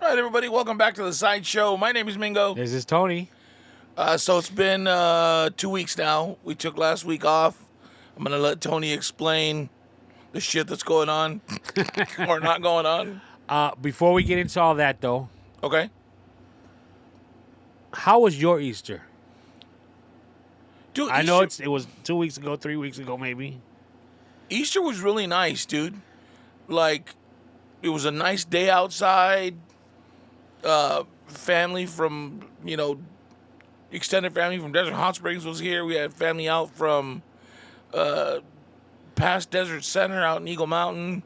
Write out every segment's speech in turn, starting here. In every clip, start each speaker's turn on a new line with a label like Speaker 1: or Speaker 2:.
Speaker 1: All right, everybody, welcome back to the Sideshow. My name is Mingo.
Speaker 2: This is Tony.
Speaker 1: So it's been 2 weeks now. We took last week off. I'm going to let Tony explain the shit that's going on or not going on.
Speaker 2: Before we get into all that, though,
Speaker 1: Okay?
Speaker 2: how was your Easter?
Speaker 1: Dude,
Speaker 2: I know it was 2 weeks ago, 3 weeks ago, maybe.
Speaker 1: Easter was really nice, dude. Like, it was a nice day outside. Family from, extended family from Desert Hot Springs was here. We had family out from past Desert Center out in Eagle Mountain.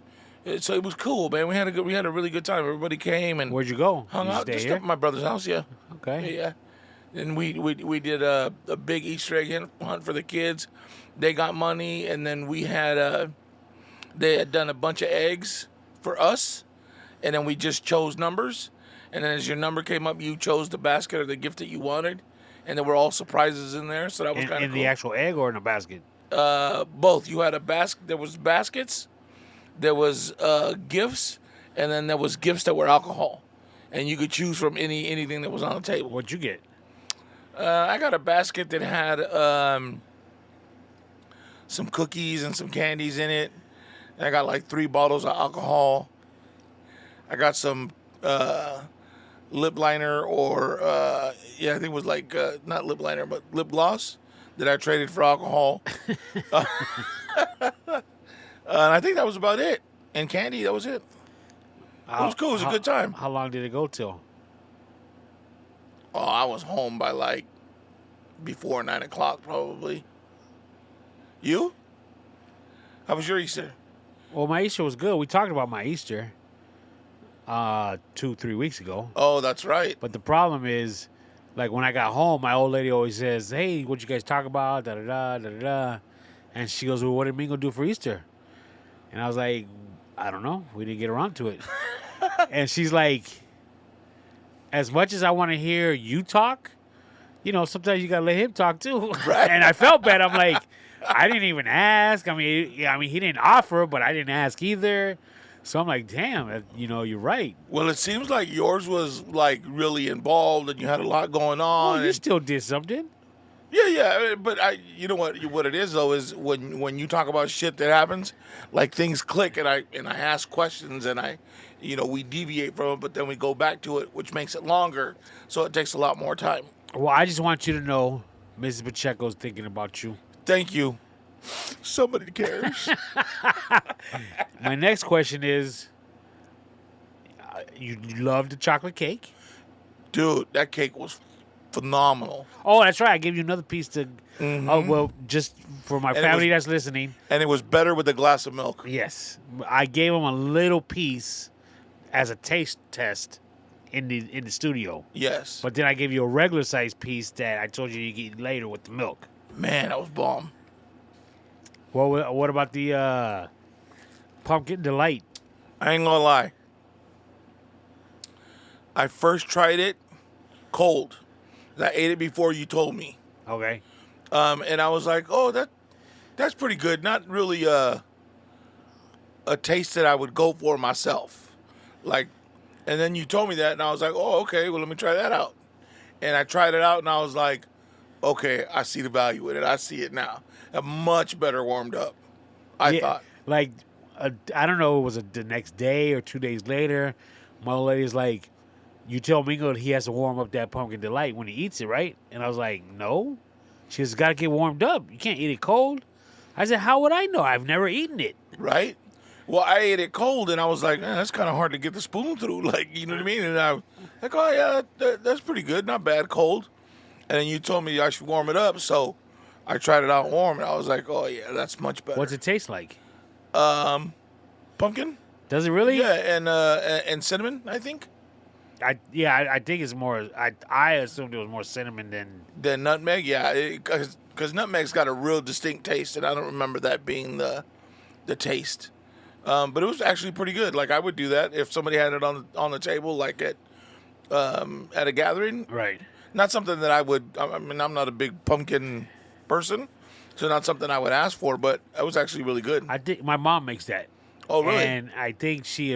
Speaker 1: So it was cool, man. We had a really good time. Everybody came and
Speaker 2: Where'd you go?
Speaker 1: hung
Speaker 2: You
Speaker 1: out
Speaker 2: stay
Speaker 1: just
Speaker 2: here?
Speaker 1: at my brother's house. Yeah,
Speaker 2: Okay.
Speaker 1: yeah. And we did a big Easter egg hunt for the kids. They got money, and then we had they had done a bunch of eggs for us, and then we just chose numbers. And then as your number came up, you chose the basket or the gift that you wanted, and there were all surprises in there. So that was kind of
Speaker 2: In
Speaker 1: cool.
Speaker 2: the actual egg or in a basket?
Speaker 1: Both. You had a basket. There was baskets. There was gifts, and then there was gifts that were alcohol, and you could choose from anything that was on the table.
Speaker 2: What'd you get?
Speaker 1: I got a basket that had some cookies and some candies in it. And I got like 3 bottles of alcohol. I got some lip liner or, I think it was like, not lip liner, but lip gloss that I traded for alcohol. And I think that was about it. And candy, that was it. It was cool. It was a good time.
Speaker 2: How long did it go till?
Speaker 1: Oh, I was home by like before 9 o'clock probably. You? How was your Easter?
Speaker 2: Well, my Easter was good. We talked about my Easter 2-3 weeks ago.
Speaker 1: Oh, that's right.
Speaker 2: But the problem is, like, when I got home, my old lady always says, "Hey, what you guys talk about? Da da da da da." And she goes, "Well, what did Mingo do for Easter?" And I was like, "I don't know. We didn't get around to it." And she's like, "As much as I want to hear you talk, sometimes you gotta let him talk too."
Speaker 1: Right.
Speaker 2: And I felt bad. I'm like, I didn't even ask. I mean, he didn't offer, but I didn't ask either. So I'm like, damn, you're right.
Speaker 1: Well, it seems like yours was like really involved and you had a lot going on.
Speaker 2: Well, you still did something.
Speaker 1: Yeah, but you know what it is though is when you talk about shit that happens, like things click and I ask questions and we deviate from it, but then we go back to it, which makes it longer, so it takes a lot more time.
Speaker 2: Well, I just want you to know, Mrs. Pacheco's thinking about you.
Speaker 1: Thank you. Somebody cares.
Speaker 2: My next question is, you love the chocolate cake?
Speaker 1: Dude, that cake was phenomenal.
Speaker 2: Oh, that's right. I gave you another piece to. Oh, well, just for my family that's listening.
Speaker 1: And it was better with a glass of milk.
Speaker 2: Yes, I gave him a little piece as a taste test in the studio.
Speaker 1: Yes.
Speaker 2: But then I gave you a regular size piece that I told you you could eat later with the milk.
Speaker 1: Man, that was bomb.
Speaker 2: Well, what about the pumpkin delight?
Speaker 1: I ain't gonna lie. I first tried it cold. I ate it before you told me.
Speaker 2: Okay.
Speaker 1: And I was like, oh, that's pretty good. Not really a taste that I would go for myself. Like, and then you told me that, and I was like, oh, okay, well, let me try that out. And I tried it out, and I was like, okay, I see the value in it. I see it now. I'm much better warmed up, I thought.
Speaker 2: Like, I don't know, was it the next day or 2 days later? My old lady's like, you tell Mingo that he has to warm up that pumpkin delight when he eats it, right? And I was like, no. She says, got to get warmed up. You can't eat it cold. I said, how would I know? I've never eaten it.
Speaker 1: Right? Well, I ate it cold, and I was like, that's kind of hard to get the spoon through. Like, you know what I mean? And I was like, oh, yeah, that's pretty good. Not bad cold. And then you told me I should warm it up, so I tried it out warm, and I was like, oh, yeah, that's much better.
Speaker 2: What's it taste like?
Speaker 1: Pumpkin?
Speaker 2: Does it really?
Speaker 1: Yeah, and cinnamon, I think.
Speaker 2: I think it's more. I assumed it was more cinnamon than.
Speaker 1: The nutmeg, yeah, because nutmeg's got a real distinct taste, and I don't remember that being the taste. But it was actually pretty good. Like, I would do that if somebody had it on the table, like at a gathering.
Speaker 2: Right.
Speaker 1: Not something that I would. I mean, I'm not a big pumpkin person, so not something I would ask for. But it was actually really good.
Speaker 2: I think my mom makes that.
Speaker 1: Oh, really?
Speaker 2: And I think she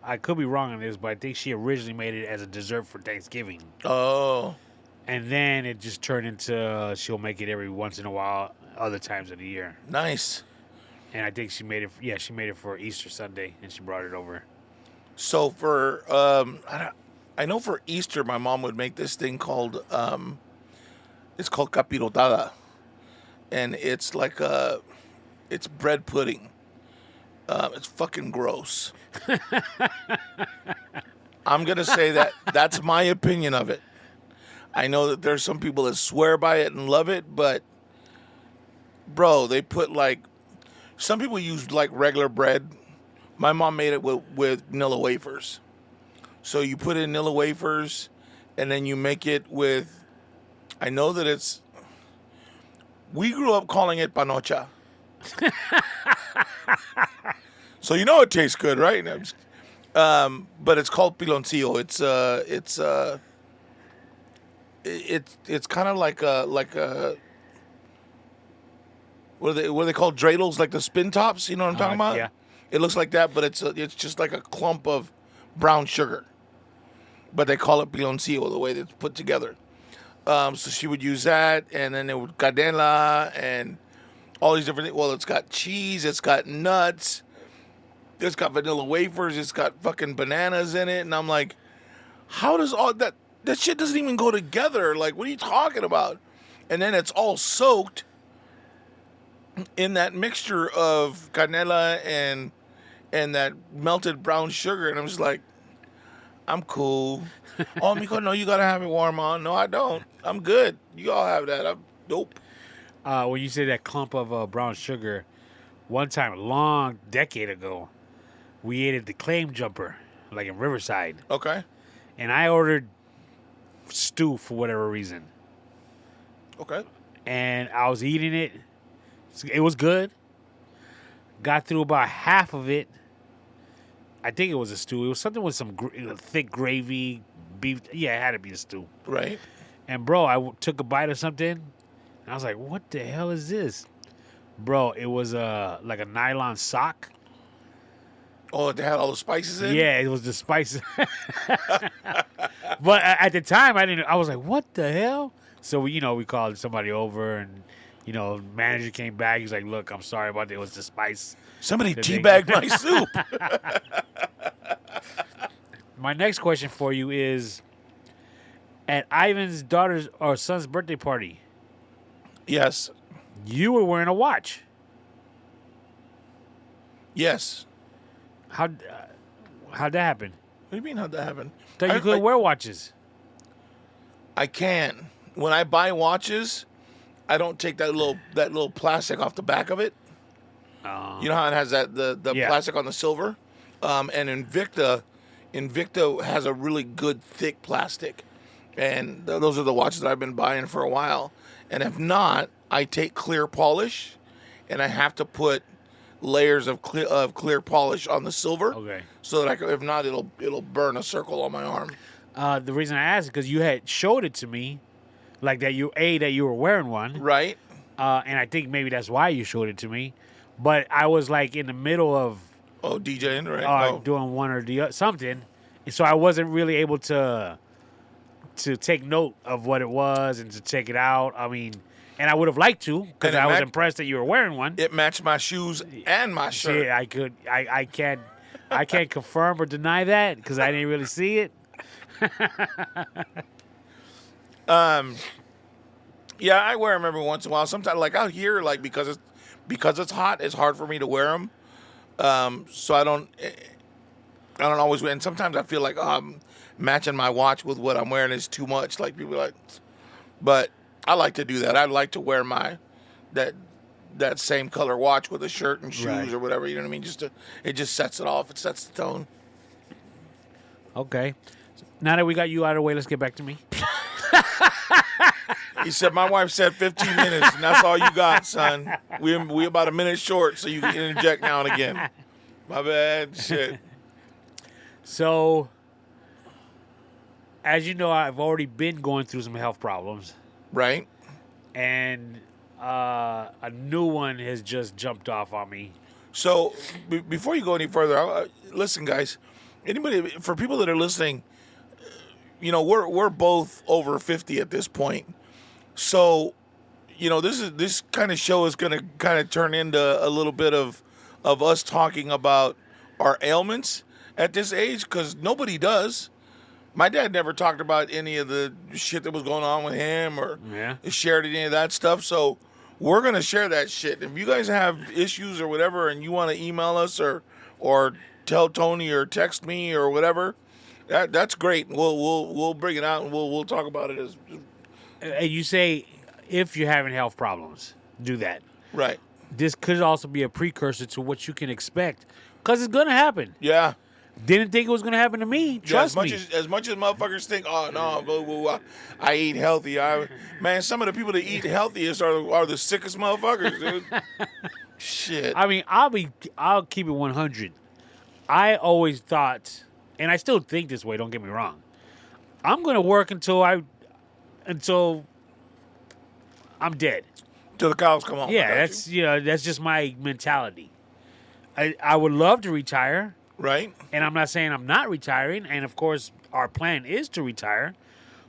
Speaker 2: I could be wrong on this, but I think she originally made it as a dessert for Thanksgiving.
Speaker 1: Oh,
Speaker 2: And then it just turned into she'll make it every once in a while, other times of the year.
Speaker 1: nice.
Speaker 2: And I think she made it. Yeah, she made it for Easter Sunday, and she brought it over.
Speaker 1: So for I know for Easter, my mom would make this thing called it's called capirotada, and it's like it's bread pudding. It's fucking gross. I'm gonna say that that's my opinion of it. I know that there's some people that swear by it and love it, but bro, they put like some people use like regular bread. My mom made it with vanilla wafers. So you put in vanilla wafers, and then you make it with. I know that it's. We grew up calling it panocha. So you know it tastes good, right? But it's called piloncillo. It's kind of like a what are they called, dreidels, like the spin tops? You know what I'm talking about?
Speaker 2: Yeah.
Speaker 1: It looks like that, but it's just like a clump of brown sugar. But they call it piloncillo the way it's put together. So she would use that, and then it would canela and all these different things. Well, it's got cheese, it's got nuts, it's got vanilla wafers, it's got fucking bananas in it, and I'm like, how does all that shit doesn't even go together? Like, what are you talking about? And then it's all soaked in that mixture of canela and that melted brown sugar, and I'm just like, I'm cool. Oh, Miko, no, you gotta have it warm on. No, I don't. I'm good. You all have that. Nope.
Speaker 2: When you say that clump of brown sugar, one time, a long decade ago, we ate at the Claim Jumper, like in Riverside,
Speaker 1: Okay.
Speaker 2: and I ordered stew for whatever reason,
Speaker 1: Okay.
Speaker 2: and I was eating it. It was good. Got through about half of it. I think it was a stew. It was something with some thick gravy, beef. Yeah, it had to be a stew.
Speaker 1: Right.
Speaker 2: And bro, I took a bite of something, and I was like, "What the hell is this?" Bro, it was like a nylon sock.
Speaker 1: Oh, they had all the spices in?
Speaker 2: Yeah, it was the spices. But at the time, I didn't. I was like, "What the hell?" So we called somebody over, and manager came back. He's like, "Look, I'm sorry about that. It was the spice."
Speaker 1: Somebody
Speaker 2: The thing.
Speaker 1: teabagged my soup.
Speaker 2: My next question for you is: at Ivan's daughter's or son's birthday party,
Speaker 1: Yes.
Speaker 2: you were wearing a watch.
Speaker 1: Yes.
Speaker 2: How'd that happen?
Speaker 1: What do you mean, how'd that happen?
Speaker 2: Thought you couldn't wear watches.
Speaker 1: I can. When I buy watches, I don't take that little plastic off the back of it. You know how it has the
Speaker 2: Yeah.
Speaker 1: plastic on the silver? And Invicta has a really good thick plastic. And those are the watches that I've been buying for a while. And if not, I take clear polish, and I have to put layers of clear polish on the silver.
Speaker 2: Okay.
Speaker 1: So that if not, it'll burn a circle on my arm.
Speaker 2: The reason I asked is because you had showed it to me, like that you were wearing one,
Speaker 1: Right?
Speaker 2: and I think maybe that's why you showed it to me. But I was like in the middle of
Speaker 1: Oh, DJing, right?
Speaker 2: doing one or the other, something, and so I wasn't really able to take note of what it was and to check it out. I mean, and I would have liked to because
Speaker 1: And it
Speaker 2: I was
Speaker 1: matched-
Speaker 2: impressed that you were wearing one.
Speaker 1: It matched my shoes and my shirt.
Speaker 2: See, I can't confirm or deny that because I didn't really see it.
Speaker 1: Yeah, I wear them every once in a while. Sometimes, like out here, like because it's hot, it's hard for me to wear them. So I don't always wear. And sometimes I feel like matching my watch with what I'm wearing is too much. Like people are like, but I like to do that. I like to wear that same color watch with a shirt and shoes
Speaker 2: Right.
Speaker 1: or whatever. You know what I mean? It just sets it off. It sets the tone.
Speaker 2: Okay. Now that we got you out of the way, let's get back to me.
Speaker 1: He said, my wife said 15 minutes, and that's all you got, son. We about a minute short, so you can interject now and again. My bad. Shit.
Speaker 2: So, as you know, I've already been going through some health problems,
Speaker 1: Right?
Speaker 2: and a new one has just jumped off on me.
Speaker 1: So, before you go any further, listen, guys. anybody, for people that are listening, we're both over 50 at this point. So, this kind of show is going to kind of turn into a little bit of us talking about our ailments at this age, because nobody does. My dad never talked about any of the shit that was going on with him or shared any of that stuff. So we're going to share that shit. If you guys have issues or whatever and you want to email us or tell Tony or text me or whatever, that's great. We'll bring it out and we'll talk about it as.
Speaker 2: And you say if you're having health problems, do that.
Speaker 1: Right.
Speaker 2: This could also be a precursor to what you can expect, because it's going to happen.
Speaker 1: Yeah.
Speaker 2: Didn't think it was going to happen to me. Trust me.
Speaker 1: As much as motherfuckers think, oh no, I eat healthy. Man, some of the people that eat healthiest are the sickest motherfuckers, dude. Shit.
Speaker 2: I mean, I'll keep it 100. I always thought, and I still think this way. Don't get me wrong. I'm going to work until I'm dead.
Speaker 1: Till the cows come home.
Speaker 2: Yeah, that's just my mentality. I would love to retire.
Speaker 1: Right.
Speaker 2: And I'm not saying I'm not retiring. And, of course, our plan is to retire.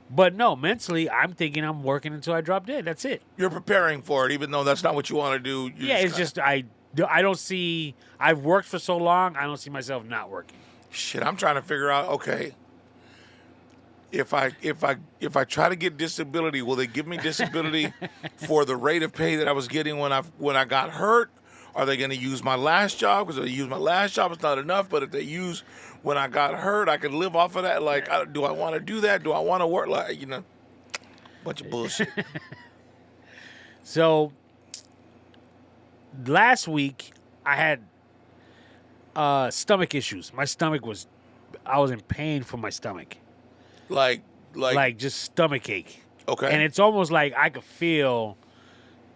Speaker 2: But, no, mentally, I'm thinking I'm working until I drop dead. That's it.
Speaker 1: You're preparing for it, even though that's not what you want to do.
Speaker 2: I don't see – I've worked for so long, I don't see myself not working.
Speaker 1: Shit, I'm trying to figure out, okay, if I try to get disability, will they give me disability for the rate of pay that I was getting when I got hurt? Are they going to use my last job? Because if they use my last job, it's not enough. But if they use when I got hurt, I could live off of that. Like, do I want to do that? Do I want to work? Like, bunch of bullshit.
Speaker 2: So, last week, I had stomach issues. My stomach I was in pain from my stomach.
Speaker 1: Like
Speaker 2: just stomach ache.
Speaker 1: Okay.
Speaker 2: And it's almost like I could feel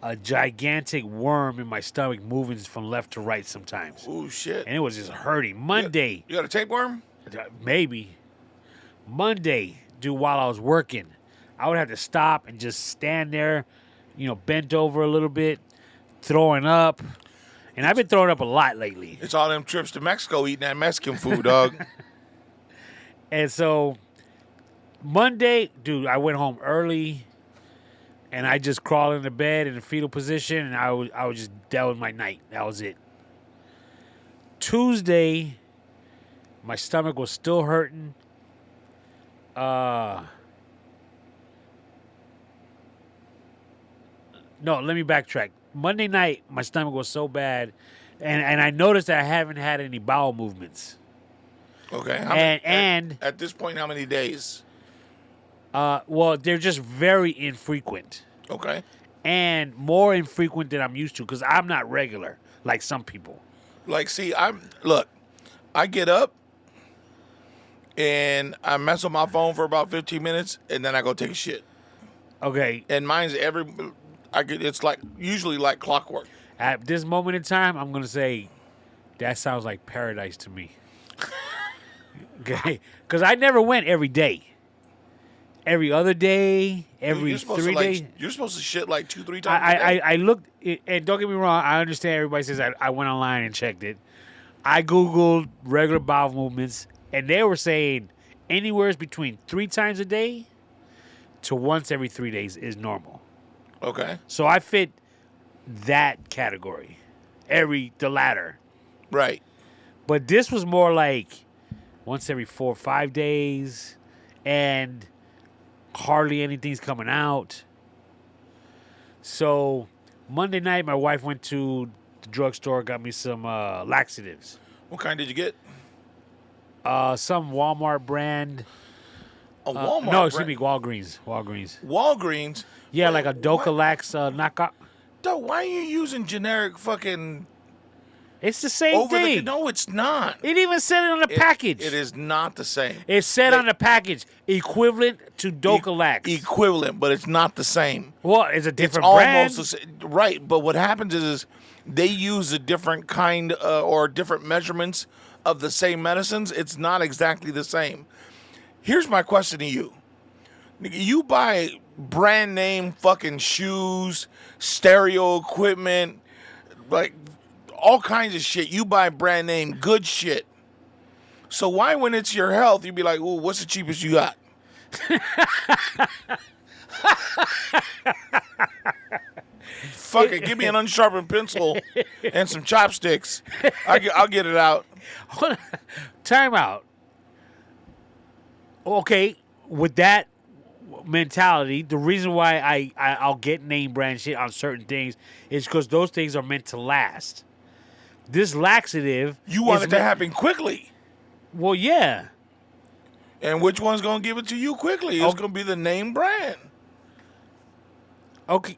Speaker 2: a gigantic worm in my stomach moving from left to right sometimes.
Speaker 1: Oh, shit.
Speaker 2: And it was just hurting. Monday.
Speaker 1: You got a tapeworm?
Speaker 2: Maybe. Monday, dude, while I was working, I would have to stop and just stand there, bent over a little bit, throwing up. And I've been throwing up a lot lately.
Speaker 1: It's all them trips to Mexico eating that Mexican food, dog.
Speaker 2: And so, Monday, dude, I went home early. And I just crawled into bed in the fetal position, and I was just, that was my night. That was it. Tuesday, my stomach was still hurting. No, let me backtrack. Monday night, my stomach was so bad, and I noticed that I haven't had any bowel movements.
Speaker 1: Okay. At this point, how many days?
Speaker 2: Well, they're just very infrequent.
Speaker 1: Okay.
Speaker 2: And more infrequent than I'm used to, because I'm not regular like some people.
Speaker 1: Like, see, I get up and I mess with my phone for about 15 minutes, and then I go take a shit.
Speaker 2: Okay.
Speaker 1: And mine's it's like usually like clockwork.
Speaker 2: At this moment in time, I'm gonna say that sounds like paradise to me. Okay, because I never went every day. Every other day, every 3 days.
Speaker 1: You're supposed to shit like 2-3 times a day.
Speaker 2: I looked, and don't get me wrong, I understand everybody says I went online and checked it. I Googled regular bowel movements, and they were saying anywhere between 3 times a day to once every 3 days is normal.
Speaker 1: Okay.
Speaker 2: So I fit that category, the latter.
Speaker 1: Right.
Speaker 2: But this was more like once every 4 or 5 days, and hardly anything's coming out. So Monday night, my wife went to the drugstore, got me some laxatives.
Speaker 1: What kind did you get?
Speaker 2: Some Walmart brand.
Speaker 1: A Walmart
Speaker 2: no, excuse me, Walgreens.
Speaker 1: Walgreens?
Speaker 2: Yeah, like a Docalax knockoff.
Speaker 1: Dog, why are you using generic fucking...
Speaker 2: It's the same thing.
Speaker 1: No, it's not.
Speaker 2: It even said it on the package.
Speaker 1: It is not the same.
Speaker 2: It said on the package, equivalent to Docalax.
Speaker 1: Equivalent, but it's not the same.
Speaker 2: Well, it's a different
Speaker 1: brand.
Speaker 2: Almost
Speaker 1: the same. Right, but what happens is they use a different kind or different measurements of the same medicines. It's not exactly the same. Here's my question to you. You buy brand name fucking shoes, stereo equipment, like... all kinds of shit. You buy brand name good shit. So why, when it's your health, you be like, "Ooh, what's the cheapest you got?" Fuck it, give me an unsharpened pencil and some chopsticks. I'll get it out.
Speaker 2: Time out. Okay, with that mentality, the reason why I'll get name brand shit on certain things is because those things are meant to last. This laxative,
Speaker 1: You want it to happen quickly.
Speaker 2: Well, yeah.
Speaker 1: And which one's going to give it to you quickly? It's going to be the name brand.
Speaker 2: Okay.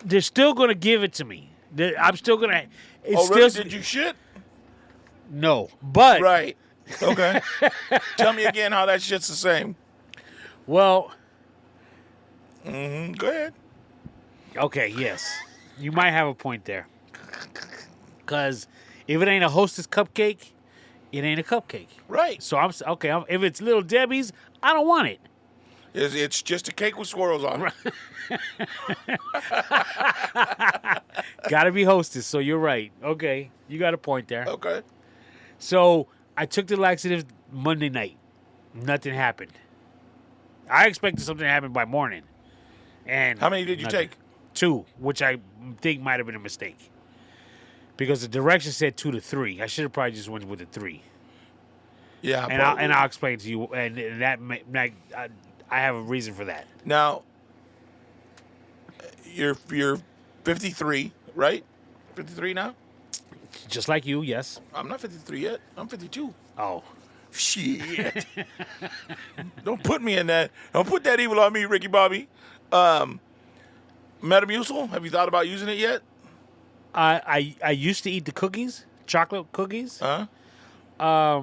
Speaker 2: They're still gonna give it to me. I'm still gonna. It's
Speaker 1: really?
Speaker 2: still,
Speaker 1: Did you shit?
Speaker 2: No, but
Speaker 1: Right. Okay. Tell me again how that shit's the same.
Speaker 2: Well.
Speaker 1: Go ahead.
Speaker 2: Okay. Yes, you might have a point there. Because if it ain't a Hostess cupcake, it ain't a cupcake.
Speaker 1: Right.
Speaker 2: So I'm okay. If it's Little Debbie's, I don't want it.
Speaker 1: It's just a cake with swirls on it.
Speaker 2: Gotta be Hostess. So you're right. Okay, you got a point there.
Speaker 1: Okay.
Speaker 2: So I took the laxatives Monday night. Nothing happened. I expected something to happen by morning. And
Speaker 1: how many did you take?
Speaker 2: 2, which I think might have been a mistake. Because the direction said 2 to 3. I should have probably just went with the 3.
Speaker 1: Yeah.
Speaker 2: And I'll explain to you. And that I have a reason for that.
Speaker 1: Now, you're 53, right? 53 now?
Speaker 2: Just like you, yes.
Speaker 1: I'm not 53 yet. I'm 52.
Speaker 2: Oh.
Speaker 1: Shit. Don't put me in that. Don't put that evil on me, Ricky Bobby. Metamucil, have you thought about using it yet?
Speaker 2: I used to eat the cookies, chocolate cookies.
Speaker 1: Uh-huh.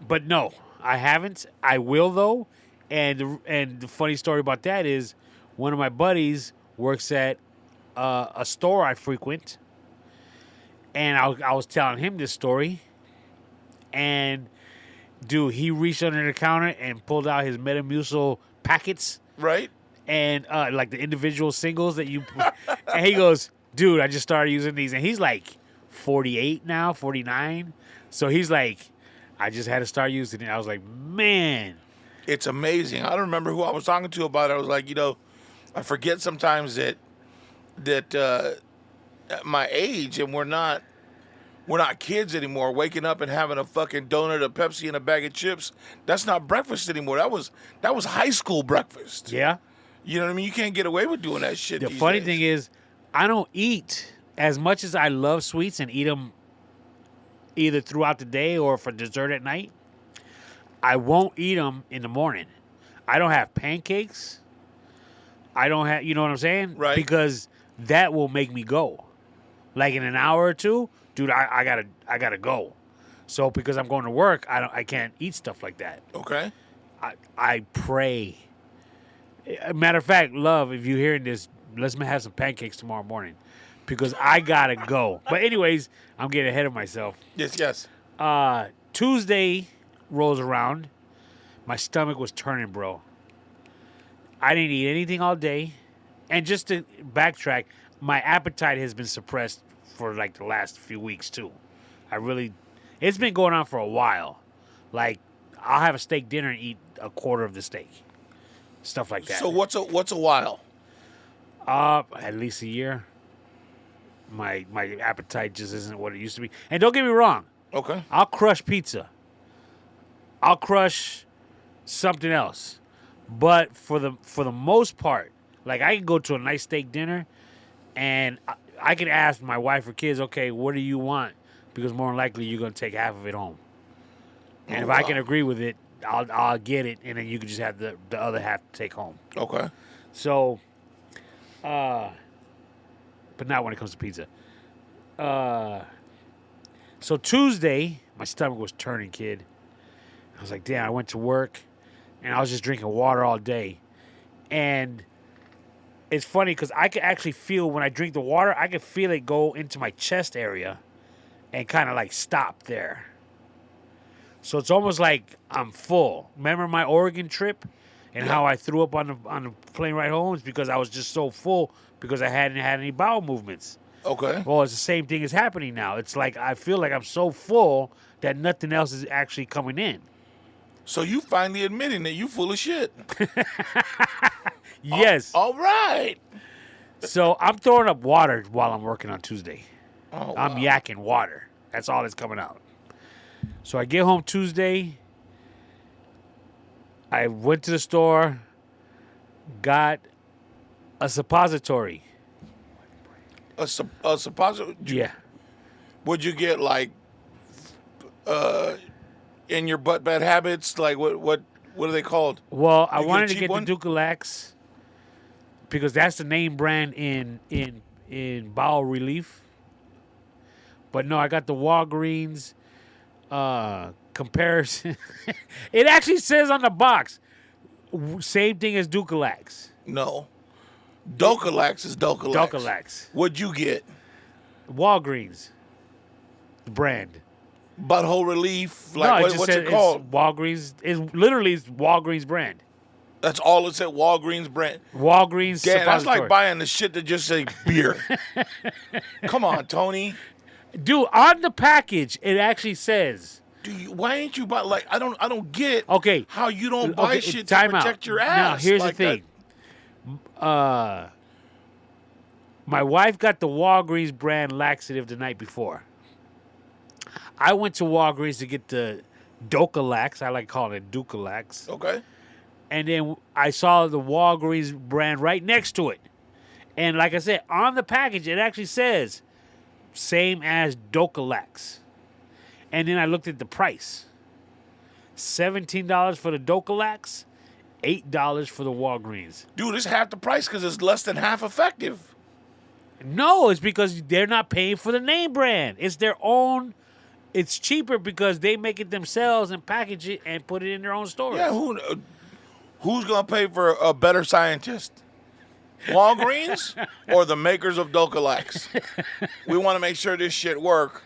Speaker 2: But no, I haven't. I will though. And the funny story about that is one of my buddies works at a store I frequent, and I was telling him this story, and dude, he reached under the counter and pulled out his Metamucil packets,
Speaker 1: Right.
Speaker 2: and like the individual singles that you, and he goes, dude, I just started using these, and he's like 48 now, 49, so he's like, I just had to start using it. I was like, man.
Speaker 1: It's amazing. I don't remember who I was talking to about it. I was like, I forget sometimes that at my age, and we're not kids anymore. Waking up and having a fucking donut, a Pepsi, and a bag of chips. That's not breakfast anymore. That was high school breakfast.
Speaker 2: Yeah.
Speaker 1: You know what I mean? You can't get away with doing that shit.
Speaker 2: The
Speaker 1: these
Speaker 2: funny
Speaker 1: days.
Speaker 2: thing is, I don't eat as much as I love sweets and eat them either throughout the day or for dessert at night. I won't eat them in the morning. I don't have pancakes. I don't have, you know what I'm saying?
Speaker 1: Right.
Speaker 2: Because that will make me go. Like in an hour or two, dude, I gotta go. So because I'm going to work, I can't eat stuff like that.
Speaker 1: Okay.
Speaker 2: I pray. Matter of fact, love, if you're hearing this, let's have some pancakes tomorrow morning. Because I gotta go. But anyways, I'm getting ahead of myself.
Speaker 1: Yes.
Speaker 2: Tuesday rolls around. My stomach was turning, bro. I didn't eat anything all day. And just to backtrack, my appetite has been suppressed for like the last few weeks too. It's been going on for a while. Like, I'll have a steak dinner and eat a quarter of the steak. Stuff like that.
Speaker 1: So what's a while?
Speaker 2: At least a year. My appetite just isn't what it used to be. And don't get me wrong.
Speaker 1: Okay.
Speaker 2: I'll crush pizza. I'll crush something else. But for the most part, like I can go to a nice steak dinner and I can ask my wife or kids, okay, what do you want? Because more than likely you're going to take half of it home. And if I can agree with it, I'll get it, and then you can just have the other half to take home.
Speaker 1: Okay.
Speaker 2: So, but not when it comes to pizza. So Tuesday, my stomach was turning, kid. I was like, damn, I went to work, and I was just drinking water all day. And it's funny because I can actually feel when I drink the water, I can feel it go into my chest area and kind of like stop there. So it's almost like I'm full. Remember my Oregon trip and how I threw up on the plane ride home? It's because I was just so full because I hadn't had any bowel movements.
Speaker 1: Okay.
Speaker 2: Well, it's the same thing is happening now. It's like I feel like I'm so full that nothing else is actually coming in.
Speaker 1: So you finally admitting that you full of shit.
Speaker 2: Yes.
Speaker 1: All right.
Speaker 2: So I'm throwing up water while I'm working on Tuesday.
Speaker 1: Oh,
Speaker 2: I'm
Speaker 1: wow.
Speaker 2: yakking water. That's all that's coming out. So I get home Tuesday. I went to the store, got a suppository.
Speaker 1: A suppository.
Speaker 2: Yeah.
Speaker 1: Would you get like in your butt bad habits? Like what are they called?
Speaker 2: Well, I
Speaker 1: You get a
Speaker 2: wanted to
Speaker 1: cheap
Speaker 2: get
Speaker 1: one?
Speaker 2: the Ducalax because that's the name brand in bowel relief. But no, I got the Walgreens comparison. It actually says on the box, same thing as Ducalax.
Speaker 1: No. Docalax is Docalax.
Speaker 2: Ducalax.
Speaker 1: What'd you get?
Speaker 2: Walgreens, the brand.
Speaker 1: Butthole relief.
Speaker 2: No,
Speaker 1: Like
Speaker 2: it just
Speaker 1: what's
Speaker 2: said
Speaker 1: it called?
Speaker 2: it's Walgreens. It's literally Walgreens brand.
Speaker 1: That's all it said. Walgreens brand.
Speaker 2: Walgreens
Speaker 1: Damn, that's
Speaker 2: suppository.
Speaker 1: like buying the shit that just say beer. Come on, Tony.
Speaker 2: Dude, on the package, it actually says.
Speaker 1: Why ain't you buy like I don't get
Speaker 2: Okay.
Speaker 1: how you don't buy
Speaker 2: Okay,
Speaker 1: shit to
Speaker 2: time out.
Speaker 1: protect your
Speaker 2: Now,
Speaker 1: ass.
Speaker 2: here's
Speaker 1: like
Speaker 2: the thing. My wife got the Walgreens brand laxative the night before. I went to Walgreens to get the Docalax. I like calling it Ducalax.
Speaker 1: Okay.
Speaker 2: And then I saw the Walgreens brand right next to it. And like I said, on the package, it actually says same as Docalax. And then I looked at the price. $17 for the Docalax, $8 for the Walgreens.
Speaker 1: Dude, it's half the price because it's less than half effective.
Speaker 2: No, it's because they're not paying for the name brand. It's their own. It's cheaper because they make it themselves and package it and put it in their own stores.
Speaker 1: Yeah, who's gonna pay for a better scientist? Walgreens or the makers of Docalax? We want to make sure this shit work.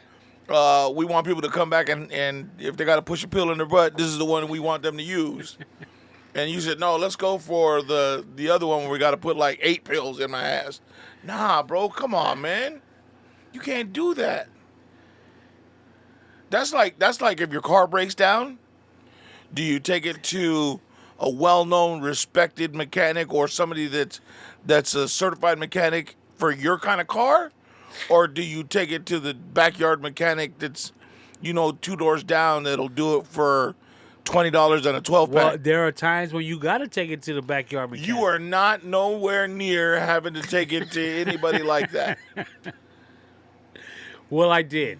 Speaker 1: We want people to come back and if they got to push a pill in their butt, this is the one we want them to use. And you said, no, let's go for the other one where we got to put like 8 pills in my ass. Nah, bro, come on, man. You can't do that. That's like if your car breaks down, do you take it to a well-known, respected mechanic or somebody that's a certified mechanic for your kind of car? Or do you take it to the backyard mechanic that's, 2 doors down that'll do it for $20 on a 12-pack?
Speaker 2: Well, there are times when you got to take it to the backyard mechanic.
Speaker 1: You are not nowhere near having to take it to anybody like that.
Speaker 2: Well, I did.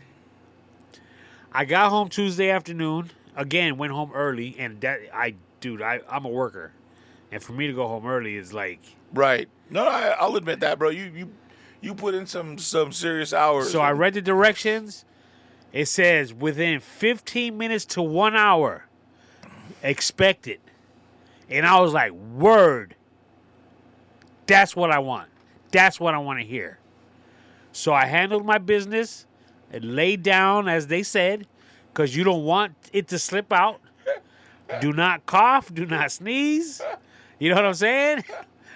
Speaker 2: I got home Tuesday afternoon. Again, went home early, and I'm a worker, and for me to go home early is like.
Speaker 1: Right. No, I'll admit that, bro. You put in some serious hours.
Speaker 2: So I read the directions. It says within 15 minutes to 1 hour, expect it. And I was like, word. That's what I want. That's what I want to hear. So I handled my business and laid down, as they said, because you don't want it to slip out. Do not cough. Do not sneeze. You know what I'm saying?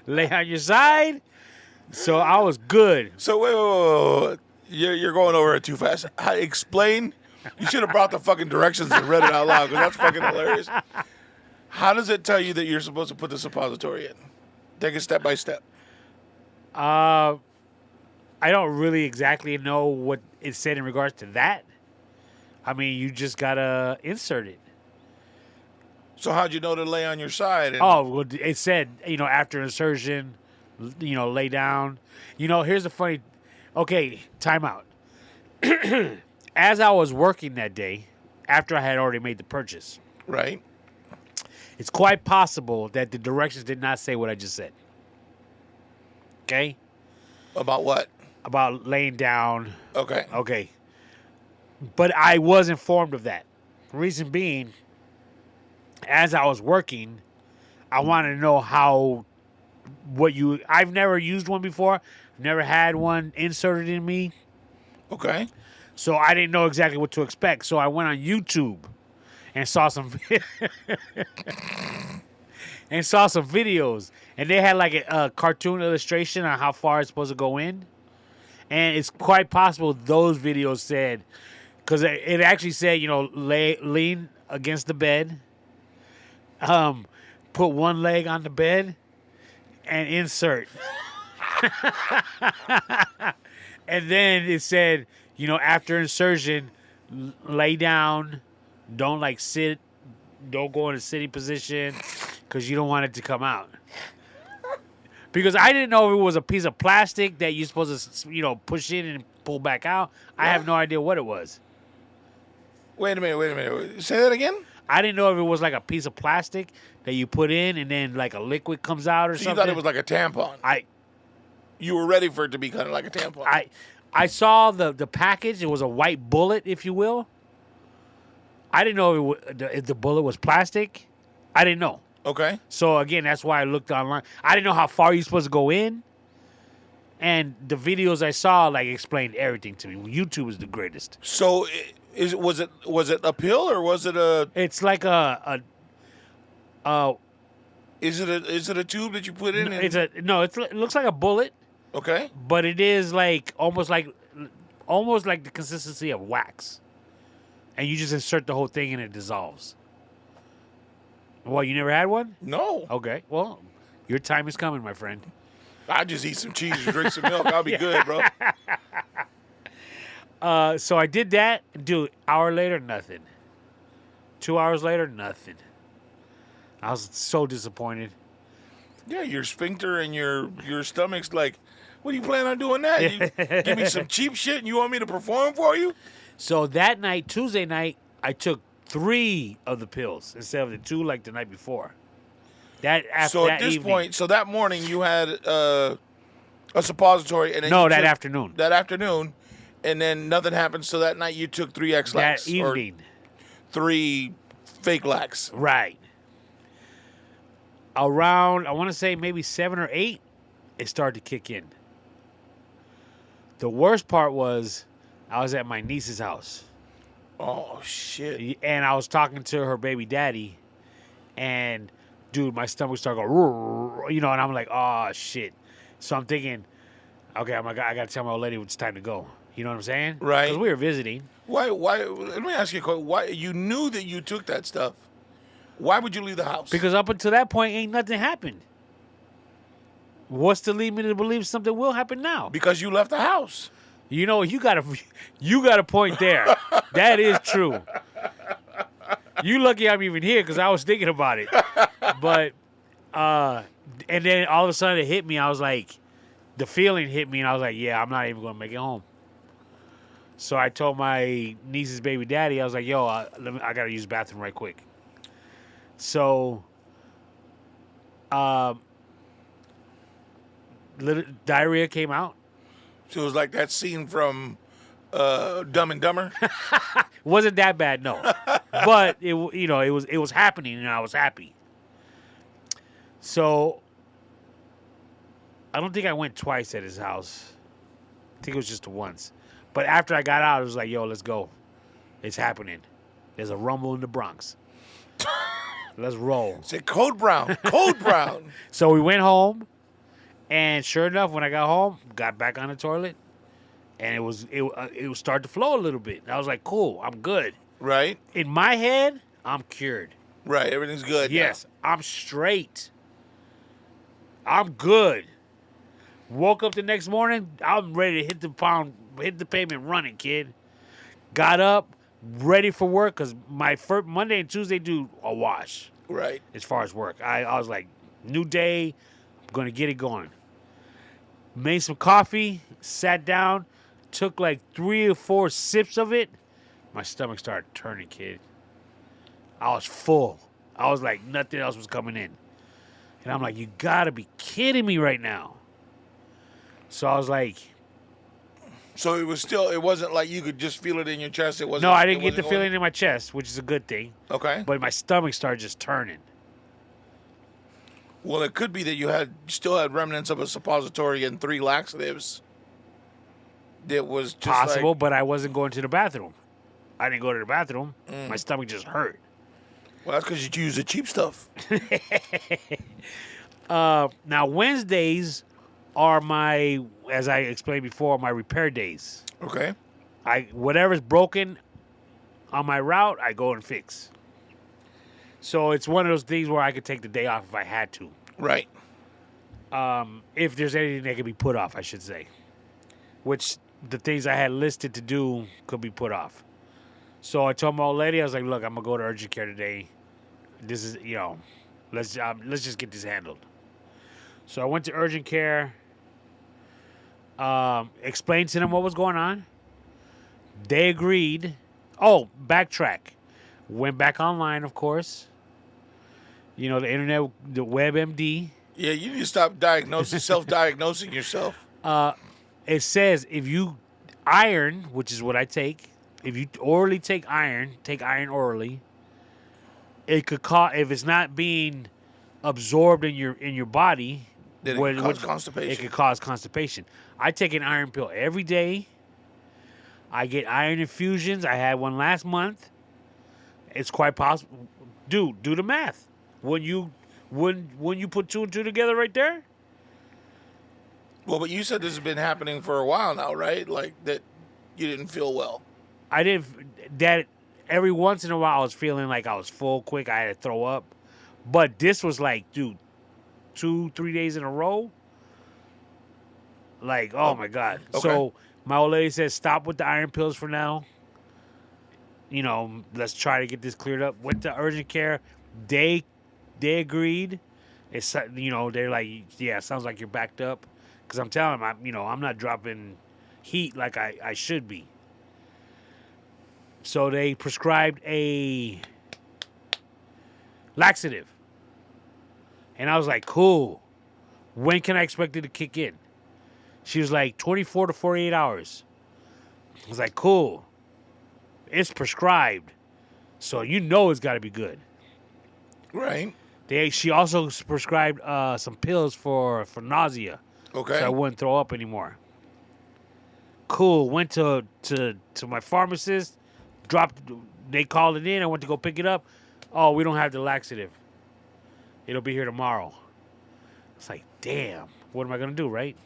Speaker 2: Lay on your side. So I was good.
Speaker 1: So wait. You're going over it too fast. Explain. You should have brought the fucking directions and read it out loud because that's fucking hilarious. How does it tell you that you're supposed to put the suppository in? Take it step by step.
Speaker 2: I don't really exactly know what it said in regards to that. I mean, you just gotta insert it.
Speaker 1: So how'd you know to lay on your side?
Speaker 2: Well, it said, after insertion, lay down. Here's the funny. Okay, time out. As I was working that day, after I had already made the purchase,
Speaker 1: Right.
Speaker 2: it's quite possible that the directions did not say what I just said. Okay?
Speaker 1: About what?
Speaker 2: About laying down.
Speaker 1: Okay.
Speaker 2: Okay. But I was informed of that. Reason being, as I was working, I wanted to know I've never used one before. Never had one inserted in me.
Speaker 1: Okay.
Speaker 2: So I didn't know exactly what to expect. So I went on YouTube and saw some videos. And they had like a cartoon illustration on how far it's supposed to go in. And it's quite possible those videos said, because it actually said, lean against the bed, put one leg on the bed, and insert. And then it said, after insertion, lay down, don't sit, don't go in a sitting position, because you don't want it to come out. Because I didn't know if it was a piece of plastic that you're supposed to, push in and pull back out. I have no idea what it was.
Speaker 1: Wait a minute. Say that again?
Speaker 2: I didn't know if it was like a piece of plastic that you put in and then like a liquid comes out or
Speaker 1: So
Speaker 2: something.
Speaker 1: you thought it was like a tampon? You were ready for it to be kind of like a tampon.
Speaker 2: I saw the package. It was a white bullet, if you will. I didn't know if the bullet was plastic. I didn't know.
Speaker 1: Okay.
Speaker 2: So, again, that's why I looked online. I didn't know how far you're supposed to go in. And the videos I saw, explained everything to me. YouTube is the greatest.
Speaker 1: So, was it a pill or was it a...
Speaker 2: It's like
Speaker 1: Is it a tube that you put in?
Speaker 2: it looks like a bullet.
Speaker 1: Okay.
Speaker 2: But it is almost like the consistency of wax. And you just insert the whole thing and it dissolves. Well, you never had one?
Speaker 1: No.
Speaker 2: Okay. Well, your time is coming, my friend.
Speaker 1: I just eat some cheese and drink some milk. I'll be good, bro.
Speaker 2: So I did that. Dude, hour later, nothing. 2 hours later, nothing. I was so disappointed.
Speaker 1: Yeah, your sphincter and your stomach's like, what do you plan on doing that? You give me some cheap shit and you want me to perform for you?
Speaker 2: So that night, Tuesday night, I took 3 of the pills instead of the 2 like the night before. That morning you had a suppository, and then that afternoon.
Speaker 1: That afternoon, and then nothing happened. So that night you took 3 X-Lax.
Speaker 2: That evening,
Speaker 1: 3 fake lax.
Speaker 2: Right. Around, I want to say maybe 7 or 8, it started to kick in. The worst part was, I was at my niece's house.
Speaker 1: Oh, shit.
Speaker 2: And I was talking to her baby daddy, and, dude, my stomach started going, and I'm like, oh, shit. So I'm thinking, okay, I got to tell my old lady it's time to go. You know what I'm saying?
Speaker 1: Right.
Speaker 2: Because we were visiting.
Speaker 1: Why? Let me ask you a question. Why? You knew that you took that stuff. Why would you leave the house?
Speaker 2: Because up until that point, ain't nothing happened. What's to lead me to believe something will happen now?
Speaker 1: Because you left the house.
Speaker 2: You got a point there. That is true. You lucky I'm even here because I was thinking about it. But and then all of a sudden it hit me. I was like, the feeling hit me, and I was like, yeah, I'm not even going to make it home. So I told my niece's baby daddy, I was like, yo, I got to use the bathroom right quick. So, diarrhea came out.
Speaker 1: So it was like that scene from Dumb and Dumber.
Speaker 2: Wasn't that bad, no. But it was happening, and I was happy. So, I don't think I went twice at his house. I think it was just once. But after I got out, it was like, yo, let's go. It's happening. There's a rumble in the Bronx. Let's roll.
Speaker 1: Say Code Brown. Code Brown.
Speaker 2: So we went home, and sure enough, when I got home, got back on the toilet, and it was started to flow a little bit. And I was like, cool, I'm good.
Speaker 1: Right.
Speaker 2: In my head, I'm cured.
Speaker 1: Right, everything's good.
Speaker 2: Yes, now. I'm straight. I'm good. Woke up the next morning, I'm ready to hit the pavement running, kid. Got up, ready for work, because my first Monday and Tuesday do a wash.
Speaker 1: Right.
Speaker 2: As far as work. I was like, new day, I'm going to get it going. Made some coffee, sat down, took like 3 or 4 sips of it. My stomach started turning, kid. I was full. I was like, nothing else was coming in. And I'm like, you got to be kidding me right now. So I was like...
Speaker 1: So it wasn't like you could just feel it in your chest. It wasn't.
Speaker 2: No, I didn't get the feeling in my chest, which is a good thing.
Speaker 1: Okay.
Speaker 2: But my stomach started just turning.
Speaker 1: Well, it could be that you still had remnants of a suppository and 3 laxatives. That was just
Speaker 2: possible, but I wasn't going to the bathroom. I didn't go to the bathroom. My stomach just hurt.
Speaker 1: Well, that's because you use the cheap stuff.
Speaker 2: Now, Wednesdays are my, as I explained before, my repair days.
Speaker 1: Okay.
Speaker 2: Whatever's broken on my route, I go and fix. So it's one of those things where I could take the day off if I had to.
Speaker 1: Right.
Speaker 2: If there's anything that could be put off, I should say. Which the things I had listed to do could be put off. So I told my old lady, I was like, look, I'm going to go to urgent care today. This is, let's just get this handled. So I went to urgent care, explained to them what was going on. They agreed. Oh, backtrack. Went back online, of course. The internet, the WebMD.
Speaker 1: Yeah, you need to stop self-diagnosing yourself.
Speaker 2: It says if you iron, which is what I take, if you orally take iron orally, it could cause, if it's not being absorbed in your body,
Speaker 1: Then it could cause constipation.
Speaker 2: It could cause constipation. I take an iron pill every day. I get iron infusions. I had one last month. It's quite possible. Dude, do the math. When you put two and two together right there?
Speaker 1: Well, but you said this has been happening for a while now, right? Like that you didn't feel well.
Speaker 2: I didn't. That every once in a while I was feeling like I was full quick. I had to throw up. But this was like, dude, 2-3 days in a row. Like, oh my God.
Speaker 1: Okay.
Speaker 2: So my old lady said, stop with the iron pills for now. Let's try to get this cleared up. Went to urgent care. They agreed. It's they're like, yeah, sounds like you're backed up. Because I'm telling them, I'm not dropping heat like I should be. So they prescribed a laxative. And I was like, cool. When can I expect it to kick in? She was like, 24 to 48 hours. I was like, cool. It's prescribed. So it's got to be good.
Speaker 1: Right.
Speaker 2: She also prescribed some pills for nausea.
Speaker 1: Okay.
Speaker 2: So I wouldn't throw up anymore. Cool. Went to my pharmacist. They called it in. I went to go pick it up. Oh, we don't have the laxative. It'll be here tomorrow. It's like, damn. What am I going to do, right?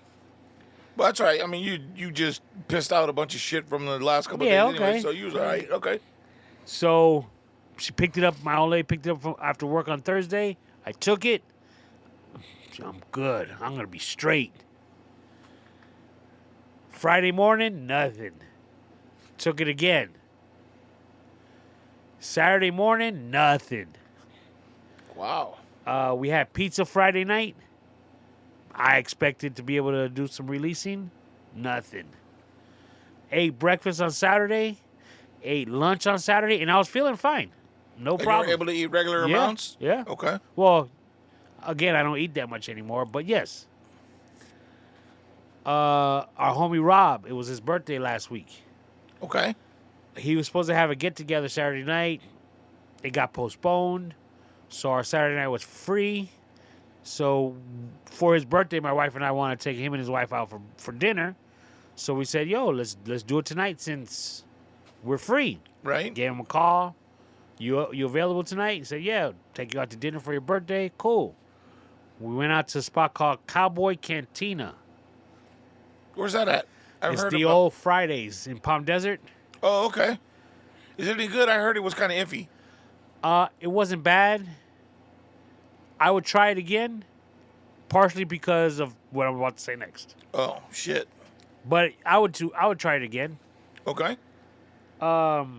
Speaker 1: Well, that's right. I mean, you just pissed out a bunch of shit from the last couple of days anyway, so you was all right. Okay.
Speaker 2: So she picked it up. My old lady picked it up after work on Thursday. I took it. I'm good. I'm going to be straight. Friday morning, nothing. Took it again. Saturday morning, nothing.
Speaker 1: Wow.
Speaker 2: We had pizza Friday night. I expected to be able to do some releasing. Nothing. Ate breakfast on Saturday. Ate lunch on Saturday. And I was feeling fine. No problem.
Speaker 1: You were able to eat regular amounts?
Speaker 2: Yeah.
Speaker 1: Okay.
Speaker 2: Well, again, I don't eat that much anymore. But yes. Our homie Rob, it was his birthday last week.
Speaker 1: Okay.
Speaker 2: He was supposed to have a get-together Saturday night. It got postponed. So our Saturday night was free. So for his birthday, my wife and I want to take him and his wife out for dinner. So we said, yo, let's do it tonight since we're free.
Speaker 1: Right.
Speaker 2: Gave him a call. You available tonight? He said, yeah, take you out to dinner for your birthday. Cool. We went out to a spot called Cowboy Cantina.
Speaker 1: Where's that at?
Speaker 2: It's the old Fridays in Palm Desert.
Speaker 1: Oh, okay. Is it any good? I heard it was kind of iffy.
Speaker 2: It wasn't bad. I would try it again, partially because of what I'm about to say next.
Speaker 1: Oh, shit.
Speaker 2: But I would try it again.
Speaker 1: Okay.
Speaker 2: Got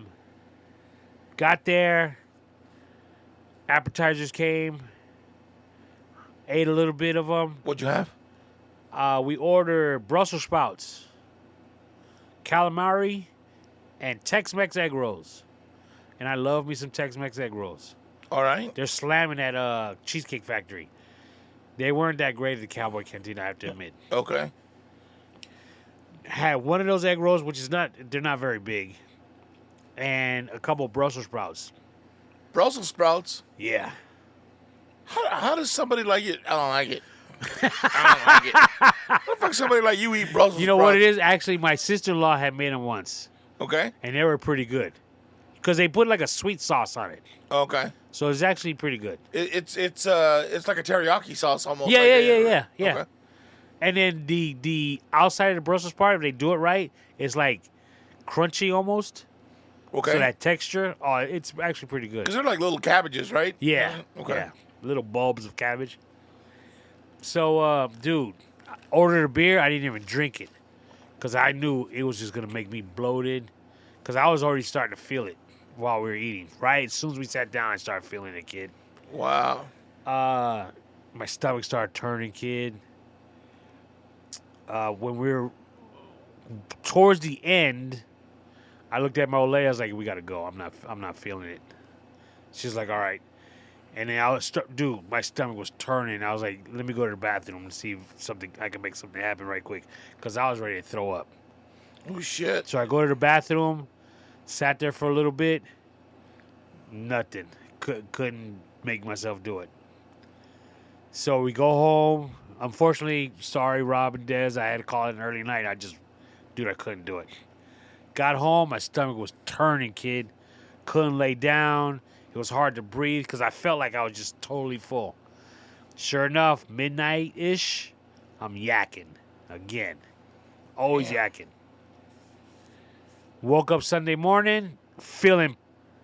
Speaker 2: there. Appetizers came. Ate a little bit of them.
Speaker 1: What'd you have?
Speaker 2: We ordered Brussels sprouts, calamari, and Tex-Mex egg rolls. And I love me some Tex-Mex egg rolls.
Speaker 1: All right.
Speaker 2: They're slamming at Cheesecake Factory. They weren't that great at the Cowboy Cantina, I have to admit.
Speaker 1: Okay.
Speaker 2: Had one of those egg rolls, which is they're not very big, and a couple of Brussels sprouts.
Speaker 1: Brussels sprouts?
Speaker 2: Yeah.
Speaker 1: How does somebody like it? I don't like it. I don't like it. How the fuck somebody like you eat Brussels sprouts?
Speaker 2: You know what it is? Actually, my sister-in-law had made them once.
Speaker 1: Okay.
Speaker 2: And they were pretty good. Because they put like a sweet sauce on it.
Speaker 1: Okay.
Speaker 2: So it's actually pretty good.
Speaker 1: It's like a teriyaki sauce almost.
Speaker 2: Yeah.
Speaker 1: Okay.
Speaker 2: And then the outside of the Brussels part, if they do it right, it's like crunchy almost.
Speaker 1: Okay.
Speaker 2: So that texture, oh, it's actually pretty good.
Speaker 1: Because they're like little cabbages, right?
Speaker 2: Yeah.
Speaker 1: Okay.
Speaker 2: Yeah. Little bulbs of cabbage. So, dude, I ordered a beer. I didn't even drink it because I knew it was just going to make me bloated because I was already starting to feel it while we were eating, right? As soon as we sat down, I started feeling it, kid.
Speaker 1: Wow.
Speaker 2: My stomach started turning, kid. When we were towards the end, I looked at my old lady. I was like, "We gotta go. I'm not feeling it." She's like, "All right." And then dude, my stomach was turning. I was like, "Let me go to the bathroom and see if I can make something happen right quick," because I was ready to throw up.
Speaker 1: Oh shit.
Speaker 2: So I go to the bathroom, sat there for a little bit. Nothing. Couldn't make myself do it. So we go home. Unfortunately, sorry, Rob and Dez, I had to call it an early night. I couldn't do it. Got home, my stomach was turning, kid. Couldn't lay down. It was hard to breathe because I felt like I was just totally full. Sure enough, midnight-ish, I'm yakking again. Always yakking. Woke up Sunday morning, feeling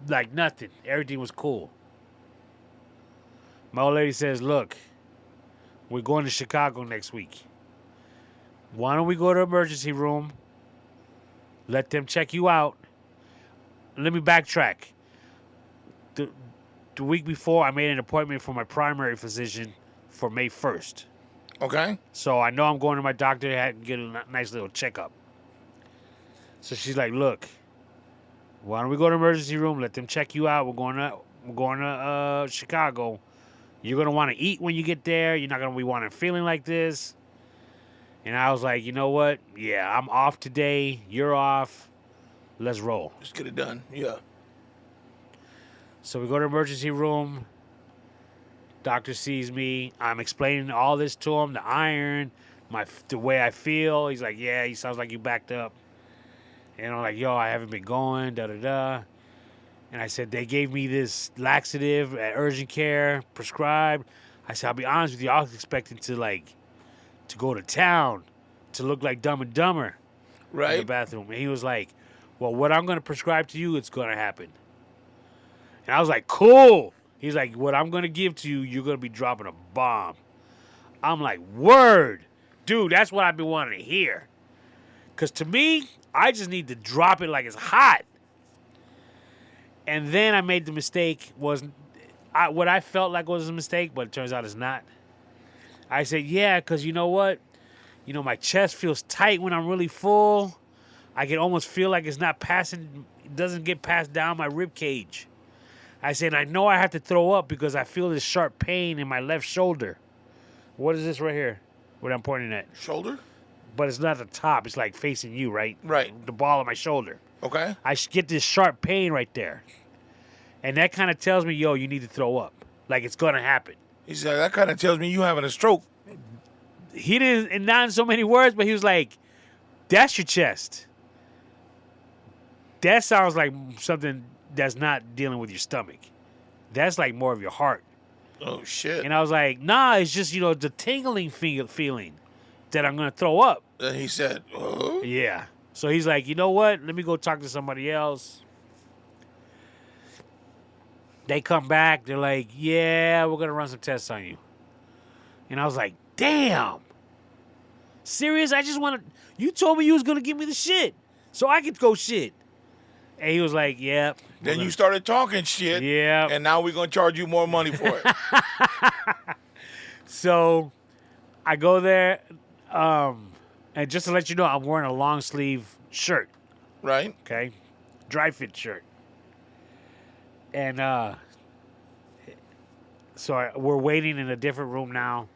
Speaker 2: like nothing. Everything was cool. My old lady says, look, we're going to Chicago next week. Why don't we go to the emergency room, let them check you out. Let me backtrack. The week before, I made an appointment for my primary physician for May 1st.
Speaker 1: Okay.
Speaker 2: So I know I'm going to my doctor to get a nice little checkup. So she's like, look, why don't we go to the emergency room, let them check you out. We're going to Chicago. You're going to want to eat when you get there. You're not going to be feeling like this. And I was like, you know what? Yeah, I'm off today. You're off. Let's roll.
Speaker 1: Just get it done. Yeah.
Speaker 2: So we go to the emergency room. Doctor sees me. I'm explaining all this to him, the iron, the way I feel. He's like, yeah, he sounds like you backed up. And I'm like, yo, I haven't been going, da-da-da. And I said, they gave me this laxative at urgent care, prescribed. I said, I'll be honest with you, I was expecting to go to town, to look like Dumb and Dumber
Speaker 1: Right.
Speaker 2: in the bathroom. And he was like, well, what I'm going to prescribe to you, it's going to happen. And I was like, cool. He's like, what I'm going to give to you, you're going to be dropping a bomb. I'm like, word. Dude, that's what I've been wanting to hear. Because to me, I just need to drop it like it's hot. And then I made the mistake, what I felt like was a mistake, but it turns out it's not. I said, yeah, because you know what? You know, my chest feels tight when I'm really full. I can almost feel like it's not passing, it doesn't get passed down my rib cage. I said, I know I have to throw up because I feel this sharp pain in my left shoulder. What is this right here? What I'm pointing at?
Speaker 1: Shoulder?
Speaker 2: But it's not the top. It's like facing you, right?
Speaker 1: Right.
Speaker 2: The ball of my shoulder.
Speaker 1: Okay.
Speaker 2: I get this sharp pain right there. And that kind of tells me, yo, you need to throw up. Like it's going to happen.
Speaker 1: He said, that kind of tells me you having a stroke.
Speaker 2: He didn't, and not in so many words, but he was like, that's your chest. That sounds like something that's not dealing with your stomach. That's like more of your heart.
Speaker 1: Oh, shit.
Speaker 2: And I was like, nah, it's just, the tingling feeling that I'm going to throw up.
Speaker 1: And he said, oh.
Speaker 2: Yeah. So he's like, you know what? Let me go talk to somebody else. They come back. They're like, yeah, we're going to run some tests on you. And I was like, damn. Serious? I just want to... You told me you was going to give me the shit so I could go shit. And he was like, yeah.
Speaker 1: Then you started talking shit.
Speaker 2: Yeah.
Speaker 1: And now we're going to charge you more money for it.
Speaker 2: So I go there. And just to let you know, I'm wearing a long sleeve shirt.
Speaker 1: Right.
Speaker 2: Okay? Dry fit shirt. And so we're waiting in a different room now.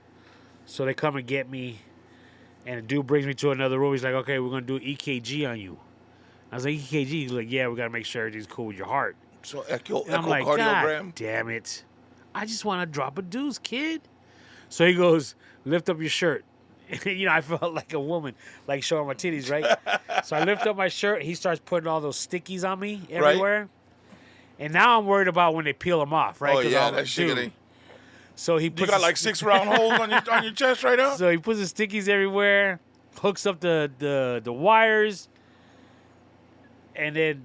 Speaker 2: So they come and get me. And the dude brings me to another room. He's like, okay, we're going to do EKG on you. I was like, EKG? He's like, yeah, we got to make sure everything's cool with your heart.
Speaker 1: So
Speaker 2: And I'm like,
Speaker 1: echocardiogram.
Speaker 2: God damn it. I just want to drop a deuce, kid. So he goes, lift up your shirt. I felt like a woman, like showing my titties, right? So I lift up my shirt. He starts putting all those stickies on me everywhere. Right. And now I'm worried about when they peel them off, right?
Speaker 1: Oh, yeah, that's
Speaker 2: shitty. So he
Speaker 1: You
Speaker 2: puts
Speaker 1: got like 6 round holes on your chest right now?
Speaker 2: So he puts the stickies everywhere, hooks up the wires, and then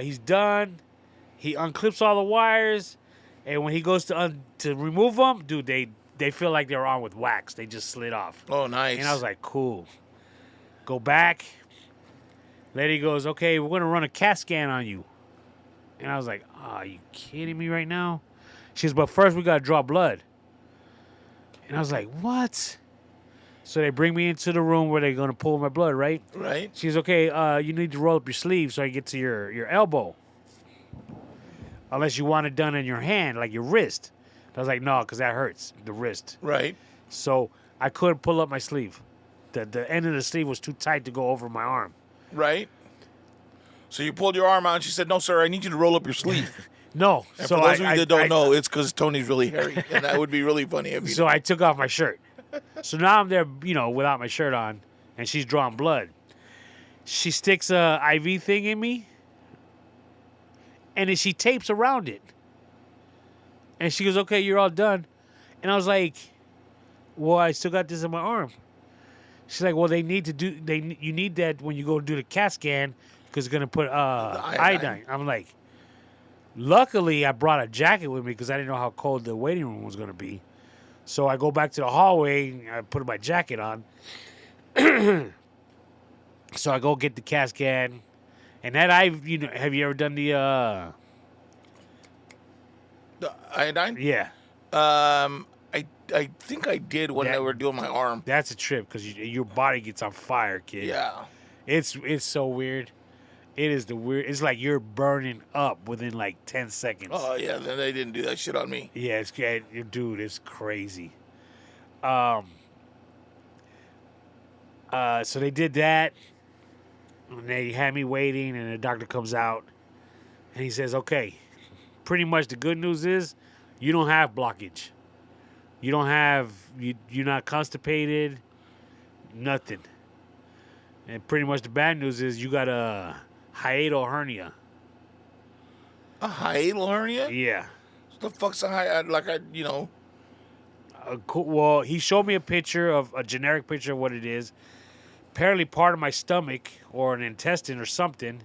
Speaker 2: he's done. He unclips all the wires, and when he goes to remove them, dude, they feel like they're on with wax. They just slid off.
Speaker 1: Oh, nice.
Speaker 2: And I was like, cool. Go back. Lady goes, okay, we're going to run a CAT scan on you. And I was like, oh, are you kidding me right now? She goes, but first we got to draw blood. And I was like, what? So they bring me into the room where they're going to pull my blood, right?
Speaker 1: Right.
Speaker 2: She's okay, you need to roll up your sleeve so I get to your elbow. Unless you want it done in your hand, like your wrist. I was like, no, because that hurts, the wrist.
Speaker 1: Right.
Speaker 2: So I couldn't pull up my sleeve. The end of the sleeve was too tight to go over my arm.
Speaker 1: Right. So you pulled your arm out and she said, no, sir, I need you to roll up your sleeve.
Speaker 2: No.
Speaker 1: And
Speaker 2: so
Speaker 1: for those of you that don't know, it's because Tony's really hairy. And that would be really funny if you
Speaker 2: So I took off my shirt. So now I'm there, without my shirt on, and she's drawing blood. She sticks a IV thing in me, and then she tapes around it. And she goes, okay, you're all done. And I was like, well, I still got this in my arm. She's like, well, you need that when you go do the CAT scan because it's going to put iodine. I'm like, luckily I brought a jacket with me because I didn't know how cold the waiting room was going to be. So I go back to the hallway, and I put my jacket on. So I go get the CAT scan. And that have you ever done the
Speaker 1: iodine?
Speaker 2: Yeah.
Speaker 1: I think I did when they were doing my arm.
Speaker 2: That's a trip because your body gets on fire, kid.
Speaker 1: Yeah.
Speaker 2: It's so weird. It is it's like you're burning up within like 10 seconds.
Speaker 1: Oh, yeah. Then they didn't do that shit on me.
Speaker 2: Yeah, dude, it's crazy. So they did that. And they had me waiting, and the doctor comes out. And he says, okay, pretty much the good news is you don't have blockage. You don't have, you're not constipated, nothing. And pretty much the bad news is you got a hiatal hernia.
Speaker 1: A hiatal hernia?
Speaker 2: Yeah.
Speaker 1: What the fuck's a hiatal?
Speaker 2: Well, he showed me a generic picture of what it is. Apparently part of my stomach or an intestine or something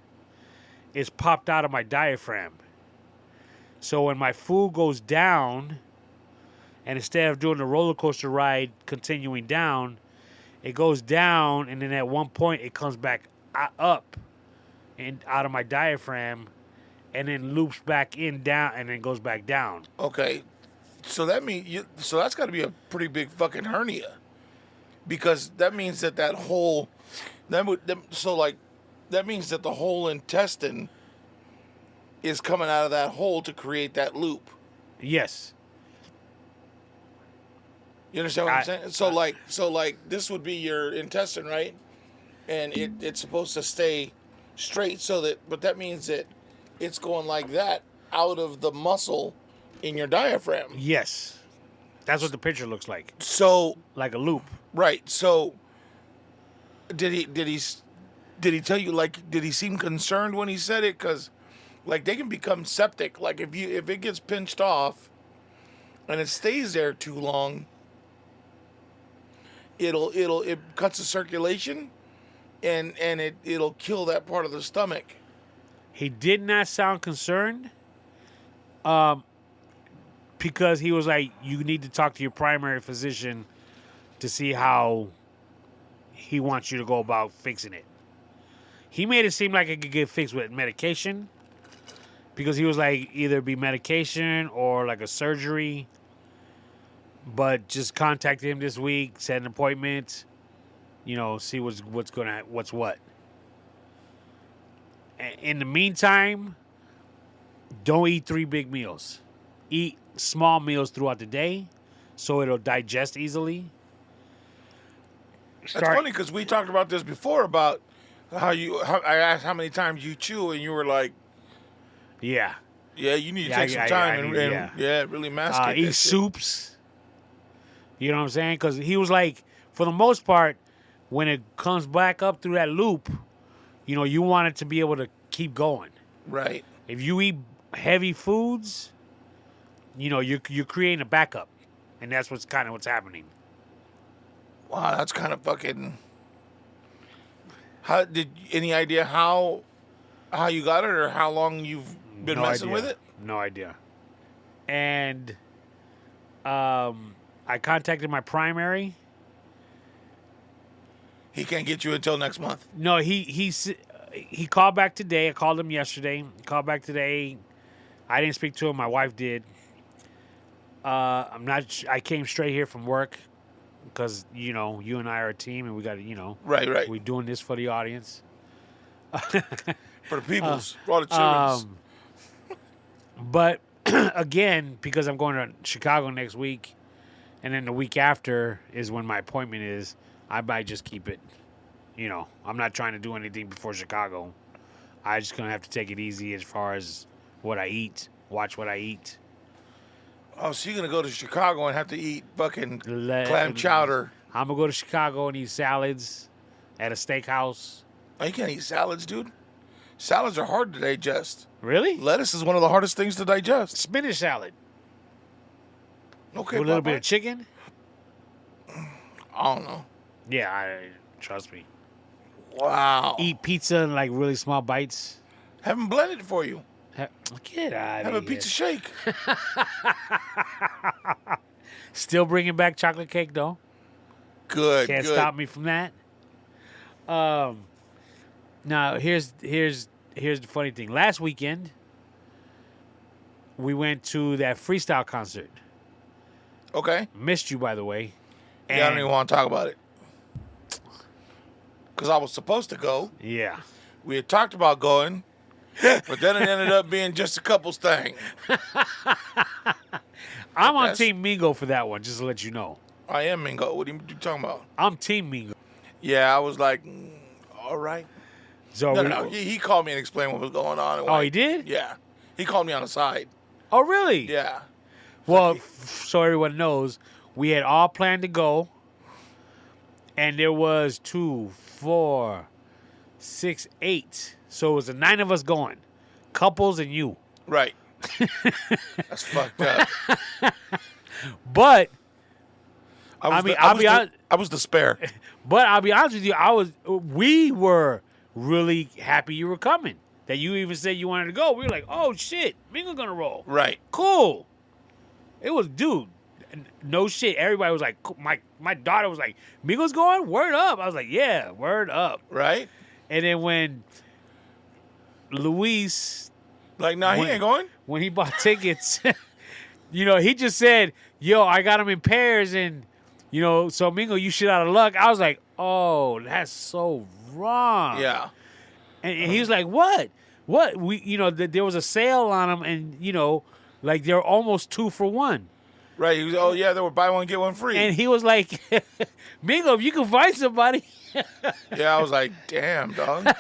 Speaker 2: is popped out of my diaphragm. So when my food goes down, and instead of doing the roller coaster ride continuing down, it goes down, and then at one point it comes back up and out of my diaphragm, and then loops back in down, and then goes back down.
Speaker 1: Okay, so that means so that's got to be a pretty big fucking hernia, because that means that whole that means that the whole intestine is coming out of that hole to create that loop.
Speaker 2: Yes.
Speaker 1: You understand what I'm saying? So like this would be your intestine, right? And it's supposed to stay straight but that means that it's going like that out of the muscle in your diaphragm.
Speaker 2: Yes. That's what the picture looks like.
Speaker 1: So
Speaker 2: like a loop.
Speaker 1: Right. So did he tell you, like, did he seem concerned when he said it? Because like they can become septic. Like if it gets pinched off and it stays there too long, it cuts the circulation and it'll kill that part of the stomach.
Speaker 2: He did not sound concerned. Because he was like, you need to talk to your primary physician to see how he wants you to go about fixing it. He made it seem like it could get fixed with medication, because he was like, either be medication or like a surgery. But just contact him this week, set an appointment, see what's what. In the meantime, don't eat 3 big meals. Eat small meals throughout the day so it'll digest easily.
Speaker 1: That's funny because we talked about this before about how I asked how many times you chew, and you were like,
Speaker 2: yeah,
Speaker 1: you need to take some time and really masticate.
Speaker 2: Eat soups. You know what I'm saying? Because he was like, for the most part, when it comes back up through that loop, you want it to be able to keep going.
Speaker 1: Right.
Speaker 2: If you eat heavy foods, you're creating a backup. And that's what's happening.
Speaker 1: Wow, that's kind of fucking. Any idea how you got it or how long you've been messing with it?
Speaker 2: No idea. And I contacted my primary.
Speaker 1: He can't get you until next month.
Speaker 2: No, he called back today. I called him yesterday. He called back today. I didn't speak to him. My wife did. I'm not. I came straight here from work because you and I are a team, and we got to
Speaker 1: Right.
Speaker 2: We're doing this for the audience.
Speaker 1: For the peoples, for all the children.
Speaker 2: But again, because I'm going to Chicago next week, and then the week after is when my appointment is, I might just keep it. I'm not trying to do anything before Chicago. I just gonna have to take it easy as far as what I eat. Watch what I eat.
Speaker 1: Oh, so you're gonna go to Chicago and have to eat fucking clam chowder?
Speaker 2: I'm gonna go to Chicago and eat salads at a steakhouse.
Speaker 1: Oh, you can't eat salads, dude. Salads are hard to digest.
Speaker 2: Really?
Speaker 1: Lettuce is one of the hardest things to digest.
Speaker 2: Spinach salad.
Speaker 1: Okay,
Speaker 2: With a little bit of chicken.
Speaker 1: I don't know.
Speaker 2: Yeah, trust me.
Speaker 1: Wow.
Speaker 2: Eat pizza in like really small bites.
Speaker 1: Have them blend it for you.
Speaker 2: Get out of
Speaker 1: Have
Speaker 2: here.
Speaker 1: a pizza shake.
Speaker 2: Still bringing back chocolate cake though.
Speaker 1: Good.
Speaker 2: Can't stop me from that. Now here's the funny thing. Last weekend, we went to that freestyle concert.
Speaker 1: Okay.
Speaker 2: Missed you, by the way.
Speaker 1: I don't even want to talk about it. Because I was supposed to go.
Speaker 2: Yeah.
Speaker 1: We had talked about going, but then it ended up being just a couples thing.
Speaker 2: I'm on Team Mingo for that one, just to let you know.
Speaker 1: I am Mingo. What are you talking about?
Speaker 2: I'm Team Mingo.
Speaker 1: Yeah, I was like, all right.
Speaker 2: So
Speaker 1: No. He called me and explained what was going on. And
Speaker 2: Oh, he did?
Speaker 1: Yeah. He called me on the side.
Speaker 2: Oh, really?
Speaker 1: Yeah.
Speaker 2: Well, so everyone knows, we had all planned to go, and there was 2, 4, 6, 8. So it was the 9 of us going, couples and you.
Speaker 1: Right. That's fucked up.
Speaker 2: But
Speaker 1: I was the spare.
Speaker 2: But I'll be honest with you, we were really happy you were coming. That you even said you wanted to go. We were like, oh shit, Mingo's gonna roll.
Speaker 1: Right.
Speaker 2: Cool. It was, dude, no shit. Everybody was like, my daughter was like, Mingo's going? Word up. I was like, yeah, word up.
Speaker 1: Right.
Speaker 2: And then when Luis,
Speaker 1: like, nah, he ain't going.
Speaker 2: When he bought tickets, he just said, yo, I got them in pairs, and so Mingo, you shit out of luck. I was like, oh, that's so wrong.
Speaker 1: Yeah.
Speaker 2: And he was like, what? What? There was a sale on them, and, like they're almost 2 for 1.
Speaker 1: Right. He was, oh, yeah, they were buy one, get one free.
Speaker 2: And he was like, Mingo, if you can find somebody.
Speaker 1: Yeah, I was like, damn, dog.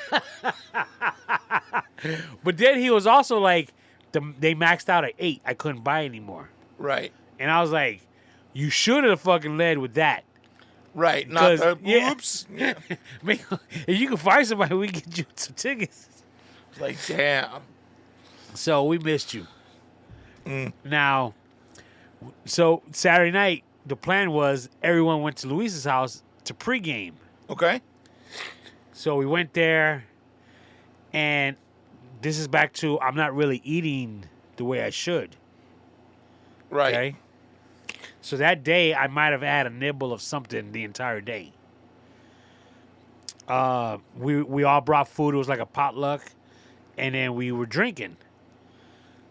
Speaker 2: But then he was also like, they maxed out at 8. I couldn't buy anymore.
Speaker 1: Right.
Speaker 2: And I was like, you should have fucking led with that.
Speaker 1: Right. Not the,
Speaker 2: yeah.
Speaker 1: oops. Yeah.
Speaker 2: If you can find somebody, we can get you some tickets.
Speaker 1: It's like, damn.
Speaker 2: So we missed you. Now, so Saturday night, the plan was everyone went to Luis's house to pregame.
Speaker 1: Okay.
Speaker 2: So we went there, and this is back to I'm not really eating the way I should.
Speaker 1: Right.
Speaker 2: Okay. So that day, I might have had a nibble of something the entire day. We all brought food. It was like a potluck, and then we were drinking.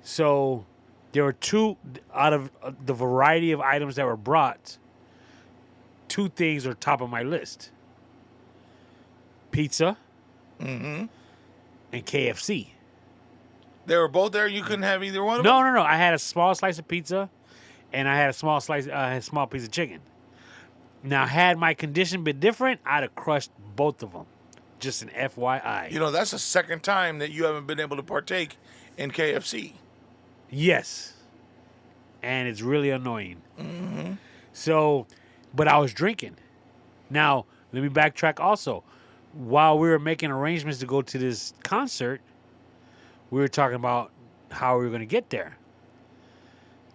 Speaker 2: So there were 2 out of the variety of items that were brought. 2 things are top of my list: pizza, and KFC.
Speaker 1: They were both there. You couldn't have either one of them.
Speaker 2: No. I had a small slice of pizza. And I had a small piece of chicken. Now, had my condition been different, I'd have crushed both of them. Just an FYI.
Speaker 1: That's the second time that you haven't been able to partake in KFC.
Speaker 2: Yes. And it's really annoying. So, but I was drinking. Now, let me backtrack also. While we were making arrangements to go to this concert, we were talking about how we were going to get there.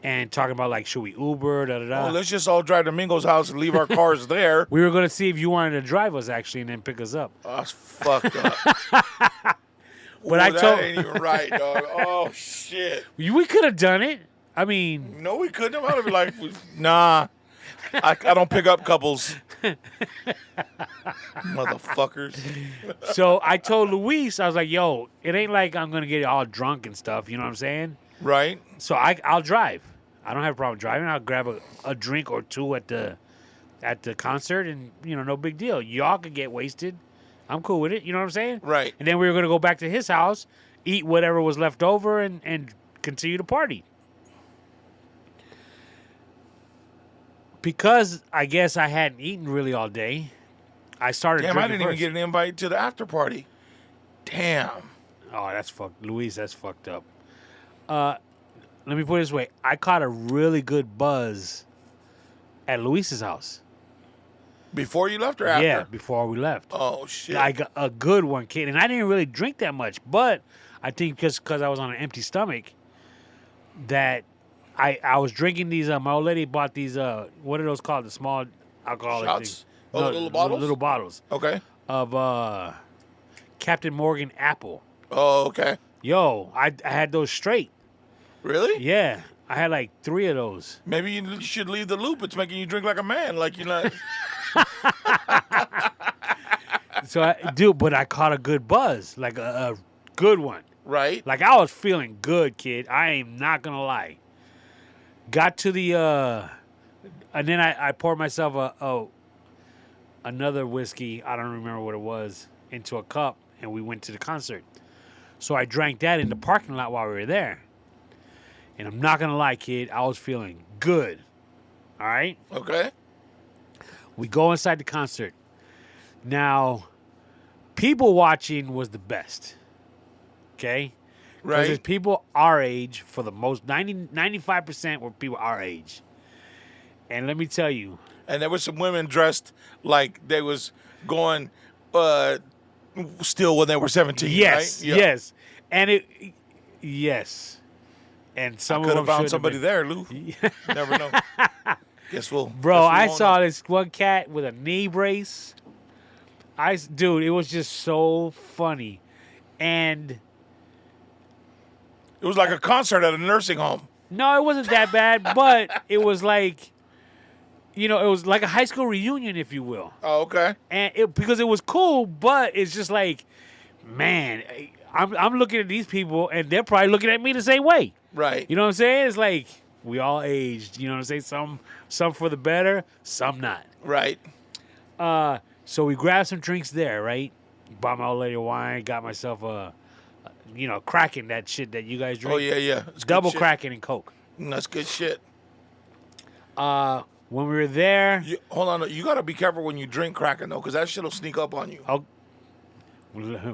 Speaker 2: and talking about like, should we Uber? Da da da.
Speaker 1: Oh, let's just all drive to Mingo's house and leave our cars there.
Speaker 2: We were gonna see if you wanted to drive us actually, and then pick us up.
Speaker 1: Oh, that's fucked up.
Speaker 2: But I
Speaker 1: that
Speaker 2: told-
Speaker 1: ain't even right, dog. Oh shit.
Speaker 2: We could have done it. I mean,
Speaker 1: No, we couldn't. I would have been like, nah. I don't pick up couples. Motherfuckers.
Speaker 2: so I told Luis, I was like, yo, it ain't like I'm gonna get all drunk and stuff. You know what I'm saying?
Speaker 1: Right?
Speaker 2: So I'll drive. I don't have a problem driving. I'll grab a drink or two at the concert, and no big deal. Y'all could get wasted. I'm cool with it. You know what I'm saying?
Speaker 1: Right.
Speaker 2: And then we were gonna go back to his house, eat whatever was left over, and continue to party. Because I guess I hadn't eaten really all day, I started
Speaker 1: Damn, I
Speaker 2: drinking
Speaker 1: didn't even
Speaker 2: first.
Speaker 1: get an invite to the after party. Damn.
Speaker 2: Oh, that's fucked. Luis, that's fucked up. Let me put it this way. I caught a really good buzz at Luis's house.
Speaker 1: Before you left or after?
Speaker 2: Yeah, before we left.
Speaker 1: Oh, shit.
Speaker 2: Like a good one, kid. And I didn't really drink that much, but I think because I was on an empty stomach, that I was drinking these. My old lady bought these. What are those called? The small alcoholic
Speaker 1: Shots?
Speaker 2: things.
Speaker 1: Oh, the little bottles?
Speaker 2: Little bottles
Speaker 1: Okay.
Speaker 2: of Captain Morgan Apple.
Speaker 1: Oh, okay.
Speaker 2: Yo, I had those straight.
Speaker 1: Really?
Speaker 2: Yeah, I had like 3 of those.
Speaker 1: Maybe you should leave the loop. It's making you drink like a man. Like you're not.
Speaker 2: So, but I caught a good buzz, like a good one.
Speaker 1: Right?
Speaker 2: Like I was feeling good, kid. I am not gonna lie. Got to the, and then I poured myself another whiskey. I don't remember what it was, into a cup, and we went to the concert. So I drank that in the parking lot while we were there. And I'm not gonna lie, kid, I was feeling good. All right.
Speaker 1: Okay.
Speaker 2: We go inside the concert. Now, people watching was the best. Okay? Because
Speaker 1: Right.
Speaker 2: it's people our age for the most. 95% were people our age. And let me tell you.
Speaker 1: And there was some women dressed like they was going still when they were 17.
Speaker 2: Yes.
Speaker 1: Right? Yeah.
Speaker 2: Yes. And yes. And some
Speaker 1: I
Speaker 2: of
Speaker 1: could
Speaker 2: them
Speaker 1: have found
Speaker 2: should've
Speaker 1: somebody
Speaker 2: been.
Speaker 1: there, Lou. Never know. Guess we'll.
Speaker 2: Bro,
Speaker 1: guess we
Speaker 2: I
Speaker 1: won't
Speaker 2: saw
Speaker 1: know.
Speaker 2: this one cat with a knee brace. Dude, it was just so funny. And
Speaker 1: It was like a concert at a nursing home.
Speaker 2: no, it wasn't that bad, but it was like, it was like a high school reunion, if you will.
Speaker 1: Oh, okay.
Speaker 2: And because it was cool, but it's just like, man, I'm looking at these people, and they're probably looking at me the same way.
Speaker 1: Right.
Speaker 2: You know what I'm saying? It's like we all aged. You know what I'm saying? Some for the better, some not.
Speaker 1: Right.
Speaker 2: So we grabbed some drinks there, right? Bought my old lady a wine, got myself Kraken, that shit that you guys drink.
Speaker 1: Oh, yeah, yeah. It's good
Speaker 2: Double
Speaker 1: shit.
Speaker 2: Kraken and Coke.
Speaker 1: That's good shit.
Speaker 2: When we were there,
Speaker 1: Hold on. You got to be careful when you drink Kraken, though, because that shit will sneak up on you.
Speaker 2: I'll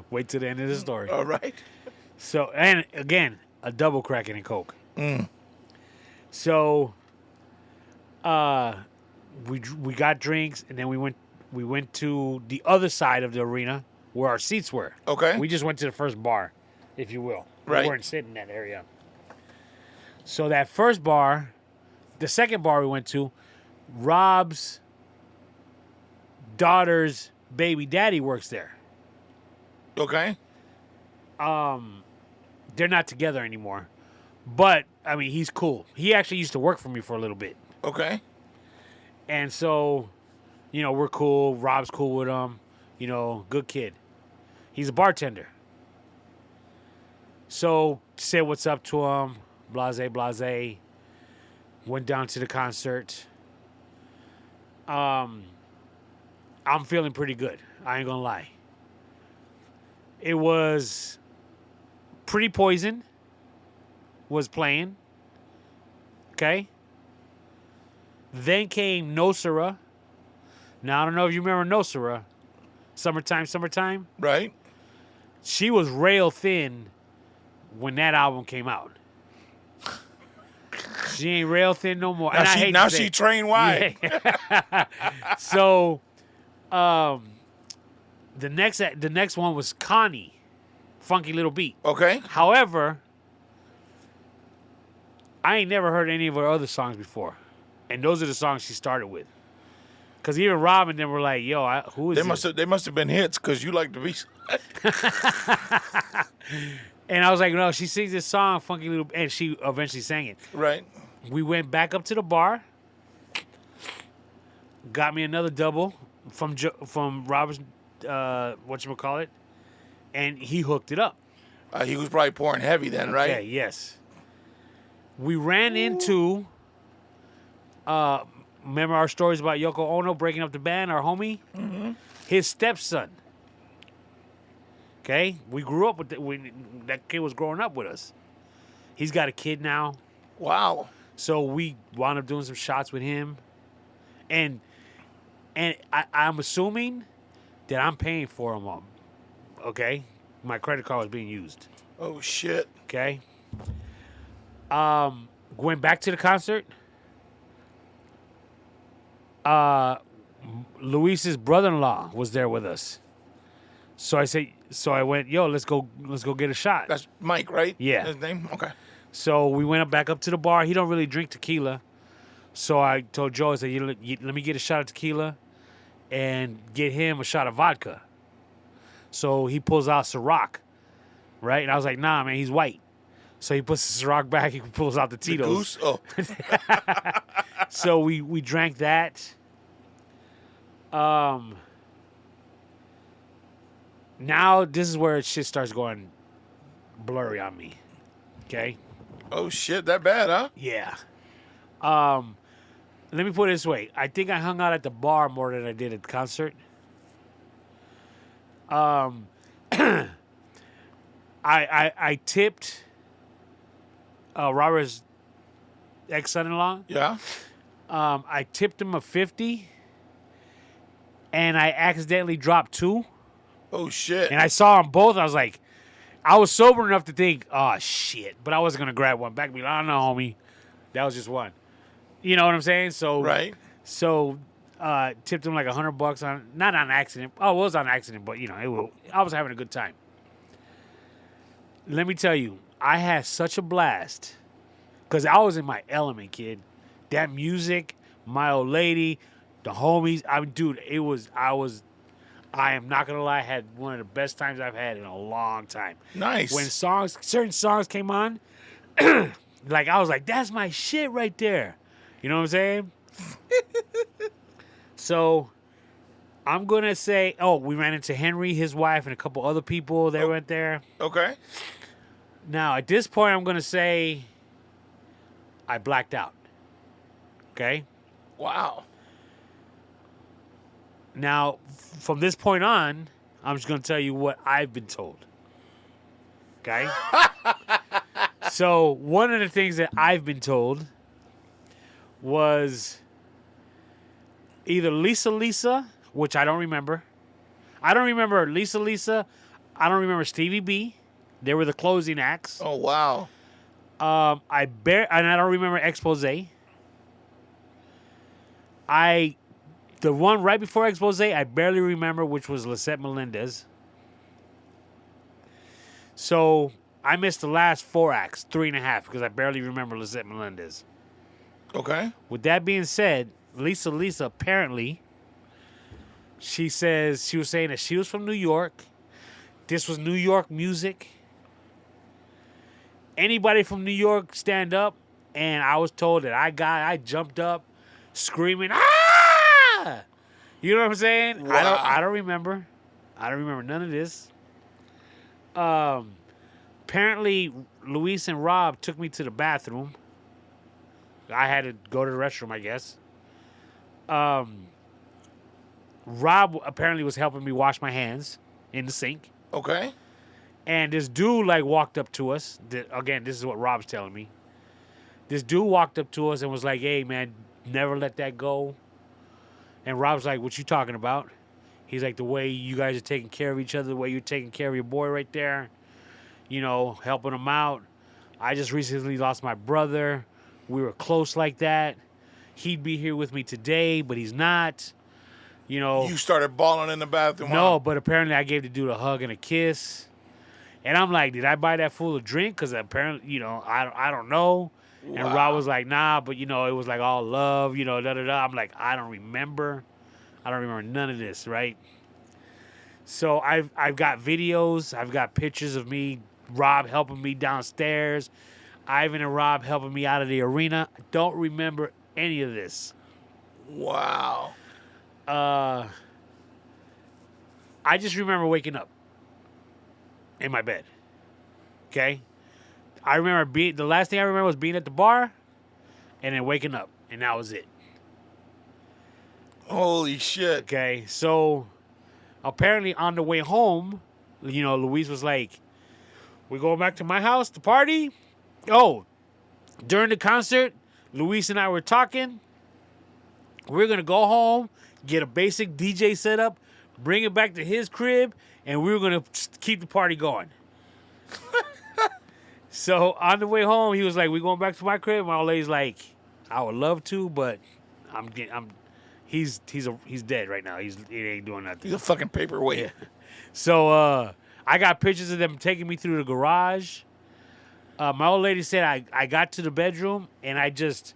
Speaker 2: wait till the end of the story.
Speaker 1: All right.
Speaker 2: So, and again, a double Kraken and Coke.
Speaker 1: Mm.
Speaker 2: So, we got drinks, and then we went to the other side of the arena where our seats were.
Speaker 1: Okay.
Speaker 2: We just went to the first bar, if you will.
Speaker 1: Right.
Speaker 2: We weren't sitting in that area. So that first bar, the second bar we went to, Rob's daughter's baby daddy works there.
Speaker 1: Okay.
Speaker 2: They're not together anymore. But, I mean, he's cool. He actually used to work for me for a little bit.
Speaker 1: Okay.
Speaker 2: And so, we're cool. Rob's cool with him. Good kid. He's a bartender. So, said what's up to him. Blase, blase. Went down to the concert. I'm feeling pretty good. I ain't gonna lie. It was Pretty Poison was playing. Okay. Then came Nosera. Now, I don't know if you remember Nosera. Summertime.
Speaker 1: Right.
Speaker 2: She was rail thin when that album came out. She ain't rail thin no more.
Speaker 1: Now she trained wide.
Speaker 2: Yeah. So, the next one was Connie, Funky Little Beat.
Speaker 1: Okay.
Speaker 2: However, I ain't never heard any of her other songs before, and those are the songs she started with. Cause even Rob and them were like, "Yo, who is this?"
Speaker 1: They must have been hits because you like to be.
Speaker 2: And I was like, "No, she sings this song, Funky Little," and she eventually sang it.
Speaker 1: Right.
Speaker 2: We went back up to the bar, got me another double from Robert's whatchamacallit, and he hooked it up.
Speaker 1: He was probably pouring heavy then, right?
Speaker 2: Okay, yes. We ran into remember our stories about Yoko Ono breaking up the band, our homie? Mm-hmm. His stepson. Okay? We grew up with that kid was growing up with us. He's got a kid now.
Speaker 1: Wow.
Speaker 2: So we wound up doing some shots with him. And I'm assuming that I'm paying for him. Okay? My credit card was being used.
Speaker 1: Oh, shit.
Speaker 2: Okay? Going back to the concert, Luis's brother-in-law was there with us. So I went, yo, let's go get a shot.
Speaker 1: That's Mike, right?
Speaker 2: Yeah.
Speaker 1: His name? Okay.
Speaker 2: So we went back up to the bar. He don't really drink tequila. So I told Joe, I said, let me get a shot of tequila and get him a shot of vodka. So he pulls out Ciroc, right? And I was like, nah, man, he's white. So he puts the Ciroc back. He pulls out the Tito's.
Speaker 1: The goose? Oh.
Speaker 2: So we drank that. Now this is where shit starts going blurry on me. Okay?
Speaker 1: Oh, shit. That bad, huh?
Speaker 2: Yeah. Let me put it this way. I think I hung out at the bar more than I did at the concert. I tipped Robert's ex-son-in-law.
Speaker 1: Yeah.
Speaker 2: I tipped him a 50, and I accidentally dropped 2.
Speaker 1: Oh, shit.
Speaker 2: And I saw them both. I was like, I was sober enough to think, oh, shit. But I wasn't going to grab one back. Be like, oh, no, homie. That was just one. You know what I'm saying? So,
Speaker 1: right.
Speaker 2: So, tipped him like $100 on, not on accident. Oh, it was on accident, but, you know, I was having a good time. Let me tell you, I had such a blast because I was in my element, kid. That music, my old lady, the homies. Dude, I am not going to lie, I had one of the best times I've had in a long time.
Speaker 1: Nice.
Speaker 2: When certain songs came on, like I was like, that's my shit right there. You know what I'm saying? So I'm going to say, we ran into Henry, his wife, and a couple other people. They went there.
Speaker 1: Okay.
Speaker 2: Now, at this point, I'm going to say I blacked out. Okay?
Speaker 1: Wow.
Speaker 2: Now, from this point on, I'm just going to tell you what I've been told. Okay? So, one of the things that I've been told was either Lisa, which I don't remember. I don't remember Lisa. I don't remember Stevie B. They were the closing acts.
Speaker 1: Oh, wow.
Speaker 2: And I don't remember Expose. The one right before Expose, I barely remember, which was Lisette Melendez. So I missed the last 4 acts, 3.5, because I barely remember Lisette Melendez.
Speaker 1: Okay.
Speaker 2: With that being said, Lisa apparently, she was saying that she was from New York. This was New York music. Anybody from New York stand up, and I was told that I jumped up, screaming, ah! You know what I'm saying?
Speaker 1: Wow.
Speaker 2: I don't remember. I don't remember none of this. Apparently, Luis and Rob took me to the bathroom. I had to go to the restroom, I guess. Rob apparently was helping me wash my hands in the sink.
Speaker 1: Okay.
Speaker 2: And this dude, walked up to us. Again, this is what Rob's telling me. This dude walked up to us and was like, hey, man, never let that go. And Rob's like, what you talking about? He's like, the way you guys are taking care of each other, the way you're taking care of your boy right there, you know, helping him out. I just recently lost my brother. We were close like that. He'd be here with me today, but he's not. You know.
Speaker 1: You started bawling in the bathroom.
Speaker 2: No, but apparently I gave the dude a hug and a kiss. And I'm like, did I buy that fool a drink? Because apparently, you know, I don't know. And
Speaker 1: Wow.
Speaker 2: Rob was like, nah, but it was like all love, da da da. I'm like, I don't remember none of this, right? So I've got videos, I've got pictures of me, Rob helping me downstairs, Ivan and Rob helping me out of the arena. I don't remember any of this.
Speaker 1: Wow.
Speaker 2: I just remember waking up in my bed. Okay? I remember the last thing I remember was being at the bar and then waking up, and that was it.
Speaker 1: Holy shit.
Speaker 2: Okay? So apparently on the way home, Luis was like, we going back to my house to party? Oh, during the concert, Luis and I were talking. We're going to go home, get a basic DJ setup, bring it back to his crib, and we were going to keep the party going. So on the way home, he was like, we going back to my crib? My old lady's like, I would love to, but he's dead right now. He ain't doing nothing.
Speaker 1: He's a fucking paperweight.
Speaker 2: Yeah. So I got pictures of them taking me through the garage. My old lady said I got to the bedroom and I just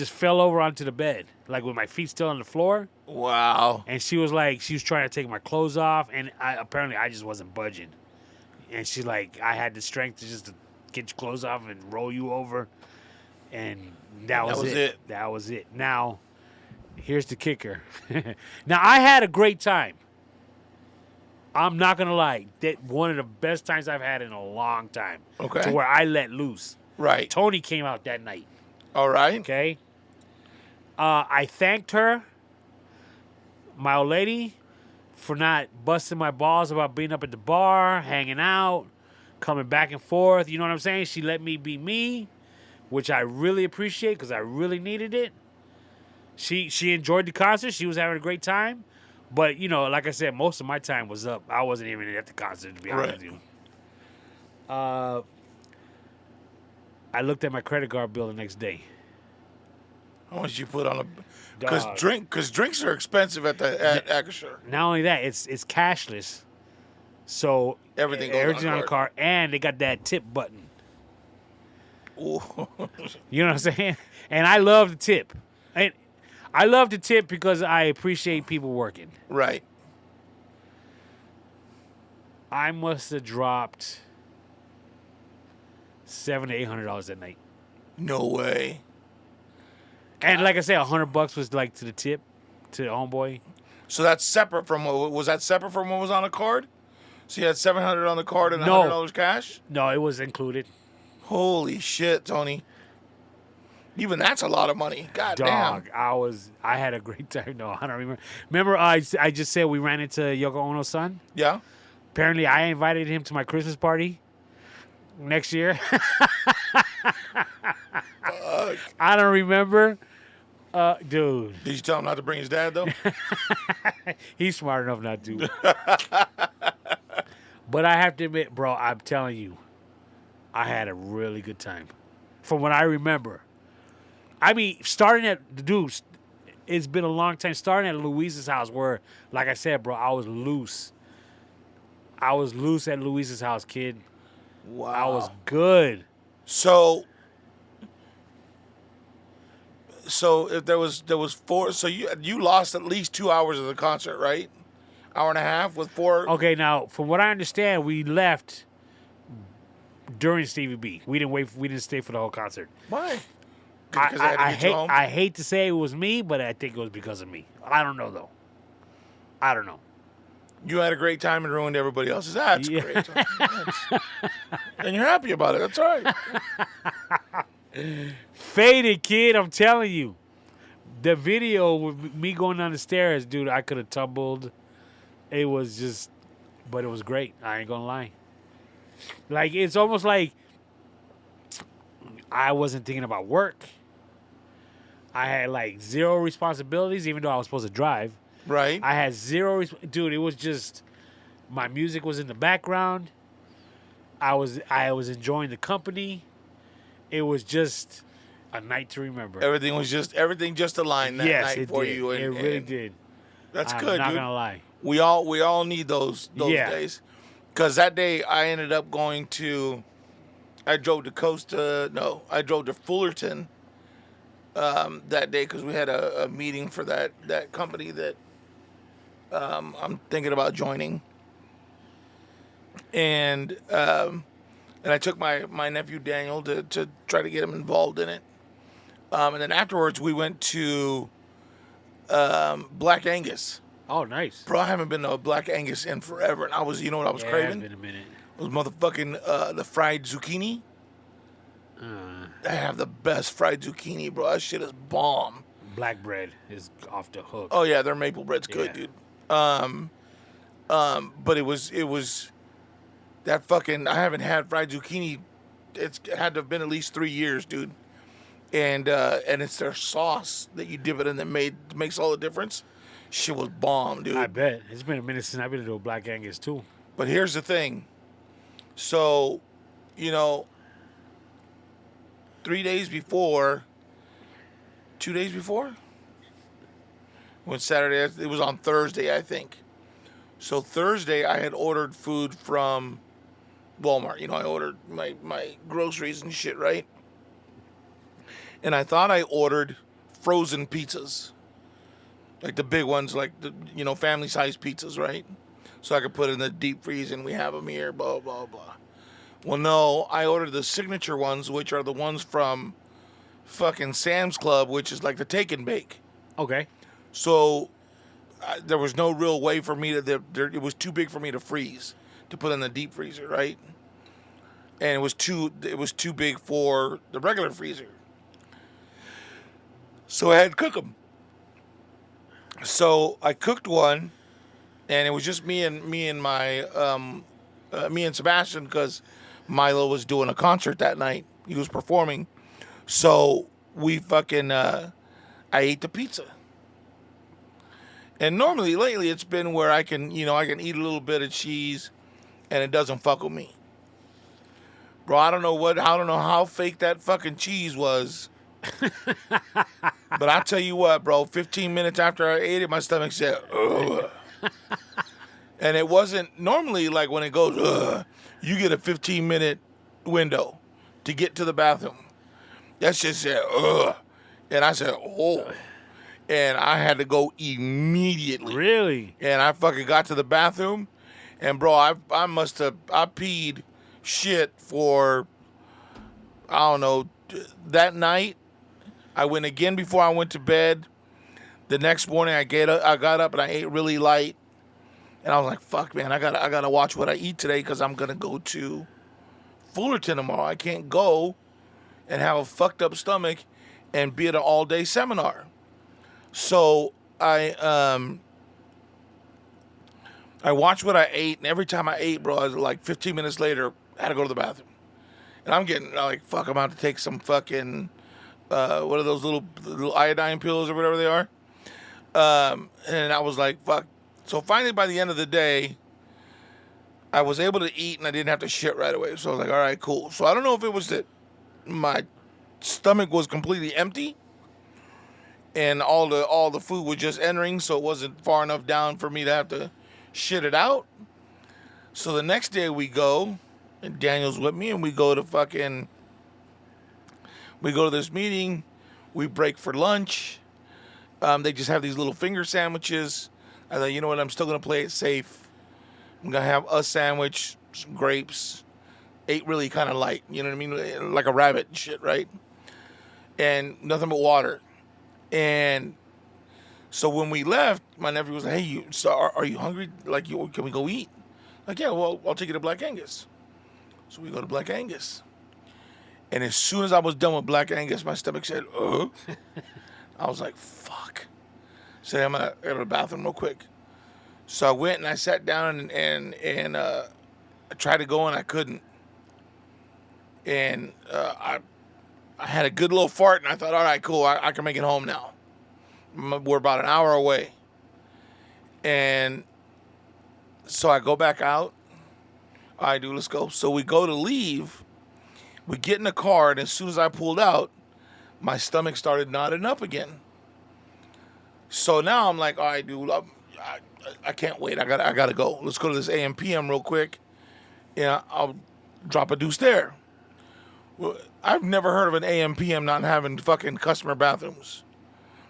Speaker 2: fell over onto the bed, like with my feet still on the floor.
Speaker 1: Wow.
Speaker 2: And she was like, she was trying to take my clothes off, and apparently I just wasn't budging. And she's like, I had the strength to just get your clothes off and roll you over, and that was it. That was it. Now, here's the kicker. Now, I had a great time. I'm not gonna lie. That one of the best times I've had in a long time.
Speaker 1: Okay.
Speaker 2: To where I let loose.
Speaker 1: Right.
Speaker 2: Tony came out that night.
Speaker 1: All right.
Speaker 2: Okay. I thanked her, my old lady, for not busting my balls about being up at the bar, hanging out, coming back and forth. You know what I'm saying? She let me be me, which I really appreciate because I really needed it. She enjoyed the concert. She was having a great time. But, like I said, most of my time was up. I wasn't even at the concert, to be honest with you. I looked at my credit card bill the next day.
Speaker 1: How much you put on a? Because drinks are expensive at Acrisure.
Speaker 2: Not only that, it's cashless. So
Speaker 1: Everything goes
Speaker 2: on a card, and they got that tip button.
Speaker 1: Ooh.
Speaker 2: You know what I'm saying? And I love the tip. And I love the tip because I appreciate people working.
Speaker 1: Right.
Speaker 2: I must have dropped $700 to $800 that night.
Speaker 1: No way.
Speaker 2: And like I said, $100 was like to the tip, to the homeboy.
Speaker 1: So that's separate from was that separate from what was on the card? So you had $700 on the card and $100 cash?
Speaker 2: No, it was included.
Speaker 1: Holy shit, Tony. Even that's a lot of money. God
Speaker 2: Dog,
Speaker 1: damn.
Speaker 2: I had a great time. No, I don't remember. Remember, I just said we ran into Yoko Ono's son?
Speaker 1: Yeah.
Speaker 2: Apparently, I invited him to my Christmas party next year. I don't remember. Dude.
Speaker 1: Did you tell him not to bring his dad, though?
Speaker 2: He's smart enough not to. But I have to admit, bro, I'm telling you, I had a really good time. From what I remember. I mean, starting at the dudes, it's been a long time. Starting at Luis's house where, like I said, bro, I was loose. I was loose at Luis's house, kid.
Speaker 1: Wow.
Speaker 2: I was good.
Speaker 1: So if there was four, so you lost at least 2 hours of the concert, right? Hour and a half with four.
Speaker 2: Okay, now from what I understand, we left during Stevie B. We didn't wait. We didn't stay for the whole concert.
Speaker 1: Why? Because they had to get you home?
Speaker 2: I hate to say it was me, but I think it was because of me. I don't know though. I don't know.
Speaker 1: You had a great time and ruined everybody else's. That's great. And you're happy about it. That's all right.
Speaker 2: Faded, kid. I'm telling you. The video with me going down the stairs, dude, I could have tumbled. It was just, but it was great. I ain't gonna lie. Like, it's almost like I wasn't thinking about work. I had like zero responsibilities, even though I was supposed to drive.
Speaker 1: Right.
Speaker 2: I had zero. Dude, it was just, my music was in the background. I was enjoying the company. It was just a night to remember.
Speaker 1: Everything just aligned that night for
Speaker 2: did.
Speaker 1: you.
Speaker 2: It really did.
Speaker 1: That's
Speaker 2: I'm
Speaker 1: good,
Speaker 2: not
Speaker 1: dude.
Speaker 2: gonna lie.
Speaker 1: We all need those days. Because that day I ended up going to I drove to I drove to Fullerton that day because we had a meeting for that company that I'm thinking about joining, and I took my nephew Daniel to try to get him involved in it. And then afterwards we went to Black Angus.
Speaker 2: Oh, nice.
Speaker 1: Bro, I haven't been to a Black Angus in forever, and you know what I was
Speaker 2: Yeah,
Speaker 1: craving?
Speaker 2: it's been a minute.
Speaker 1: It was motherfucking the fried zucchini. They have the best fried zucchini, bro. That shit is bomb.
Speaker 2: Black bread is off the hook.
Speaker 1: Oh yeah, their maple bread's good,
Speaker 2: Yeah.
Speaker 1: dude. But it was that fucking. I haven't had fried zucchini. It's had to have been at least 3 years, dude. And it's their sauce that you dip it in that makes all the difference. Shit was bomb, dude.
Speaker 2: I bet. It's been a minute since I've been to a Black Angus, too.
Speaker 1: But here's the thing. So, you know, 2 days before, when Saturday, it was on Thursday, I think. So Thursday, I had ordered food from Walmart. You know, I ordered my groceries and shit, right? And I thought I ordered frozen pizzas. Like the big ones, like the, family-sized pizzas, right? So I could put it in the deep freeze and we have them here, blah, blah, blah. Well, no, I ordered the signature ones, which are the ones from fucking Sam's Club, which is like the take and bake.
Speaker 2: Okay.
Speaker 1: So there was no real way for me to, it was too big for me to freeze, to put in the deep freezer, right? And it was too big for the regular freezer. So I had to cook them. So I cooked one, and it was just me and Sebastian because Milo was doing a concert that night. He was performing, so we fucking I ate the pizza. And normally lately it's been where I can eat a little bit of cheese, and it doesn't fuck with me, bro. I don't know how fake that fucking cheese was. But I tell you what, bro, 15 minutes after I ate it, my stomach said, ugh. And it wasn't normally like when it goes, ugh, you get a 15-minute window to get to the bathroom. That shit said, ugh. And I said, oh. And I had to go immediately.
Speaker 2: Really?
Speaker 1: And I fucking got to the bathroom. And, bro, I peed shit for, I don't know, that night. I went again before I went to bed. The next morning I got up and I ate really light. And I was like, fuck, man, I gotta watch what I eat today because I'm gonna go to Fullerton tomorrow. I can't go and have a fucked up stomach and be at an all-day seminar. So I watched what I ate, and every time I ate, bro, I was like 15 minutes later, I had to go to the bathroom. And I'm getting like, fuck, I'm about to take some fucking what are those little iodine pills or whatever they are? And I was like, fuck. So finally, by the end of the day, I was able to eat and I didn't have to shit right away. So I was like, all right, cool. So I don't know if it was that my stomach was completely empty and all the food was just entering, so it wasn't far enough down for me to have to shit it out. So the next day we go, and Daniel's with me, and we go to this meeting. We break for lunch. They just have these little finger sandwiches. I thought, you know what? I'm still going to play it safe. I'm going to have a sandwich, some grapes. Ate really kind of light. You know what I mean? Like a rabbit and shit, right? And nothing but water. And so when we left, my nephew was like, hey, are you hungry? Like, can we go eat? Like, yeah, well, I'll take you to Black Angus. So we go to Black Angus. And as soon as I was done with Black Angus, my stomach said, ugh. I was like, fuck. So I'm going to go to the bathroom real quick. So I went and I sat down and I tried to go and I couldn't. And I had a good little fart and I thought, all right, cool, I can make it home now. We're about an hour away. And so I go back out. All right, dude, let's go. So we go to leave. We get in the car, and as soon as I pulled out, my stomach started knotting up again. So now I'm like, all right, dude, I can't wait. I gotta go. Let's go to this AM/PM real quick. Yeah, I'll drop a deuce there. Well, I've never heard of an AM PM not having fucking customer bathrooms,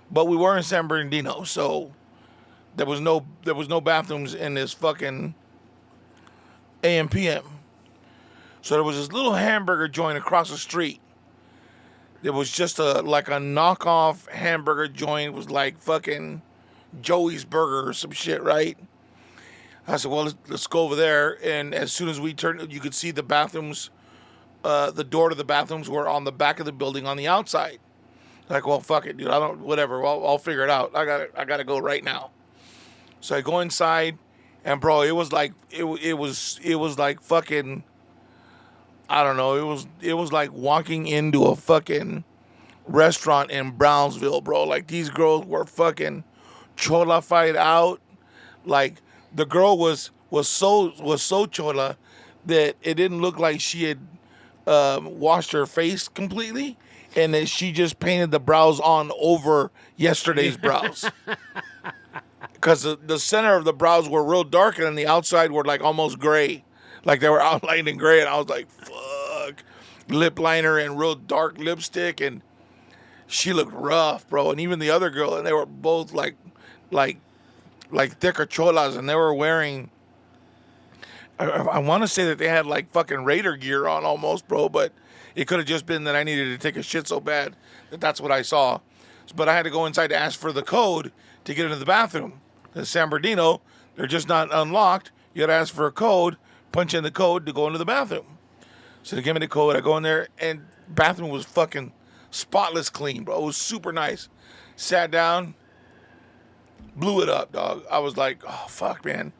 Speaker 1: but we were in San Bernardino, so there was no bathrooms in this fucking AM PM. So there was this little hamburger joint across the street. It was just like a knockoff hamburger joint. It was like fucking Joey's Burger or some shit, right? I said, well, let's go over there. And as soon as we turned, you could see the bathrooms. The door to the bathrooms were on the back of the building on the outside. Like, well, fuck it, dude. I don't, whatever. Well, I'll figure it out. I gotta go right now. So I go inside, and bro, it was like like fucking, I don't know. It was like walking into a fucking restaurant in Brownsville, bro. Like these girls were fucking cholafied out. Like the girl was so chola that it didn't look like she had washed her face completely, and that she just painted the brows on over yesterday's brows. Because the center of the brows were real dark, and then the outside were like almost gray, like they were outlined in gray. And I was like, "Fuck!" Lip liner and real dark lipstick, and she looked rough, bro. And even the other girl, and they were both like thicker cholas, and they were wearing. I want to say that they had like fucking Raider gear on almost, bro, but it could have just been that I needed to take a shit so bad that that's what I saw. But I had to go inside to ask for the code to get into the bathroom. In San Bernardino, they're just not unlocked. You got to ask for a code, punch in the code to go into the bathroom. So they give me the code. I go in there, and bathroom was fucking spotless clean, bro. It was super nice. Sat down, blew it up, dog. I was like, oh, fuck, man.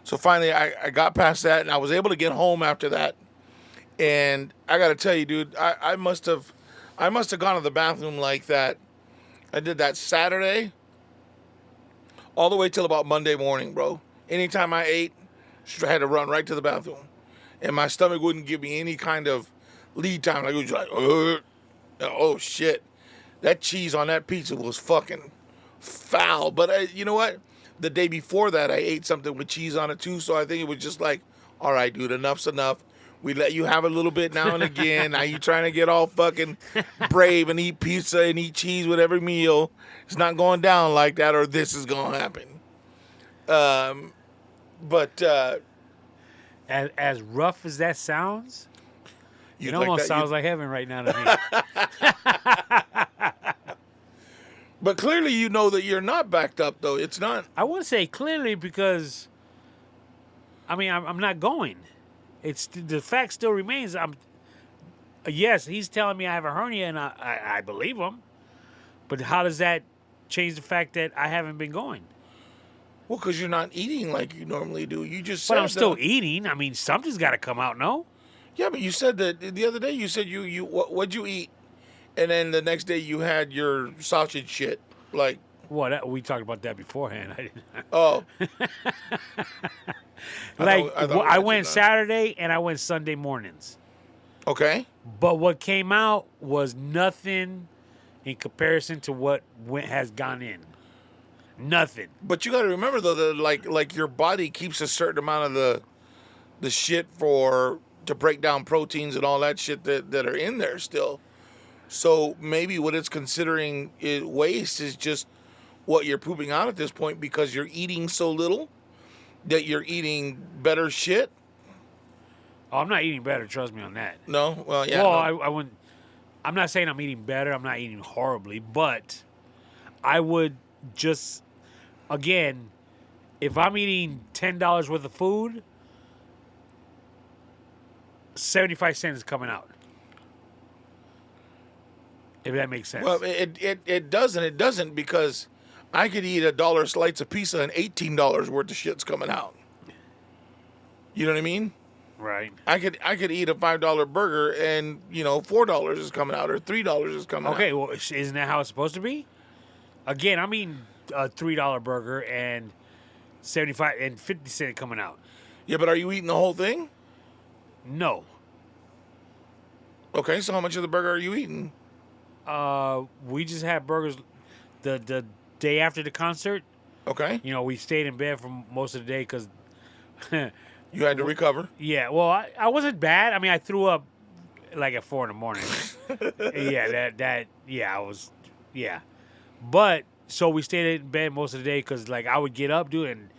Speaker 1: So finally, I got past that, and I was able to get home after that. And I got to tell you, dude, I must have gone to the bathroom like that. I did that Saturday all the way till about Monday morning, bro. Anytime I ate, I had to run right to the bathroom. And my stomach wouldn't give me any kind of lead time. Like, it was like, oh, shit. That cheese on that pizza was fucking foul. But you know what? The day before that, I ate something with cheese on it, too. So I think it was just like, all right, dude, enough's enough. We let you have a little bit now and again. Now you trying to get all fucking brave and eat pizza and eat cheese with every meal. It's not going down like that, or this is going to happen. But
Speaker 2: as rough as that sounds, it
Speaker 1: like
Speaker 2: almost
Speaker 1: that,
Speaker 2: sounds like heaven right now to me.
Speaker 1: But clearly you know that you're not backed up, though. It's not.
Speaker 2: I wouldn't say clearly because, I mean, I'm not going. It's the fact still remains. Yes, he's telling me I have a hernia, and I believe him. But how does that change the fact that I haven't been going?
Speaker 1: Well, because you're not eating like you normally do. You just said
Speaker 2: But I'm still eating. I mean, something's got to come out, no?
Speaker 1: Yeah, but you said that the other day. You said what'd you eat? And then the next day you had your sausage shit. Like,
Speaker 2: what? We talked about that beforehand. I didn't.
Speaker 1: Oh.
Speaker 2: I went Saturday and I went Sunday mornings.
Speaker 1: Okay.
Speaker 2: But what came out was nothing in comparison to what has gone in. Nothing.
Speaker 1: But you got to remember though that like your body keeps a certain amount of the shit to break down proteins and all that shit that are in there still. So maybe what it's considering waste is just what you're pooping out at this point because you're eating so little that you're eating better shit.
Speaker 2: Oh, I'm not eating better. Trust me on that.
Speaker 1: No? Well, yeah.
Speaker 2: Well,
Speaker 1: no.
Speaker 2: I wouldn't. I'm not saying I'm eating better. I'm not eating horribly. But I would just, again, if I'm eating $10 worth of food, 75 cents is coming out. If that makes sense.
Speaker 1: Well, it doesn't. It doesn't because I could eat $1 slice of pizza and $18 worth of shit's coming out. You know what I mean?
Speaker 2: Right.
Speaker 1: I could eat a $5 burger and $4 is coming out or $3 is coming out.
Speaker 2: Okay, well, isn't that how it's supposed to be? Again, I'm eating a $3 burger and 75 and 50 cent coming out.
Speaker 1: Yeah, but are you eating the whole thing?
Speaker 2: No.
Speaker 1: Okay, so how much of the burger are you eating?
Speaker 2: We just had burgers the day after the concert.
Speaker 1: Okay.
Speaker 2: We stayed in bed for most of the day because
Speaker 1: you had to recover.
Speaker 2: Yeah. Well, I wasn't bad. I mean, I threw up like at 4 a.m. I was, yeah. But so we stayed in bed most of the day because like I would get up, dude, and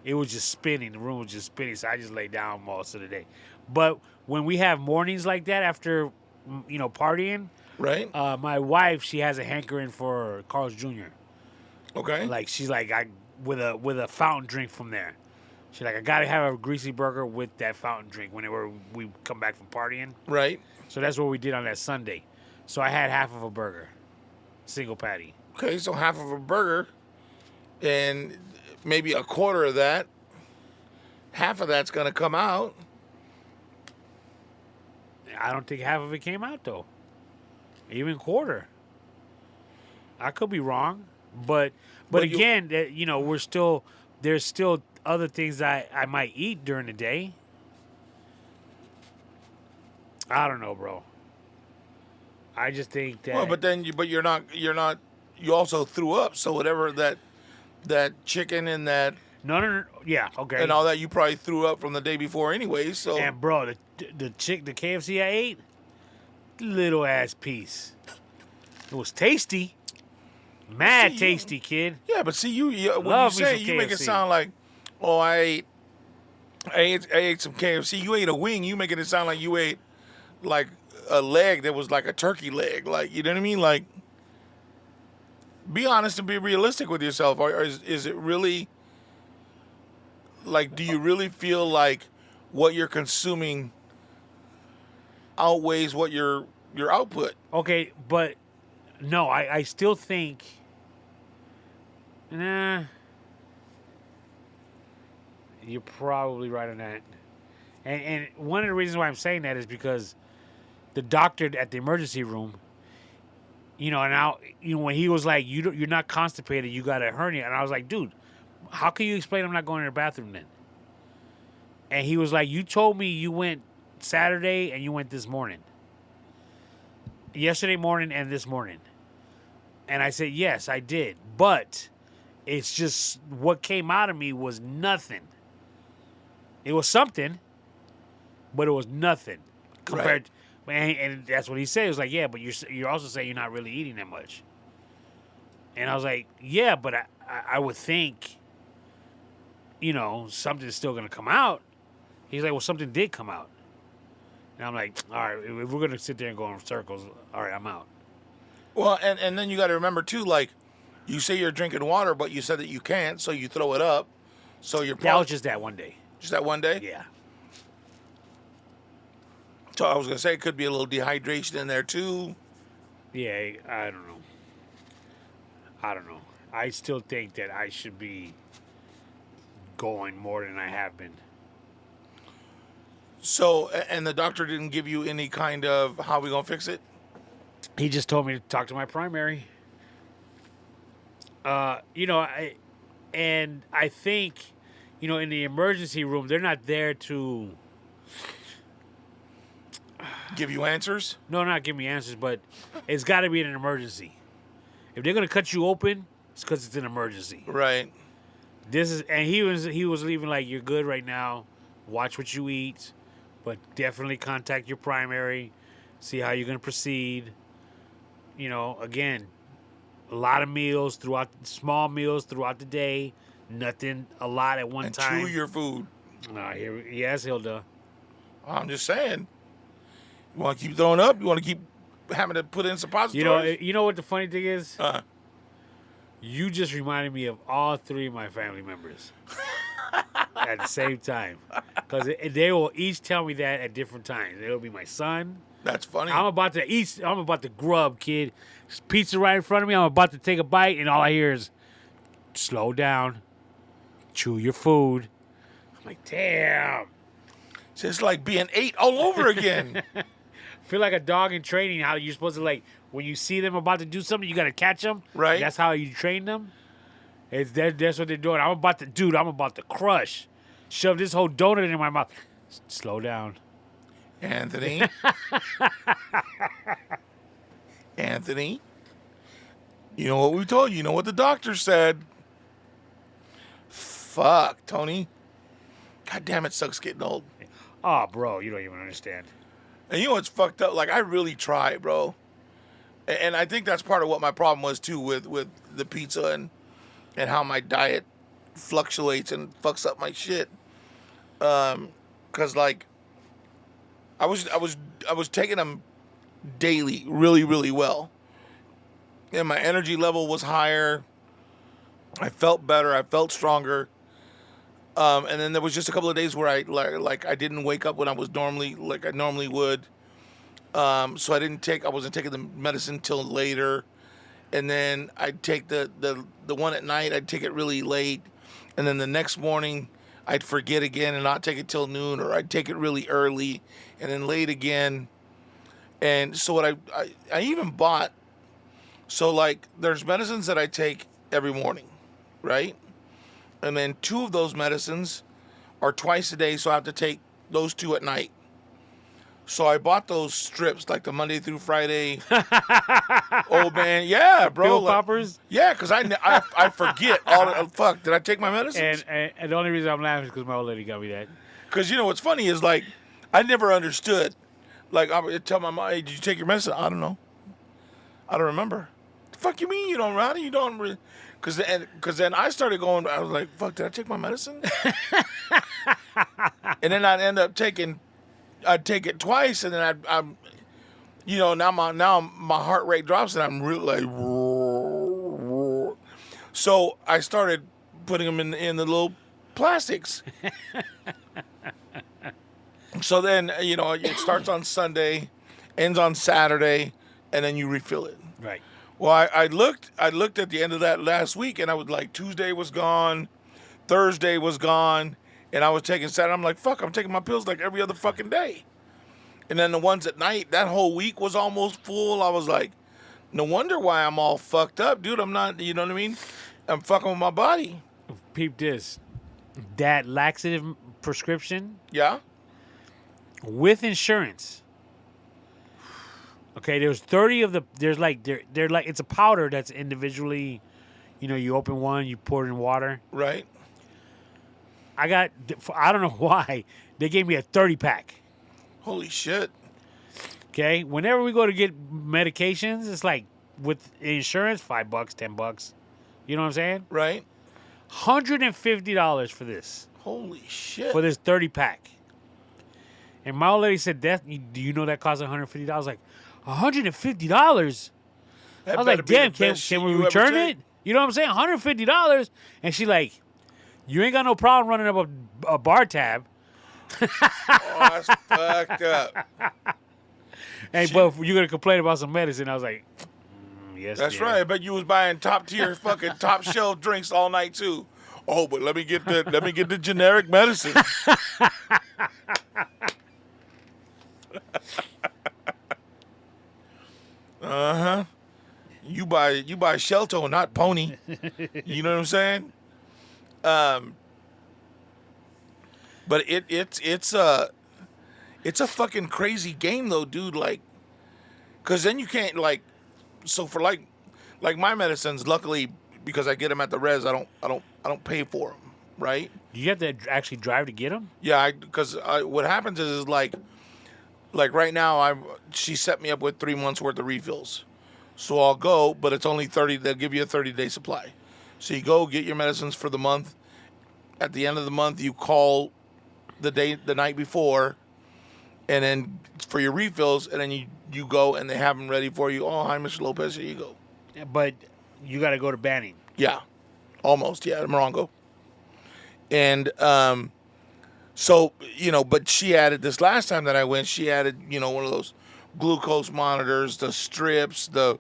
Speaker 2: it was just spinning. The room was just spinning, so I just lay down most of the day. But when we have mornings like that after, partying,
Speaker 1: Right?
Speaker 2: my wife, she has a hankering for Carl's Jr.
Speaker 1: Okay.
Speaker 2: Like she's like with a fountain drink from there. She's like, I gotta have a greasy burger with that fountain drink whenever we come back from partying.
Speaker 1: Right.
Speaker 2: So that's what we did on that Sunday. So I had half of a burger, single patty.
Speaker 1: Okay, so half of a burger, and maybe a quarter of that. Half of that's gonna come out.
Speaker 2: I don't think half of it came out though. Even quarter. I could be wrong, but again, there's still other things I might eat during the day. I don't know, bro. I just think that.
Speaker 1: Well, but you're not. You also threw up, so whatever that chicken and that
Speaker 2: No. Yeah, okay.
Speaker 1: and all that, you probably threw up from the day before anyway. So
Speaker 2: And bro, the KFC I ate, little ass piece. It was tasty, mad tasty, kid.
Speaker 1: yeah, but see, when you
Speaker 2: Love me
Speaker 1: say
Speaker 2: some
Speaker 1: you make it
Speaker 2: KFC.
Speaker 1: sound like, oh, I ate some KFC. You ate a wing. You making it sound like you ate like a leg that was like a turkey leg. Like, you know what I mean? Like, be honest and be realistic with yourself. Or is it really like? Do you really feel like what you're consuming outweighs what your output?
Speaker 2: Okay, but no, I still think. Nah. You're probably right on that. And one of the reasons why I'm saying that is because the doctor at the emergency room, when he was like, you're not constipated, you got a hernia. And I was like, dude, how can you explain I'm not going to the bathroom then? And he was like, you told me you went Saturday and you went this morning. Yesterday morning and this morning. And I said, yes, I did. But it's just what came out of me was nothing. It was something, but it was nothing compared. And that's what he said. It was like, yeah, but you're also saying you're not really eating that much. And I was like, yeah, but I would think, something's still going to come out. He's like, well, something did come out. And I'm like, all right, if we're going to sit there and go in circles, all right, I'm out.
Speaker 1: Well, and then you got to remember too, like, you say you're drinking water, but you said that you can't, so you throw it up. So you're
Speaker 2: That was just that one day.
Speaker 1: Just that one day?
Speaker 2: Yeah.
Speaker 1: So I was going to say it could be a little dehydration in there too.
Speaker 2: Yeah, I don't know. I still think that I should be going more than I have been.
Speaker 1: So, and the doctor didn't give you any kind of how we going to fix it?
Speaker 2: He just told me to talk to my primary. I think, in the emergency room, they're not there to
Speaker 1: Give you answers?
Speaker 2: No, not give me answers, but it's got to be an emergency. If they're gonna cut you open, it's because it's an emergency.
Speaker 1: Right.
Speaker 2: And he was leaving like, you're good right now. Watch what you eat, but definitely contact your primary. See how you're gonna proceed. Again, a lot of meals small meals throughout the day. Nothing a lot at one time.
Speaker 1: And chew your food.
Speaker 2: Yes, Hilda.
Speaker 1: I'm just saying. You want to keep throwing up? You want to keep having to put in suppositories?
Speaker 2: You know what the funny thing is?
Speaker 1: Uh-huh.
Speaker 2: You just reminded me of all three of my family members at the same time. Because they will each tell me that at different times. It'll be my son.
Speaker 1: That's funny.
Speaker 2: I'm about to eat. I'm about to grub, kid. There's pizza right in front of me. I'm about to take a bite, and all I hear is, slow down. Chew your food. I'm like, damn.
Speaker 1: It's just like being 8 all over again.
Speaker 2: Feel like a dog in training, how you're supposed to, like, when you see them about to do something, you got to catch them.
Speaker 1: Right.
Speaker 2: That's how you train them. That's what they're doing. I'm about to crush. Shove this whole donut in my mouth. Slow down.
Speaker 1: Anthony. Anthony. You know what we told you. You know what the doctor said. Fuck, Tony. God damn, it sucks getting old.
Speaker 2: Oh, bro, you don't even understand.
Speaker 1: And you know what's fucked up? Like, I really try, bro. And I think that's part of what my problem was too with the pizza and how my diet fluctuates and fucks up my shit. Cause like I was taking them daily really, really well. And my energy level was higher. I felt better. I felt stronger. And then there was just a couple of days where I I didn't wake up when I was normally like I normally would. So I wasn't taking the medicine till later. And then I'd take the one at night, I'd take it really late. And then the next morning I'd forget again and not take it till noon, or I'd take it really early and then late again. And so what I even bought, so like there's medicines that I take every morning, right? And then 2 of those medicines are twice a day, so I have to take those 2 at night. So I bought those strips, like the Monday through Friday. Old man, yeah, bro.
Speaker 2: Pill
Speaker 1: like,
Speaker 2: poppers?
Speaker 1: Yeah, because I forget all. Fuck, did I take my medicines?
Speaker 2: And the only reason I'm laughing is because my old lady got me that.
Speaker 1: Because you know what's funny is like I never understood. Like I would tell my mom, "Hey, did you take your medicine?" I don't know. I don't remember. The fuck you mean you don't? How do you don't? Because then I started going. I was like, "Fuck, did I take my medicine?" And then I'd end up I'd take it twice, and then I'm, you know, now my heart rate drops, and I'm really like, so I started putting them in the little plastics. So then, you know, it starts on Sunday, ends on Saturday, and then you refill it.
Speaker 2: Right.
Speaker 1: Well, I looked at the end of that last week, and I was like, Tuesday was gone, Thursday was gone, and I was taking Saturday. I'm like, fuck, I'm taking my pills like every other fucking day. And then the ones at night, that whole week was almost full. I was like, no wonder why I'm all fucked up, dude. I'm not, you know what I mean? I'm fucking with my body.
Speaker 2: Peep this. That laxative prescription
Speaker 1: Yeah?
Speaker 2: with insurance. Okay, there's 30 of they're like it's a powder that's individually, you know, you open one, you pour it in water.
Speaker 1: Right.
Speaker 2: I don't know why, they gave me a 30 pack.
Speaker 1: Holy shit.
Speaker 2: Okay, whenever we go to get medications, it's like with insurance, $5, $10. You know what I'm saying?
Speaker 1: Right.
Speaker 2: $150 for this.
Speaker 1: Holy shit.
Speaker 2: For this 30 pack. And my old lady said, do you know that costs $150? I was like, $150? I was like, damn, can we return it? You know what I'm saying? $150. And she like, you ain't got no problem running up a bar tab.
Speaker 1: Oh, that's fucked up.
Speaker 2: Hey, but you're going to complain about some medicine. I was like, yes,
Speaker 1: that's
Speaker 2: dear.
Speaker 1: right. But you was buying top tier fucking top shelf drinks all night too. Oh, but let me get the generic medicine. Uh-huh. You buy Shelto, not Pony. You know what I'm saying? But it's a fucking crazy game though, dude. Like, cause then you can't like, so for like my medicines, luckily because I get them at the res, I don't pay for them, right?
Speaker 2: Do you have to actually drive to get them?
Speaker 1: Yeah, because what happens is like right now she set me up with 3 months worth of refills, so I'll go, but it's only 30. They'll give you a 30-day supply, so you go get your medicines for the month. At the end of the month, you call the night before, and then for your refills, and then you go and they have them ready for you. Oh, hi, Mr. Lopez, here you go.
Speaker 2: But you got to go to Banning.
Speaker 1: Yeah, almost. Yeah, Morongo. And so you know, but she added this last time that I went. She added, you know, one of those glucose monitors, the strips, the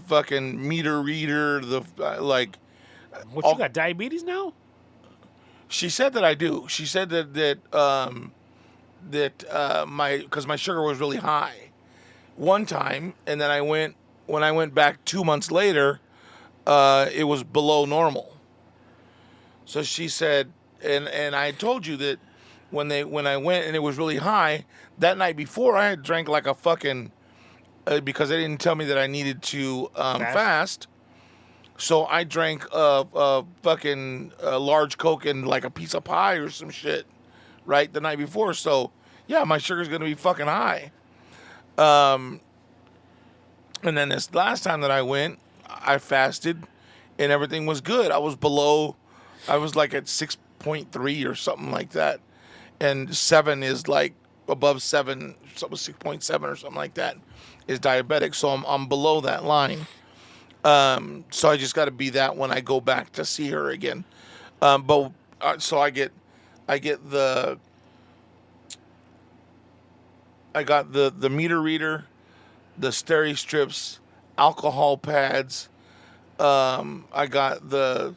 Speaker 1: fucking meter reader, the like.
Speaker 2: What, you got diabetes now?
Speaker 1: She said that I do. She said that because my sugar was really high one time, and then when I went back 2 months later, it was below normal. So she said, and I told you that when I went and it was really high that night before, I had drank like a fucking because they didn't tell me that I needed to fast. So I drank a fucking large Coke and like a piece of pie or some shit, right, the night before. So, yeah, my sugar's going to be fucking high. And then this last time that I went, I fasted, and everything was good. I was like at 6.3 or something like that, and 7 is like above 7, so 6.7 or something like that is diabetic. So I'm below that line. So I just got to be that when I go back to see her again. But so I got the meter reader, the steri strips, alcohol pads. I got the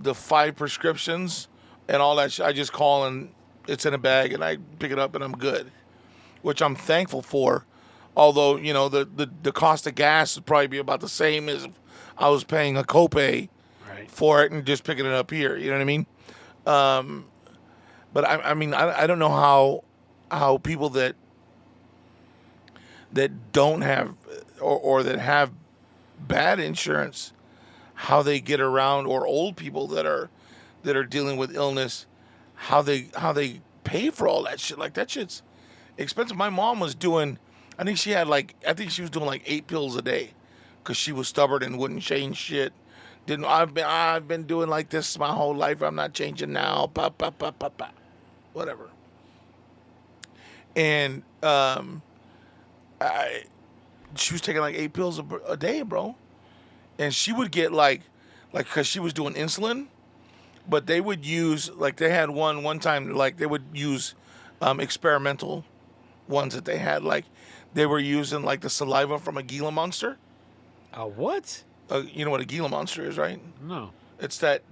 Speaker 1: 5 prescriptions and all that. I just call and it's in a bag and I pick it up and I'm good, which I'm thankful for. Although the cost of gas would probably be about the same as if I was paying a copay for it and just picking it up here. You know what I mean? But I mean I don't know how people that don't have or that have bad insurance, how they get around, or old people that are dealing with illness, how they pay for all that shit. Like, that shit's expensive. My mom was doing, I think she was doing like 8 pills a day because she was stubborn and wouldn't change shit. I've been doing like this my whole life. I'm not changing now. Whatever. And she was taking like 8 pills a day, bro. And she would get like because she was doing insulin, but they would use, like, they had one time, like, they would use experimental ones that they had, like they were using like the saliva from a Gila monster.
Speaker 2: A what?
Speaker 1: You know what a Gila monster is, right?
Speaker 2: No.
Speaker 1: It's that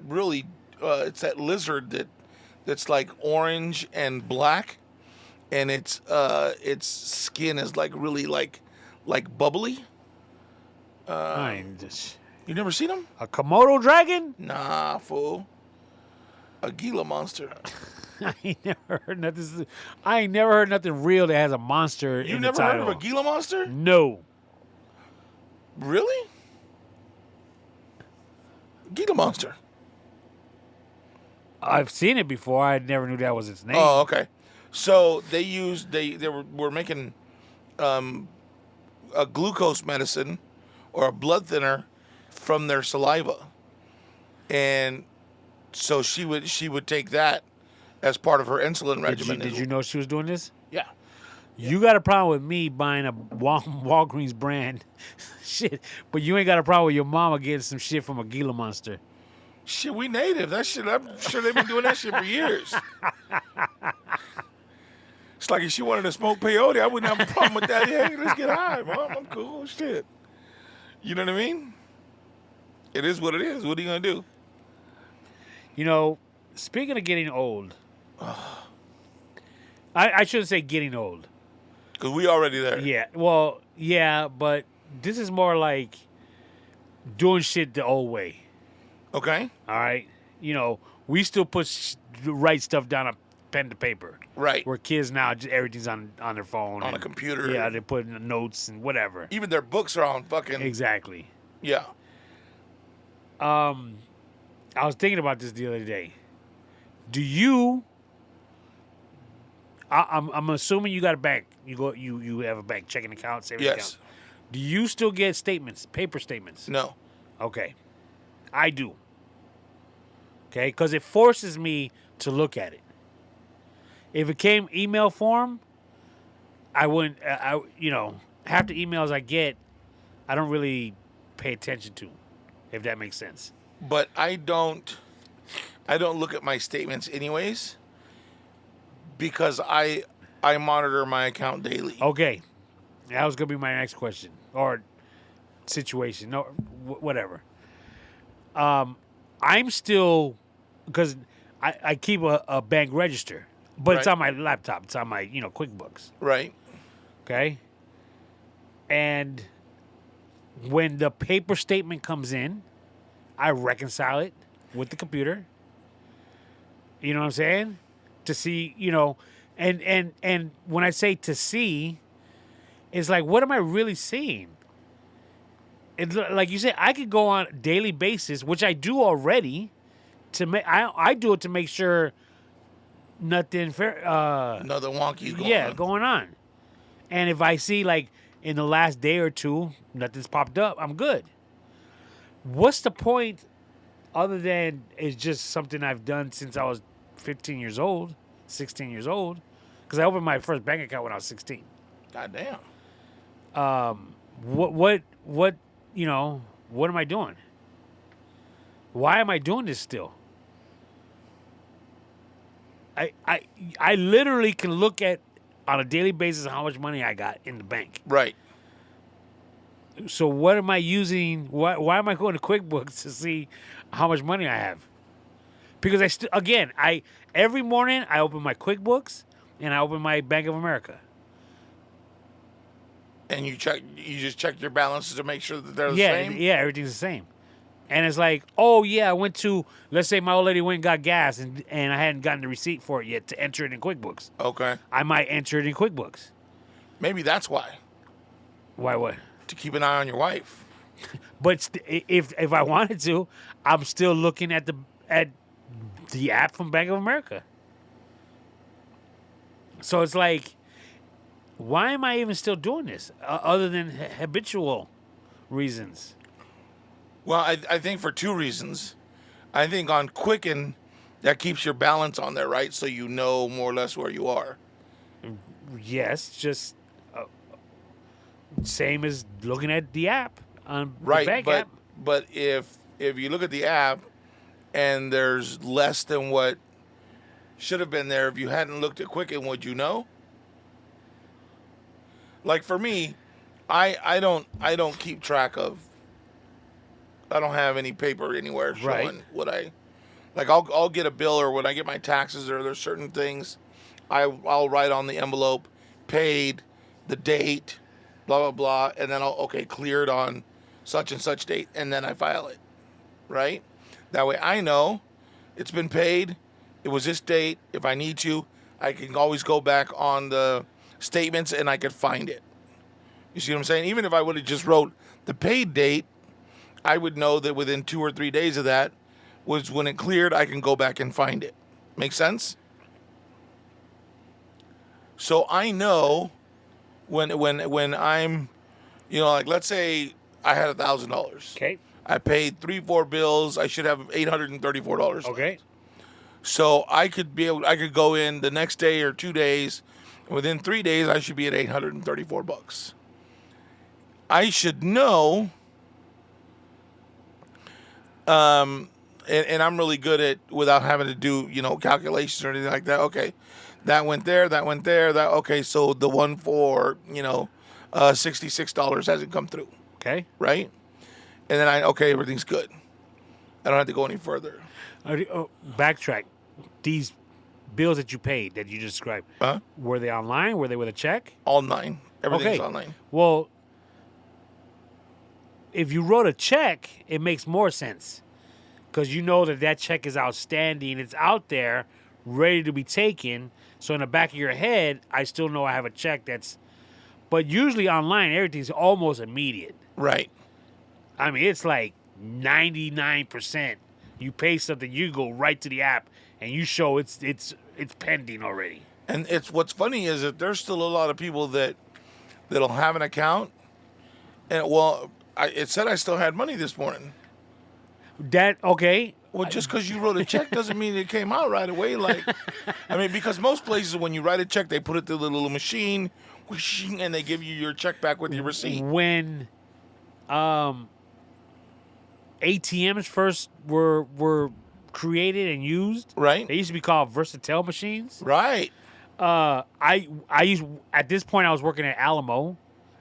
Speaker 1: really it's that lizard that's like orange and black, and its skin is like really like bubbly. You never seen them?
Speaker 2: A Komodo dragon?
Speaker 1: Nah, fool. A Gila monster.
Speaker 2: I ain't never heard nothing real that has a monster in the
Speaker 1: You never heard of a Gila monster?
Speaker 2: No.
Speaker 1: Really? Gila monster.
Speaker 2: I've seen it before. I never knew that was its name.
Speaker 1: Oh, okay. So they were making a glucose medicine or a blood thinner from their saliva, and so she would take that as part of her insulin regimen.
Speaker 2: Did you know she was doing this?
Speaker 1: Yeah.
Speaker 2: You got a problem with me buying a Walgreens brand shit, but you ain't got a problem with your mama getting some shit from a Gila monster.
Speaker 1: Shit, we native. That shit, I'm sure they've been doing that shit for years. It's like if she wanted to smoke peyote, I wouldn't have a problem with that. Hey, let's get high, mom. I'm cool. Shit. You know what I mean? It is what it is. What are you going to do?
Speaker 2: You know, speaking of getting old, I shouldn't say getting old.
Speaker 1: Because we already there.
Speaker 2: Yeah, well, yeah, but this is more like doing shit the old way.
Speaker 1: Okay.
Speaker 2: All right? You know, we still put write stuff down on pen to paper.
Speaker 1: Right.
Speaker 2: Where kids now, just everything's on their phone.
Speaker 1: On a computer.
Speaker 2: Yeah, they put in the notes and whatever.
Speaker 1: Even their books are on fucking...
Speaker 2: Exactly.
Speaker 1: Yeah.
Speaker 2: I was thinking about this the other day. Do you... I'm assuming you got a bank. You have a bank checking account, savings account. Do you still get statements, paper statements?
Speaker 1: No.
Speaker 2: Okay. I do. Okay? Because it forces me to look at it. If it came email form, I wouldn't, half the emails I get, I don't really pay attention to, if that makes sense.
Speaker 1: But I don't look at my statements anyways, because I monitor my account daily.
Speaker 2: Okay. That was going to be my next question. Or situation. No, whatever. I'm still, because I keep a bank register, but it's on my laptop. It's on my, QuickBooks.
Speaker 1: Right.
Speaker 2: Okay. And when the paper statement comes in, I reconcile it with the computer. You know what I'm saying? To see, and when I say to see, it's like, what am I really seeing? It's like you said, I could go on a daily basis, which I do already. I do it to make sure nothing
Speaker 1: nothing wonky going on.
Speaker 2: going on. And if I see like in the last day or two nothing's popped up, I'm good. What's the point other than it's just something I've done since I was 15 years old, 16 years old? Because I opened my first bank account when I was 16.
Speaker 1: Goddamn.
Speaker 2: What you know, what am I doing? Why am I doing this still? I literally can look at on a daily basis how much money I got in the bank.
Speaker 1: Right.
Speaker 2: So what am I using? Why am I going to QuickBooks to see how much money I have? Because I every morning I open my QuickBooks and I open my Bank of America.
Speaker 1: And you just check your balances to make sure that they're the same?
Speaker 2: Yeah, everything's the same. And it's like, oh yeah, I went to, let's say my old lady went and got gas and I hadn't gotten the receipt for it yet to enter it in QuickBooks.
Speaker 1: Okay.
Speaker 2: I might enter it in QuickBooks.
Speaker 1: Maybe that's why.
Speaker 2: Why what?
Speaker 1: To keep an eye on your wife.
Speaker 2: But if I wanted to, I'm still looking at the app from Bank of America. So it's like, why am I even still doing this other than habitual reasons?
Speaker 1: Well, I think for two reasons. I think on Quicken, that keeps your balance on there, right? So you know more or less where you are.
Speaker 2: Yes, just same as looking at the app on the
Speaker 1: Right,
Speaker 2: bank
Speaker 1: but
Speaker 2: app.
Speaker 1: but if you look at the app and there's less than what should have been there, if you hadn't looked at Quicken, would you know? Like for me, I don't keep track of. I don't have any paper anywhere showing
Speaker 2: Right.
Speaker 1: what I like. I'll get a bill, or when I get my taxes, or there's certain things I'll write on the envelope, paid, the date, blah blah blah, and then I'll cleared on such and such date, and then I file it, right? That way I know it's been paid. It was this date. If I need to, I can always go back on the statements and I could find it. You see what I'm saying? Even if I would have just wrote the paid date, I would know that within 2 or 3 days of that was when it cleared. I can go back and find it. Make sense? So I know when I'm, like let's say I had $1,000.
Speaker 2: Okay.
Speaker 1: I paid 3-4 bills. I should have $834.
Speaker 2: Okay.
Speaker 1: So I could go in the next day or 2 days. Within 3 days, I should be at $834. I should know. And I'm really good at, without having to do, calculations or anything like that. Okay, that went there. So the one for, $66 hasn't come through.
Speaker 2: Okay.
Speaker 1: Right? And then everything's good. I don't have to go any further.
Speaker 2: Backtrack. These bills that you paid that you described, were they online? Were they with a check?
Speaker 1: Online. Everything's
Speaker 2: Okay.
Speaker 1: online.
Speaker 2: Well, if you wrote a check, it makes more sense because you know that check is outstanding. It's out there, ready to be taken. So in the back of your head, I still know I have a check that's. But usually online, everything's almost immediate.
Speaker 1: Right.
Speaker 2: I mean, it's like 99%. You pay something, you go right to the app, and you show it's pending already.
Speaker 1: And what's funny is that there's still a lot of people that'll have an account, and it said I still had money this morning.
Speaker 2: Okay.
Speaker 1: Well, just because you wrote a check doesn't mean it came out right away. Like, I mean, because most places when you write a check, they put it through the little machine, whoosh, and they give you your check back with your receipt.
Speaker 2: When ATMs first were created and used,
Speaker 1: right?
Speaker 2: They used to be called Versatel machines.
Speaker 1: Right.
Speaker 2: I used, at this point I was working at Alamo,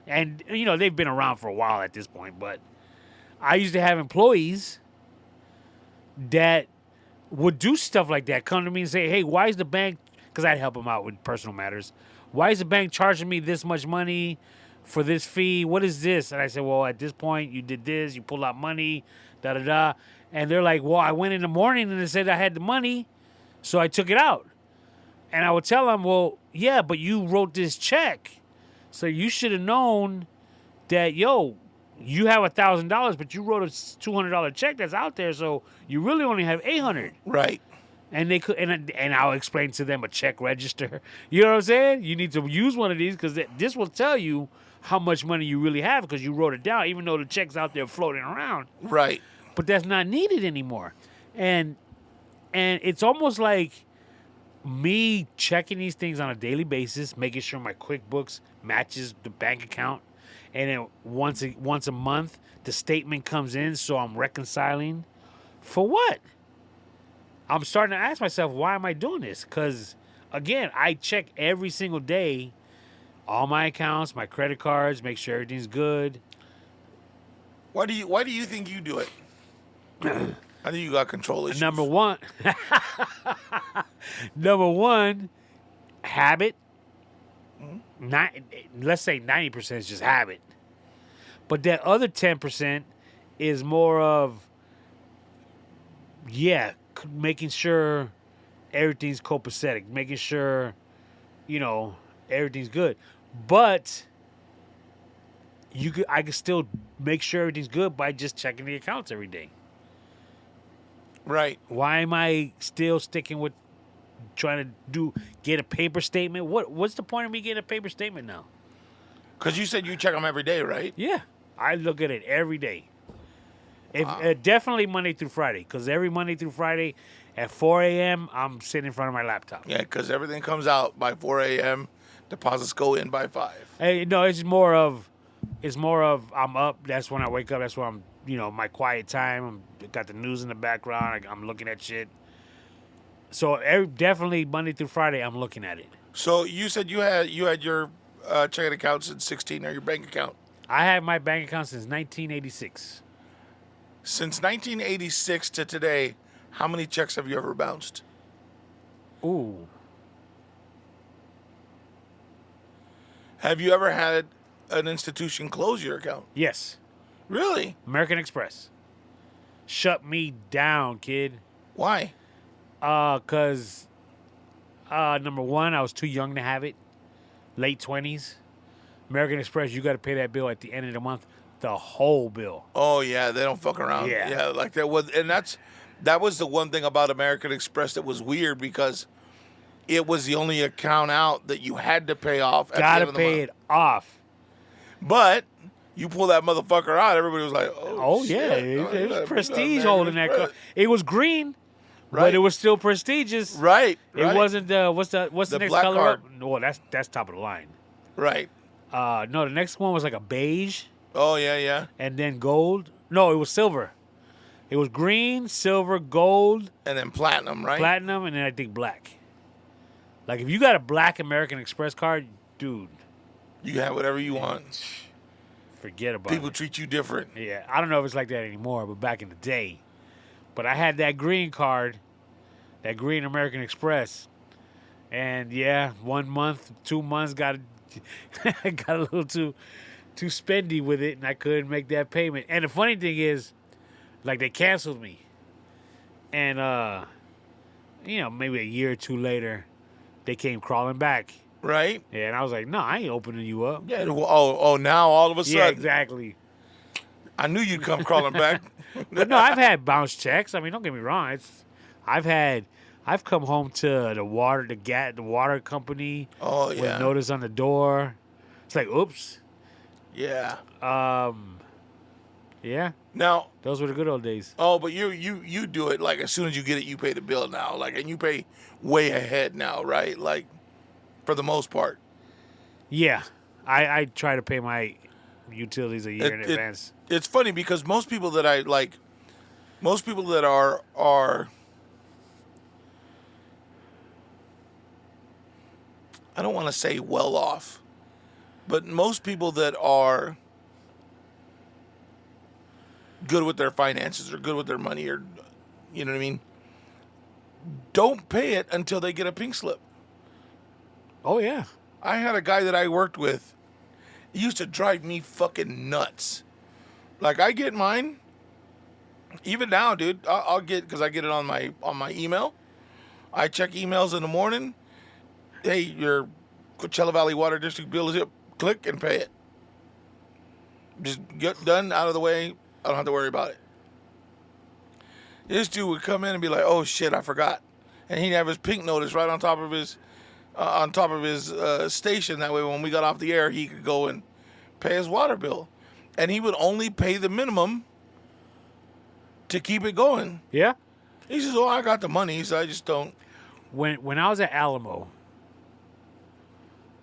Speaker 2: and they've been around for a while at this point, but I used to have employees that would do stuff like that, come to me and say, hey, why is the bank, because I'd help them out with personal matters, why is the bank charging me this much money for this fee? What is this? And I said, well, at this point you did this, you pulled out money, da-da-da. And they're like, well, I went in the morning and it said I had the money, so I took it out. And I would tell them, well, yeah, but you wrote this check, so you should have known that, you have $1,000, but you wrote a $200 check that's out there, so you really only have $800.
Speaker 1: Right.
Speaker 2: And they could, and I'll explain to them a check register. You know what I'm saying? You need to use one of these because this will tell you how much money you really have because you wrote it down, even though the check's out there floating around.
Speaker 1: Right.
Speaker 2: But that's not needed anymore. And it's almost like me checking these things on a daily basis, making sure my QuickBooks matches the bank account, and then once a month the statement comes in, so I'm reconciling. For what? I'm starting to ask myself, why am I doing this? Because, again, I check every single day all my accounts, my credit cards, make sure everything's good.
Speaker 1: Why do you think you do it? I think you got control issues.
Speaker 2: Number one, habit. Let's say 90% is just habit. But that other 10% is more of, making sure everything's copacetic, making sure, everything's good. But I can still make sure everything's good by just checking the accounts every day.
Speaker 1: Right.
Speaker 2: Why am I still sticking with trying to get a paper statement? What's the point of me getting a paper statement now?
Speaker 1: Because you said you check them every day, right?
Speaker 2: Yeah, I look at it every day. Definitely Monday through Friday, because every Monday through Friday at 4 a.m., I'm sitting in front of my laptop.
Speaker 1: Yeah, because everything comes out by 4 a.m., deposits go in by 5.
Speaker 2: Hey, no, it's more of I'm up. That's when I wake up. That's when I'm, my quiet time. Got the news in the background. I'm looking at shit. So definitely Monday through Friday, I'm looking at it.
Speaker 1: So you said you had your checking account since 16, or your bank account?
Speaker 2: I had my bank account since 1986.
Speaker 1: Since 1986 to today, how many checks have you ever bounced?
Speaker 2: Ooh.
Speaker 1: Have you ever had an institution close your account?
Speaker 2: Yes.
Speaker 1: Really?
Speaker 2: American Express. Shut me down, kid.
Speaker 1: Why?
Speaker 2: Because, number one, I was too young to have it. Late 20s. American Express, you got to pay that bill at the end of the month. The whole bill.
Speaker 1: Oh, yeah, they don't fuck around.
Speaker 2: Yeah.
Speaker 1: Like that was, and that was the one thing about American Express that was weird, because it was the only account out that you had to pay off at the end of the month.
Speaker 2: Gotta pay it off.
Speaker 1: But you pull that motherfucker out, everybody was like,
Speaker 2: oh yeah,
Speaker 1: shit.
Speaker 2: it was prestige
Speaker 1: American
Speaker 2: holding that
Speaker 1: Express.
Speaker 2: car. It was green,
Speaker 1: Right.
Speaker 2: but it was still prestigious.
Speaker 1: Right.
Speaker 2: It wasn't what's the
Speaker 1: The
Speaker 2: next
Speaker 1: black
Speaker 2: color
Speaker 1: card.
Speaker 2: up? No, that's top of the line.
Speaker 1: Right.
Speaker 2: No, the next one was like a beige
Speaker 1: Oh, yeah.
Speaker 2: and then gold. No, it was silver. It was green, silver, gold,
Speaker 1: And then platinum, right?
Speaker 2: platinum, and then I think black. Like if you got a black American Express card, dude,
Speaker 1: You can have whatever you want.
Speaker 2: forget about
Speaker 1: People
Speaker 2: it.
Speaker 1: treat you different.
Speaker 2: Yeah, I don't know if it's like that anymore, but back in the day. But I had that green card, that green American Express. And yeah, 1 month, 2 months got got a little too spendy with it, and I couldn't make that payment. And the funny thing is, like, they canceled me. And maybe a year or two later, they came crawling back.
Speaker 1: Right?
Speaker 2: Yeah, and I was like, no, I ain't opening you up.
Speaker 1: Yeah. Oh, now all of a sudden.
Speaker 2: Yeah, exactly.
Speaker 1: I knew you'd come crawling back.
Speaker 2: But no, I've had bounce checks. I mean, don't get me wrong. I've come home to the water company
Speaker 1: Oh,
Speaker 2: with
Speaker 1: yeah.
Speaker 2: notice on the door. It's like, oops.
Speaker 1: Yeah.
Speaker 2: Yeah,
Speaker 1: Now,
Speaker 2: those were the good old days.
Speaker 1: but you do it like as soon as you get it, you pay the bill now. Like, and you pay way ahead now, right? Like, for the most part.
Speaker 2: Yeah, I try to pay my utilities a year in advance.
Speaker 1: It's funny because most people that are I don't want to say well off, but most people that are good with their finances or good with their money, or you know what I mean, don't pay it until they get a pink slip.
Speaker 2: Oh yeah,
Speaker 1: I had a guy that I worked with. He used to drive me fucking nuts. Like, I get mine. Even now, dude, I'll get, because I get it on my email. I check emails in the morning. Hey, your Coachella Valley Water District bill is here. Click and pay it. Just get done, out of the way. I don't have to worry about it. This dude would come in and be like, oh shit, I forgot. and he'd have his pink notice right on top of his station. That way, when we got off the air, he could go and pay his water bill, and he would only pay the minimum to keep it going.
Speaker 2: Yeah.
Speaker 1: He says, "Oh, I got the money, so I just don't."
Speaker 2: When I was at Alamo,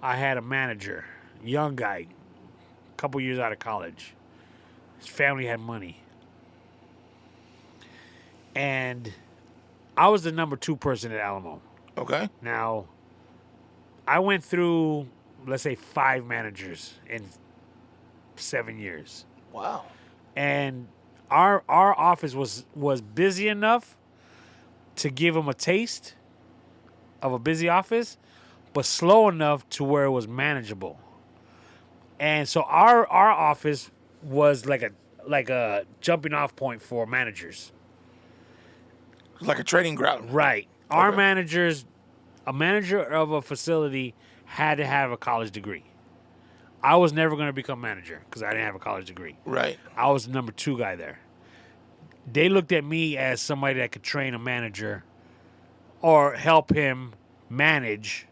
Speaker 2: I had a manager, young guy, a couple years out of college. His family had money. And I was the number 2 person at Alamo.
Speaker 1: Okay.
Speaker 2: Now, I went through, let's say, 5 managers in 7 years.
Speaker 1: Wow.
Speaker 2: And our office was busy enough to give them a taste of a busy office, but slow enough to where it was manageable. And so our office was like a jumping off point for managers.
Speaker 1: Like a training ground.
Speaker 2: Right. Our
Speaker 1: Okay.
Speaker 2: managers, a manager of a facility had to have a college degree. I was never going to become manager because I didn't have a college degree.
Speaker 1: Right.
Speaker 2: I was the number 2 guy there. They looked at me as somebody that could train a manager or help him manage.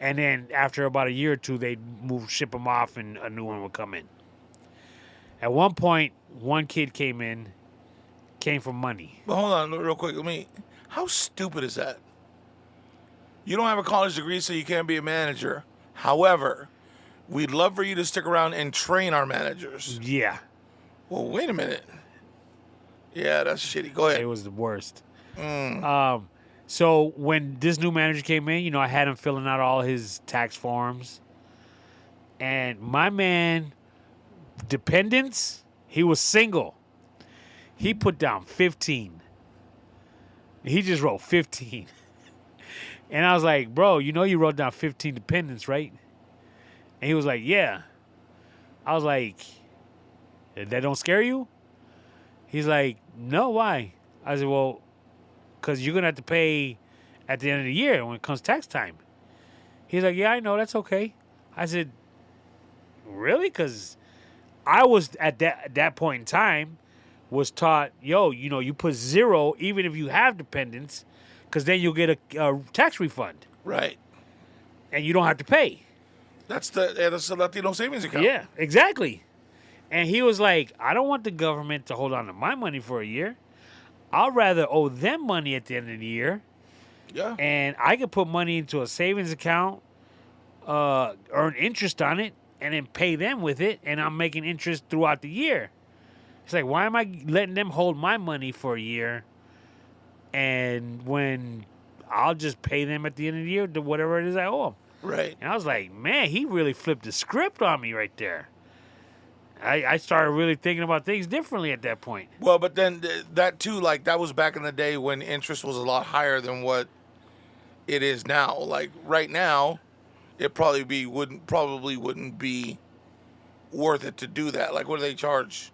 Speaker 2: And then after about a year or 2, they'd ship him off and a new one would come in. At one point, one kid came for money.
Speaker 1: But hold on, real quick. How stupid is that? You don't have a college degree, so you can't be a manager. However, we'd love for you to stick around and train our managers.
Speaker 2: Yeah.
Speaker 1: Well, wait a minute. Yeah, that's shitty. Go ahead.
Speaker 2: It was the worst. So when this new manager came in, I had him filling out all his tax forms. And my man, dependents, he was single. He put down 15. He just wrote 15. And I was like, bro, you wrote down 15 dependents, right? And he was like, yeah. I was like, that don't scare you? He's like, no, why? I said, well, because you're going to have to pay at the end of the year when it comes tax time. He's like, yeah, I know. That's okay. I said, really? Because I was at that point in time was taught, you put 0 even if you have dependents because then you'll get a tax refund.
Speaker 1: Right.
Speaker 2: And you don't have to pay.
Speaker 1: That's the Latino savings account.
Speaker 2: Yeah, exactly. And he was like, I don't want the government to hold on to my money for a year. I'd rather owe them money at the end of the year.
Speaker 1: Yeah.
Speaker 2: And I could put money into a savings account, earn interest on it, and then pay them with it, and I'm making interest throughout the year. It's like, why am I letting them hold my money for a year, and when I'll just pay them at the end of the year to whatever it is I owe them?
Speaker 1: Right.
Speaker 2: And I was like, man, he really flipped the script on me right there. I started really thinking about things differently at that point.
Speaker 1: Well, but then that too, like that was back in the day when interest was a lot higher than what it is now. Like right now, it probably wouldn't be worth it to do that. Like what do they charge?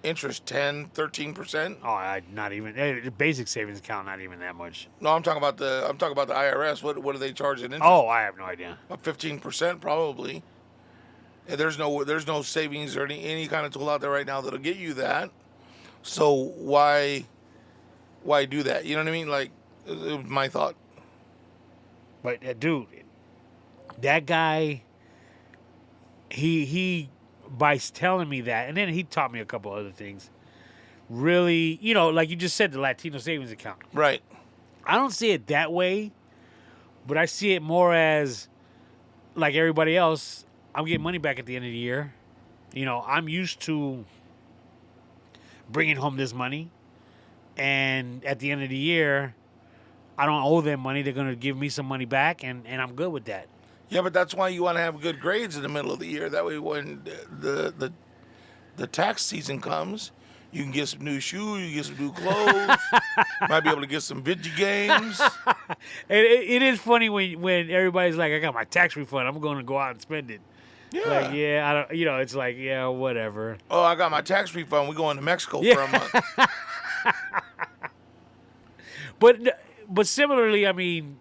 Speaker 1: Interest 10, 13%?
Speaker 2: Oh, not even the basic savings account, not even that much.
Speaker 1: No, I'm talking about the IRS. What do they charge in interest?
Speaker 2: Oh, I have no idea.
Speaker 1: About 15% probably. And there's no savings or any kind of tool out there right now that'll get you that. So why do that? You know what I mean? Like it was my thought.
Speaker 2: But dude, that guy, he by telling me that, and then he taught me a couple other things. Really, like you just said, the Latino savings account.
Speaker 1: Right.
Speaker 2: I don't see it that way, but I see it more as like everybody else. I'm getting money back at the end of the year. I'm used to bringing home this money, and at the end of the year, I don't owe them money. They're going to give me some money back, and I'm good with that.
Speaker 1: Yeah, but that's why you want to have good grades in the middle of the year. That way, when the tax season comes, you can get some new shoes, you can get some new clothes, might be able to get some video games.
Speaker 2: It is funny when everybody's like, I got my tax refund, I'm going to go out and spend it.
Speaker 1: Yeah.
Speaker 2: Like, yeah, I don't. It's like, yeah, whatever.
Speaker 1: Oh, I got my tax refund. We're going to Mexico for a month.
Speaker 2: But similarly, I mean,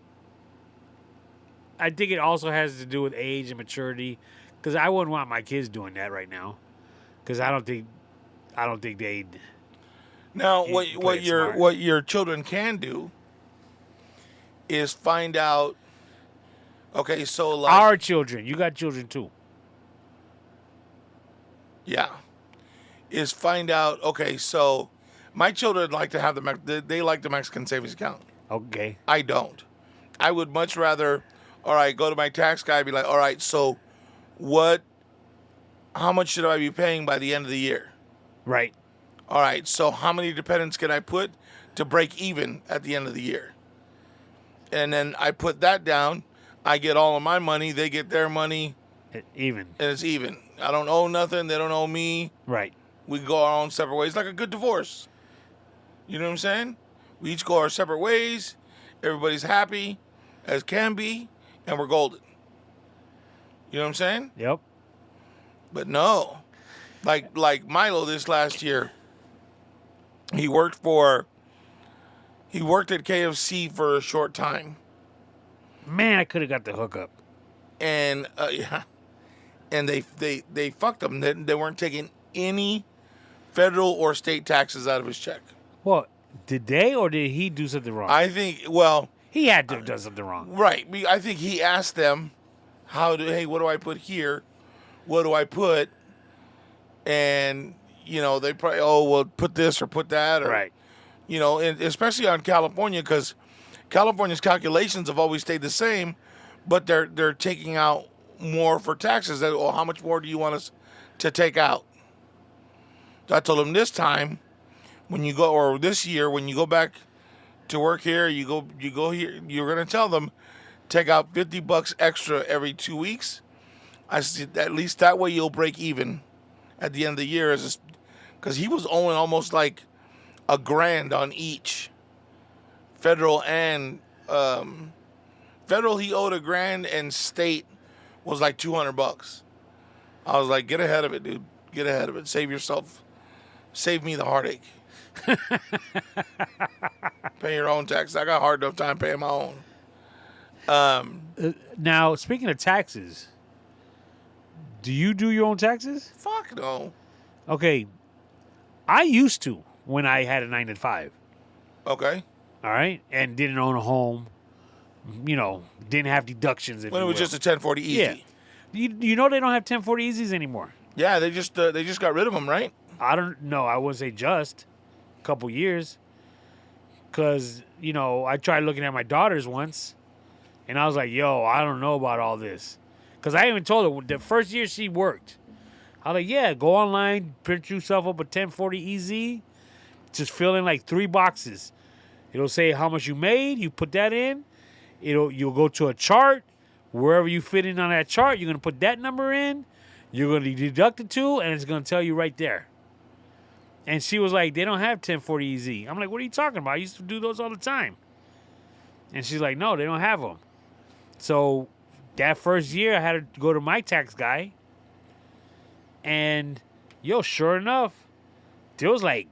Speaker 2: I think it also has to do with age and maturity, because I wouldn't want my kids doing that right now, because I don't think they'd.
Speaker 1: Now,
Speaker 2: play
Speaker 1: what
Speaker 2: it smart.
Speaker 1: your children can do is find out. Okay, so like,
Speaker 2: Our children. You got children too.
Speaker 1: yeah, is find out. Okay, so my children like to have they like the Mexican savings account.
Speaker 2: Okay.
Speaker 1: I don't. I would much rather, all right, go to my tax guy and be like, all right, so how much should I be paying by the end of the year?
Speaker 2: Right.
Speaker 1: All right, so how many dependents can I put to break even at the end of the year? And then I put that down. I get all of my money. They get their money.
Speaker 2: Even.
Speaker 1: And it's even. I don't owe nothing. They don't owe me.
Speaker 2: Right.
Speaker 1: We go our own separate ways, like a good divorce. You know what I'm saying? We each go our separate ways. Everybody's happy as can be, and we're golden. You know what I'm saying?
Speaker 2: Yep.
Speaker 1: But no, like Milo this last year, he worked at KFC for a short time,
Speaker 2: Man, I could have got the hookup.
Speaker 1: and yeah, and they fucked him. They weren't taking any federal or state taxes out of his check.
Speaker 2: Well, did they or did he do something wrong?
Speaker 1: I think, well,
Speaker 2: He had to have done something wrong.
Speaker 1: right. I think he asked them, hey, what do I put here? What do I put? And, they probably, well, put this or put that. Or,
Speaker 2: Right.
Speaker 1: And especially on California, because California's calculations have always stayed the same, but they're taking out more for taxes. Well, how much more do you want us to take out? So I told him this time, this year, when you go back to work here, you go here, you're going to tell them, take out $50 extra every 2 weeks. I said, at least that way you'll break even at the end of the year, because he was owing almost like $1,000 on each federal and federal. He owed $1,000 and state was like $200. I was like, get ahead of it, dude. Get ahead of it. Save yourself. Save me the heartache. Pay your own taxes. I got a hard enough time paying my own.
Speaker 2: Now, speaking of taxes, do you do your own taxes?
Speaker 1: Fuck no.
Speaker 2: Okay. I used to when I had a 9 to 5.
Speaker 1: Okay.
Speaker 2: All right. And didn't own a home. Didn't have deductions.
Speaker 1: When it was just a 1040 easy.
Speaker 2: Yeah. You know they don't have 1040 easies anymore.
Speaker 1: Yeah, they just got rid of them, right?
Speaker 2: I don't know. I wouldn't say just a couple years. Because, I tried looking at my daughters once. And I was like, yo, I don't know about all this. Because I even told her the first year she worked. I was like, yeah, go online, print yourself up a 1040 EZ. Just fill in like 3 boxes. It'll say how much you made. You put that in. You'll go to a chart. Wherever you fit in on that chart, you're going to put that number in. You're going to deduct it to, and it's going to tell you right there. And she was like, they don't have 1040 EZ. I'm like, what are you talking about? I used to do those all the time. And she's like, no, they don't have them. So that first year, I had to go to my tax guy. And, sure enough, there was like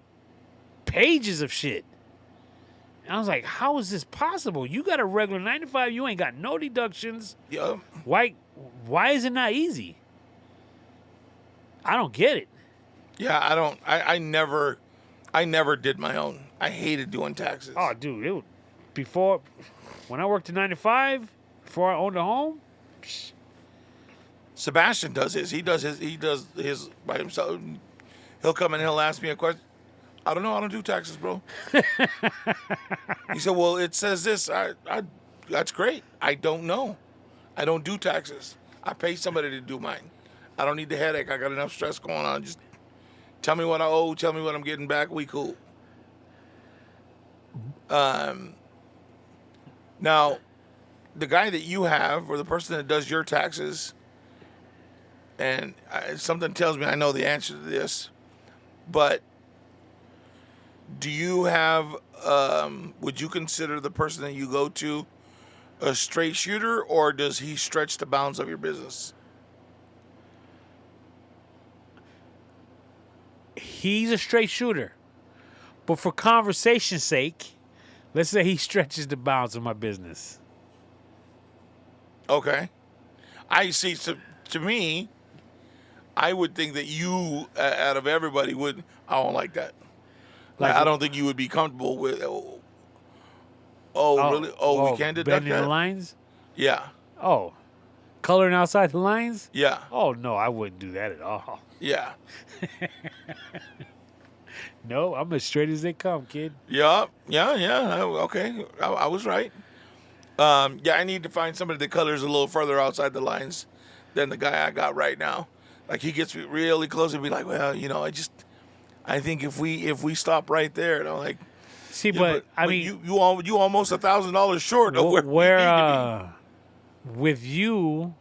Speaker 2: pages of shit. And I was like, how is this possible? You got a regular 9 to 5, you ain't got no deductions.
Speaker 1: Yeah.
Speaker 2: Why is it not easy? I don't get it.
Speaker 1: Yeah, I don't. I never did my own. I hated doing taxes.
Speaker 2: Oh, dude, when I worked at 9 to 5, before I owned a home,
Speaker 1: Sebastian does his. He does his by himself. He'll come and he'll ask me a question. I don't know. I don't do taxes, bro. He said, well, it says this. That's great. I don't know. I don't do taxes. I pay somebody to do mine. I don't need the headache. I got enough stress going on. Just tell me what I owe. Tell me what I'm getting back. We cool. Now, the guy that you have, or the person that does your taxes, and something tells me I know the answer to this, but do you have, would you consider the person that you go to a straight shooter, or does he stretch the bounds of your business?
Speaker 2: he's a straight shooter. But for conversation's sake, let's say he stretches the bounds of my business.
Speaker 1: Okay. I see. To me, I would think that you, out of everybody, I don't like that. Like, I don't think you would be comfortable with. Oh, really? Oh, we can't deduct
Speaker 2: bending the
Speaker 1: that?
Speaker 2: lines?
Speaker 1: Yeah.
Speaker 2: Oh, coloring outside the lines?
Speaker 1: Yeah.
Speaker 2: Oh, no, I wouldn't do that at all.
Speaker 1: Yeah.
Speaker 2: No, I'm as straight as they come, kid.
Speaker 1: Yeah. Yeah. Yeah. Okay. I was right. Yeah, I need to find somebody that colors a little further outside the lines than the guy I got right now. Like he gets really close and be like, well, I think if we stop right there, and I'm like,
Speaker 2: See,
Speaker 1: yeah,
Speaker 2: but I mean,
Speaker 1: you almost $1,000 short of where we need to
Speaker 2: with you,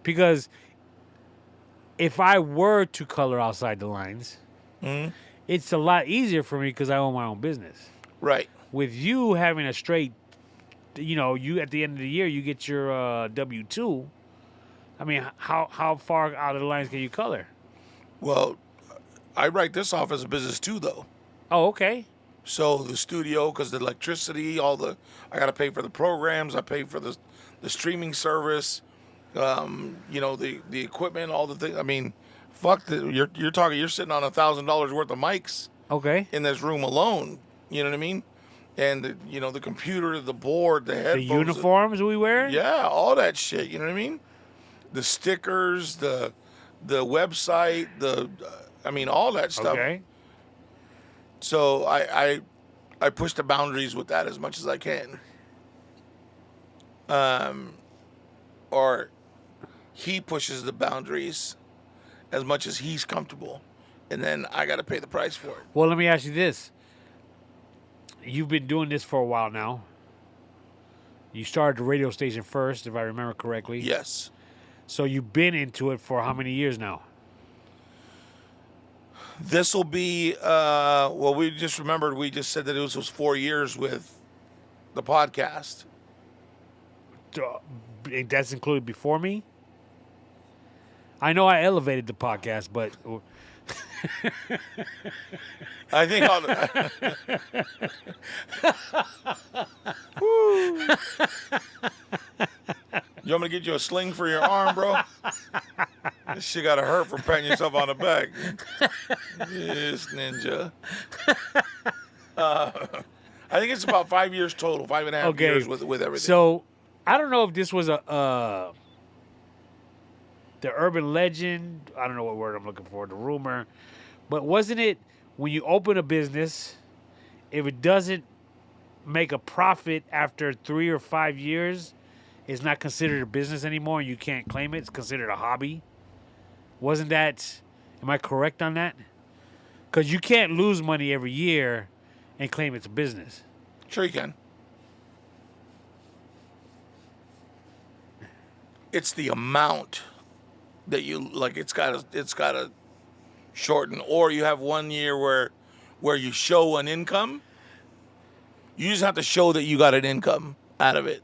Speaker 2: because if I were to color outside the lines,
Speaker 1: be.
Speaker 2: it's a lot easier for me because I own my own business.
Speaker 1: Right.
Speaker 2: With you having a straight, you at the end of the year you get your W-2. I mean, how far out of the lines can you color?
Speaker 1: Well, I write this off as a business too, though.
Speaker 2: Oh, okay.
Speaker 1: So the studio, because the electricity, I got to pay for the programs, I pay for the streaming service, the equipment, all the things. I mean, you're sitting on $1,000 worth of mics
Speaker 2: Okay.
Speaker 1: in this room alone. You know what I mean? And the computer, the board, the headphones,
Speaker 2: The uniforms we wear?
Speaker 1: yeah, all that shit. You know what I mean? The stickers, the website, all that stuff.
Speaker 2: Okay.
Speaker 1: So I push the boundaries with that as much as I can. Or he pushes the boundaries as much as he's comfortable, and then I got to pay the price for it.
Speaker 2: Well, let me ask you this. You've been doing this for a while now. You started the radio station first, if I remember correctly.
Speaker 1: Yes.
Speaker 2: So you've been into it for how many years now?
Speaker 1: This will be, we just said that it was 4 years with the podcast.
Speaker 2: That's included before me? I know I elevated the podcast, but...
Speaker 1: I think all Woo. You want me to get you a sling for your arm, bro? This shit gotta hurt from patting yourself on the back. Yes, ninja. I think it's about 5 years total, 5.5 years with everything.
Speaker 2: So, I don't know if this was the urban legend. I don't know what word I'm looking for. The rumor. But wasn't it when you open a business, if it doesn't make a profit after 3 or 5 years, it's not considered a business anymore and you can't claim it. It's considered a hobby. Wasn't that, am I correct on that? Because you can't lose money every year and claim it's a business.
Speaker 1: Sure you can. It's the amount that you like. It's gotta shorten, or you have 1 year where you show an income. You just have to show that you got an income out of it,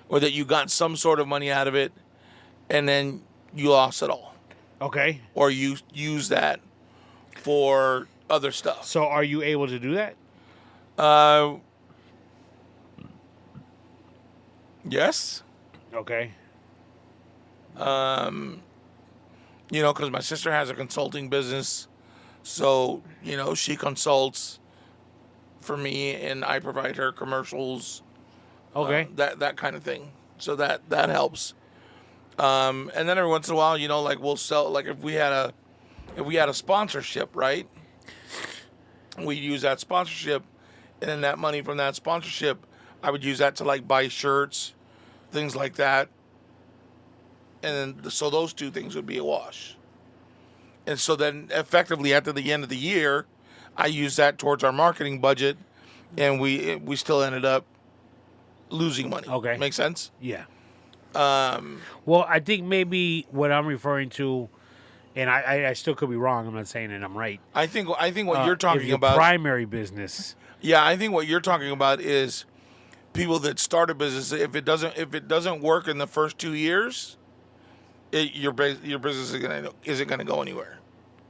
Speaker 1: or that you got some sort of money out of it, and then you lost it all.
Speaker 2: Okay.
Speaker 1: Or you use that for other stuff.
Speaker 2: So are you able to do that?
Speaker 1: Yes.
Speaker 2: Okay.
Speaker 1: Because my sister has a consulting business, so she consults for me, and I provide her commercials.
Speaker 2: Okay.
Speaker 1: That kind of thing. So that helps. And then every once in a while, we'll sell. Like if we had a sponsorship, right? We use that sponsorship, and then that money from that sponsorship, I would use that to buy shirts, things like that. And then, so those two things would be a wash. And so then effectively after the end of the year, I use that towards our marketing budget, and we still ended up losing money.
Speaker 2: Okay.
Speaker 1: Make sense?
Speaker 2: Yeah. Well, I think maybe what I'm referring to, and I still could be wrong. I'm not saying that I'm right.
Speaker 1: I think what you're
Speaker 2: If
Speaker 1: talking
Speaker 2: your
Speaker 1: about,
Speaker 2: primary business.
Speaker 1: yeah, I think what you're talking about is people that start a business. If it doesn't work in the first 2 years, your business isn't gonna go anywhere.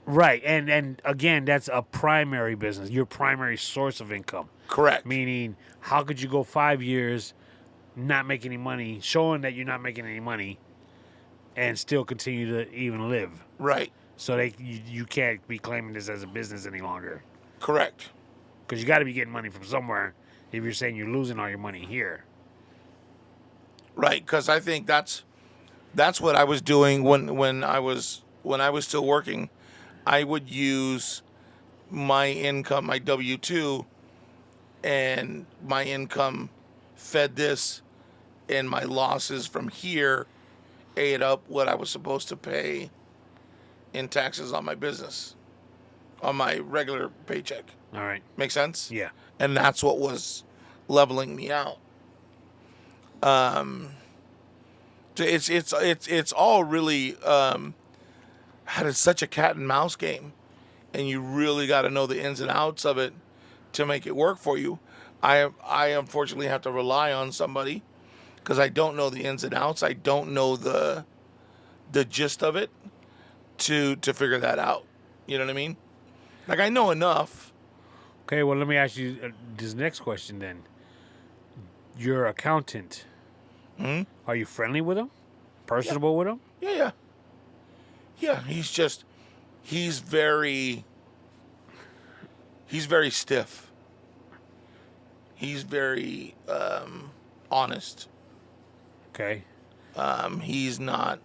Speaker 2: Right, and again, that's a primary business, your primary source of income.
Speaker 1: Correct.
Speaker 2: Meaning, how could you go 5 years not make any money, showing that you're not making any money, and still continue to even live?
Speaker 1: Right.
Speaker 2: So you can't be claiming this as a business any longer.
Speaker 1: Correct.
Speaker 2: Because you got to be getting money from somewhere If you're saying you're losing all your money here.
Speaker 1: Right, because I think that's what I was doing when I was still working. I would use my income, my W-2, and my income fed this, and my losses from here ate up what I was supposed to pay in taxes on my business, on my regular paycheck.
Speaker 2: All right.
Speaker 1: Make sense?
Speaker 2: Yeah.
Speaker 1: And that's what was leveling me out. So it's all really it's such a cat and mouse game, and you really got to know the ins and outs of it to make it work for you. I unfortunately have to rely on somebody because I don't know the ins and outs. I don't know the gist of it to figure that out. You know what I mean? Like, I know enough.
Speaker 2: Okay, well, let me ask you this next question then. Your accountant, are you friendly with him? Personable with him?
Speaker 1: Yeah. He's very stiff. He's very honest.
Speaker 2: Okay.
Speaker 1: He's not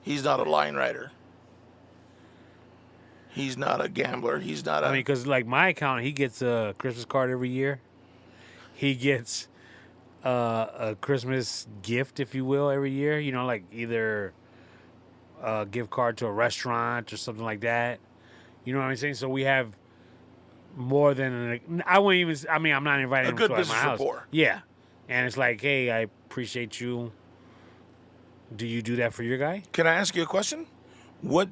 Speaker 1: a line rider. He's not a gambler. He's not a...
Speaker 2: I mean, because like my accountant, he gets a Christmas card every year. He gets a Christmas gift, if you will, every year. You know, like either a gift card to a restaurant or something like that. You know what I'm saying? So we have more than I wouldn't even. I mean, I'm not inviting
Speaker 1: a
Speaker 2: him
Speaker 1: good
Speaker 2: to my
Speaker 1: business
Speaker 2: house.
Speaker 1: rapport.
Speaker 2: Yeah, and it's like, hey, I appreciate you. Do you do that for your guy?
Speaker 1: Can I ask you a question? What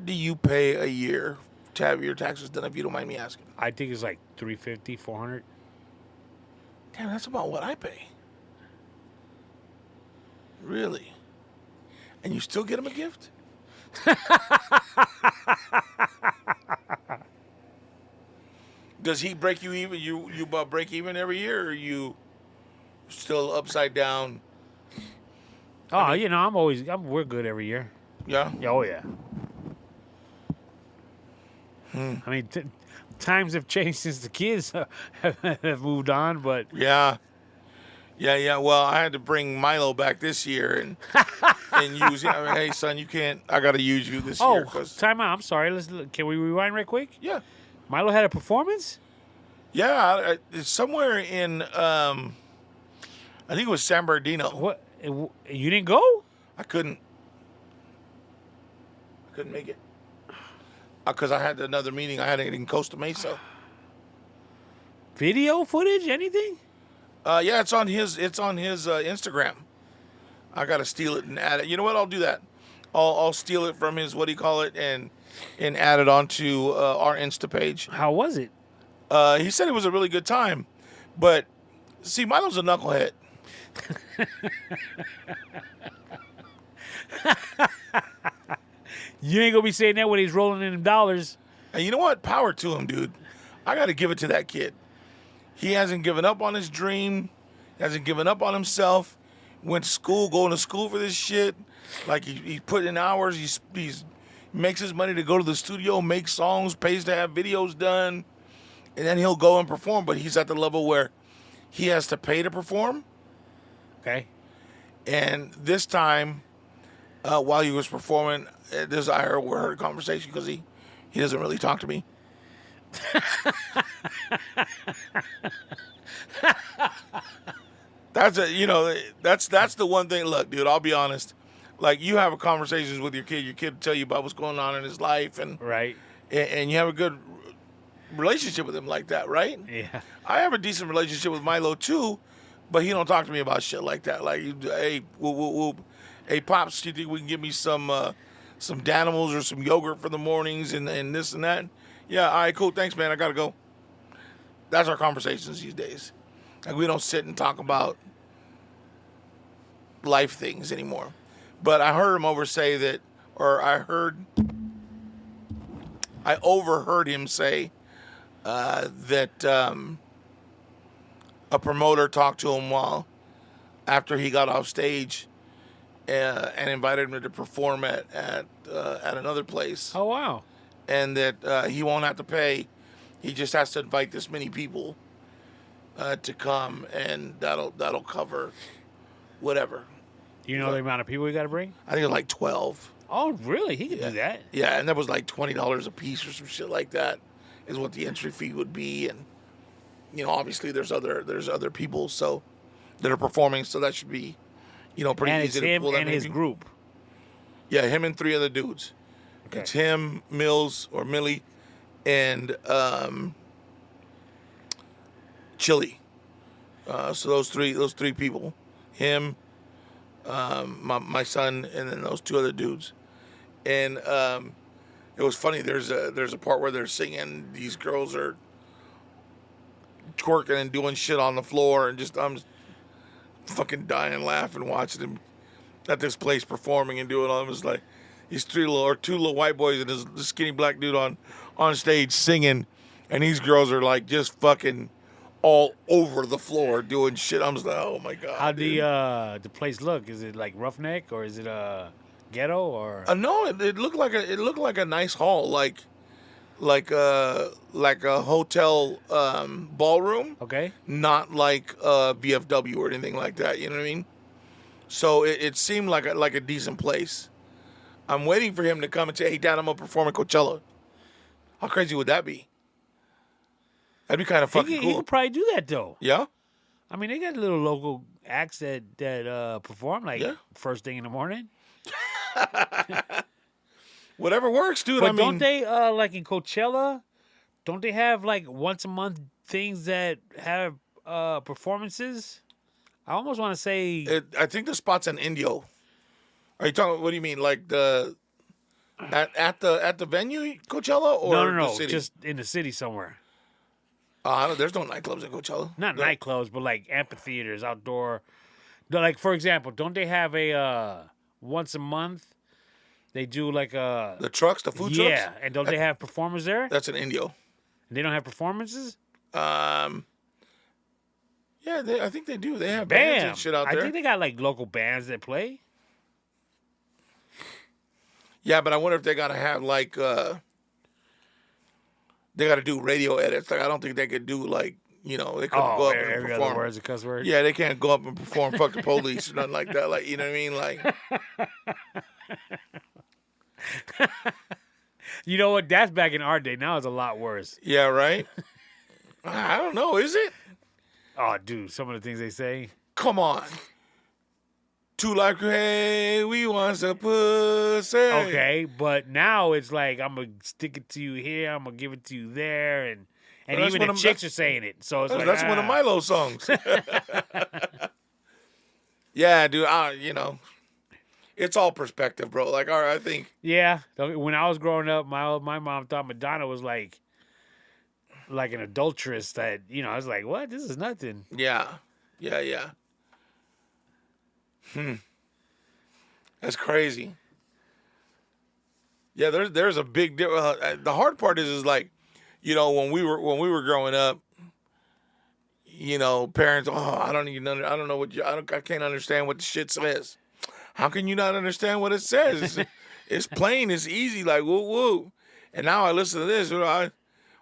Speaker 1: do you pay a year to have your taxes done, if you don't mind me asking?
Speaker 2: I think it's like $350, $400.
Speaker 1: Damn, that's about what I pay. Really? And you still get him a gift? Does he break you even? You about break even every year, or are you still upside down?
Speaker 2: Oh, you know, we're good every year.
Speaker 1: Yeah?
Speaker 2: Oh, yeah. I mean, times have changed since the kids have moved on, but...
Speaker 1: Yeah. Well, I had to bring Milo back this year and use him. I mean, hey, son, you can't... I got to use you this year.
Speaker 2: Oh, time out. I'm sorry. Can we rewind right quick?
Speaker 1: Yeah.
Speaker 2: Milo had a performance?
Speaker 1: Yeah. It's somewhere in... I think it was San Bernardino.
Speaker 2: What? You didn't go?
Speaker 1: I couldn't make it. Because I had another meeting. I had it in Costa Mesa.
Speaker 2: Video footage? Anything?
Speaker 1: Yeah, it's on his Instagram. I gotta steal it and add it. You know what? I'll do that. I'll steal it from his and add it onto our Insta page.
Speaker 2: How was it?
Speaker 1: He said it was a really good time, but see, Milo's a knucklehead.
Speaker 2: You ain't gonna be saying that when he's rolling in them dollars.
Speaker 1: And you know what? Power to him, dude. I gotta give it to that kid. He hasn't given up on his dream. He hasn't given up on himself. Went to school, going to school for this shit. Like, he put in hours. He's makes his money to go to the studio, make songs, pays to have videos done, and then he'll go and perform. But he's at the level where he has to pay to perform.
Speaker 2: Okay.
Speaker 1: And this time, while he was performing, I heard a conversation because he doesn't really talk to me. That's the one thing. Look, dude, I'll be honest. Like, you have conversations with your kid will tell you about what's going on in his life, and
Speaker 2: Right.
Speaker 1: and you have a good relationship with him like that, right?
Speaker 2: Yeah.
Speaker 1: I have a decent relationship with Milo too, but he don't talk to me about shit like that. Like, hey, hey, pops, do you think we can give me some Danimals or some yogurt for the mornings and this and that? Yeah, all right, cool, thanks, man. I gotta go. That's our conversations these days. Like, we don't sit and talk about life things anymore. But I heard him I overheard him say that a promoter talked to him after he got off stage and invited him to perform at another place.
Speaker 2: Oh, wow.
Speaker 1: And that he won't have to pay. He just has to invite this many people to come, and that'll cover whatever.
Speaker 2: Do you know the amount of people you got to bring?
Speaker 1: I think it's like 12.
Speaker 2: Oh, really? He could do that.
Speaker 1: Yeah, and that was like $20 a piece or some shit like that, is what the entry fee would be. And obviously there's other people that are performing, so that should be, pretty
Speaker 2: And
Speaker 1: easy
Speaker 2: it's
Speaker 1: to
Speaker 2: him
Speaker 1: pull that
Speaker 2: and his
Speaker 1: maybe.
Speaker 2: group.
Speaker 1: Yeah, him and 3 other dudes.
Speaker 2: Okay.
Speaker 1: It's him, Mills or Millie, and Chili. So those three people, him, my son, and then those 2 other dudes. And it was funny. There's a part where they're singing. These girls are twerking and doing shit on the floor, and I'm fucking dying laughing watching them at this place performing and doing all. It was like these 2 little white boys and this skinny black dude on stage singing, and these girls are like just fucking all over the floor doing shit. I'm just like, oh my god.
Speaker 2: How
Speaker 1: dude.
Speaker 2: the place look? Is it like roughneck or is it ghetto or?
Speaker 1: No, it looked like a nice hall, like a hotel ballroom.
Speaker 2: Okay.
Speaker 1: Not like VFW or anything like that. You know what I mean? So it seemed like a decent place. I'm waiting for him to come and say, "Hey, Dad, I'm gonna perform at Coachella." How crazy would that be? That'd be kind of fucking
Speaker 2: He
Speaker 1: cool.
Speaker 2: could probably do that though.
Speaker 1: Yeah.
Speaker 2: I mean, they got little local acts that perform like
Speaker 1: Yeah.
Speaker 2: first thing in the morning.
Speaker 1: Whatever works, dude.
Speaker 2: But
Speaker 1: I mean,
Speaker 2: don't they like in Coachella? Don't they have like once a month things that have performances? I almost want to say
Speaker 1: I think the spot's in Indio. Are you talking? What do you mean? Like at the venue Coachella or
Speaker 2: no,
Speaker 1: the city?
Speaker 2: just in the city somewhere.
Speaker 1: There's no nightclubs in Coachella.
Speaker 2: Not nightclubs, but like amphitheaters, outdoor. Like for example, don't they have a once a month? They do like a
Speaker 1: The trucks, the food trucks.
Speaker 2: yeah, and don't they have performers there?
Speaker 1: That's in Indio.
Speaker 2: They don't have performances.
Speaker 1: Yeah, I think they do. They have bands
Speaker 2: Bam!
Speaker 1: and shit out
Speaker 2: I
Speaker 1: there.
Speaker 2: think they got like local bands that play.
Speaker 1: Yeah, but I wonder if they gotta have like they gotta do radio edits. Like I don't think they could do like they couldn't go up and
Speaker 2: every other
Speaker 1: perform.
Speaker 2: word's a cuss word.
Speaker 1: Yeah, they can't go up and perform "Fuck the Police" or nothing like that. Like you know what I mean? Like
Speaker 2: You know what? That's back in our day. Now it's a lot worse.
Speaker 1: yeah, right. I don't know. Is it?
Speaker 2: Oh, dude, some of the things they say.
Speaker 1: Come on. Two like hey, we want some pussy.
Speaker 2: Okay, but now it's like I'm gonna stick it to you here. I'm gonna give it to you there, and
Speaker 1: Well, that's
Speaker 2: even
Speaker 1: one
Speaker 2: the
Speaker 1: of-
Speaker 2: chicks are saying it. So it's like
Speaker 1: That's one of Milo's songs. Yeah, dude. It's all perspective, bro. Like, all right, I think.
Speaker 2: Yeah, when I was growing up, my mom thought Madonna was like an adulteress. That I was like, what? This is nothing.
Speaker 1: Yeah. That's crazy. Yeah, there's a big difference. The hard part is like, when we were growing up, parents, I don't know I can't understand what the shit says. How can you not understand what it says? It's plain, it's easy, like woo woo. And now I listen to this,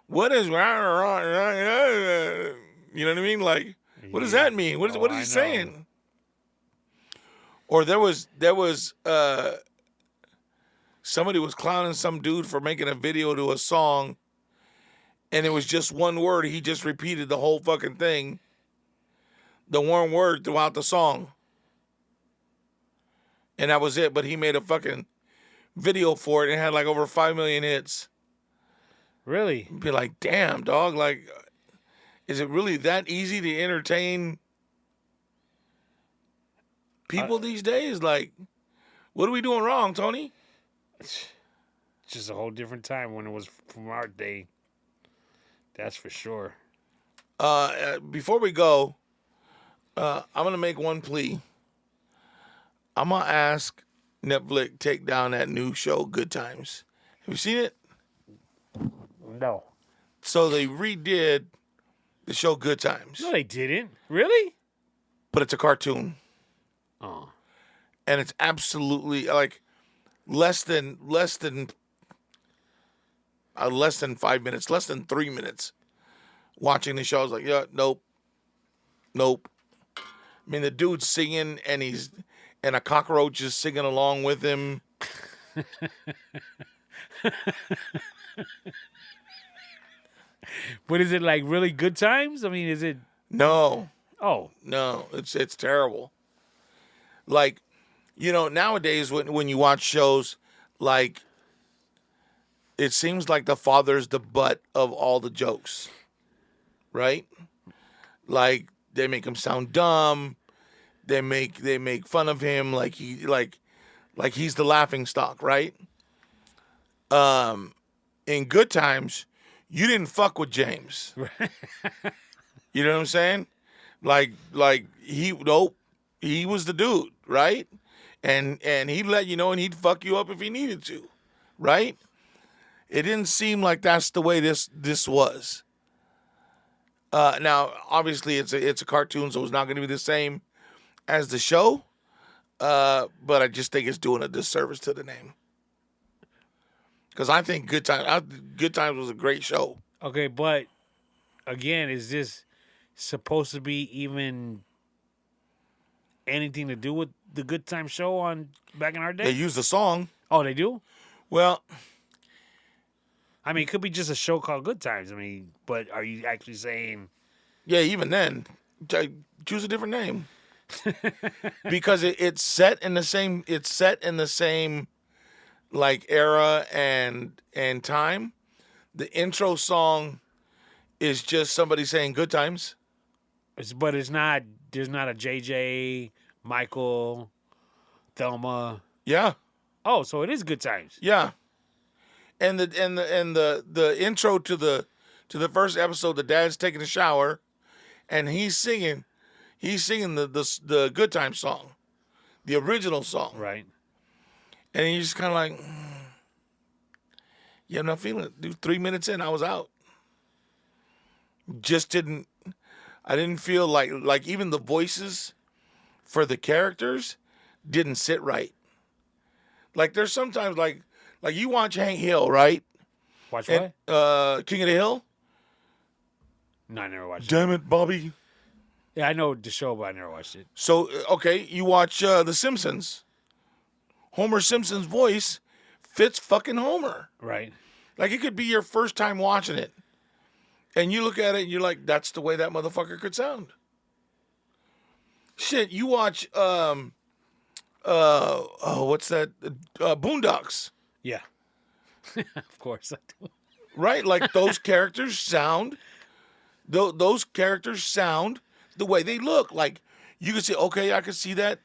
Speaker 1: what is, you know what I mean? Like, what does that mean? What is he saying? Or there was somebody was clowning some dude for making a video to a song, and it was just one word. He just repeated the whole fucking thing, the one word throughout the song, and that was it. But he made a fucking video for it and had like over 5 million hits.
Speaker 2: Really?
Speaker 1: Be like, damn, dog. Like, is it really that easy to entertain people these days? Like, what are we doing wrong, Tony?
Speaker 2: It's just a whole different time when it was from our day. That's for sure.
Speaker 1: Before we go, I'm gonna make one plea. I'm gonna ask Netflix take down that new show, Good Times. Have you seen it?
Speaker 2: No.
Speaker 1: So they redid the show Good Times,
Speaker 2: No, they didn't. Really?
Speaker 1: but it's a cartoon,
Speaker 2: Oh.
Speaker 1: and it's absolutely like less than 5 minutes, less than 3 minutes. Watching the show, I was like, yeah, nope, Nope. I mean, the dude's singing, and a cockroach is singing along with him.
Speaker 2: But is it like really good times? I mean, is it?
Speaker 1: No,
Speaker 2: Oh,
Speaker 1: no, it's terrible. Like, nowadays when you watch shows, like, it seems like the father's the butt of all the jokes, right? Like, they make him sound dumb. They make fun of him like he's the laughing stock, right? In Good Times, you didn't fuck with James. You know what I'm saying? Like he was the dude, right? And he'd let you know, and he'd fuck you up if he needed to, right? It didn't seem like that's the way this was. Now, obviously, it's a cartoon, so it's not going to be the same as the show. But I just think it's doing a disservice to the name. Because I think Good Times was a great show.
Speaker 2: okay, but again, is this supposed to be even anything to do with the Good Time show on back in our day?
Speaker 1: They used the song.
Speaker 2: Oh, they do?
Speaker 1: Well,
Speaker 2: I mean, it could be just a show called Good Times. I mean, but are you actually saying?
Speaker 1: yeah, even then, choose a different name. Because it's set in the same. It's set in the same, like, era and time. The intro song is just somebody saying "Good Times."
Speaker 2: But it's not. There's not a JJ, Michael, Thelma.
Speaker 1: Yeah,
Speaker 2: Oh, so it is Good Times.
Speaker 1: yeah. And the intro to the first episode, the dad's taking a shower, and he's singing the Good Time song, the original song,
Speaker 2: Right.
Speaker 1: and he's just kind of like, yeah, I'm not feeling it. Dude, 3 minutes in, I was out. I didn't feel like even the voices for the characters didn't sit right. Like, there's sometimes like you watch Hank Hill, right?
Speaker 2: Watch
Speaker 1: And
Speaker 2: what?
Speaker 1: King of the Hill.
Speaker 2: No, I never watched it.
Speaker 1: Damn it, Bobby.
Speaker 2: Yeah, I know the show, but I never watched it.
Speaker 1: So, okay, you watch The Simpsons. Homer Simpson's voice fits fucking Homer.
Speaker 2: Right.
Speaker 1: Like, it could be your first time watching it. And you look at it and you're like, that's the way that motherfucker could sound. Shit, you watch, what's that? Boondocks.
Speaker 2: Yeah. Of course I do.
Speaker 1: Right? Like, those characters sound, those characters sound the way they look. Like, you can say, okay, I can see that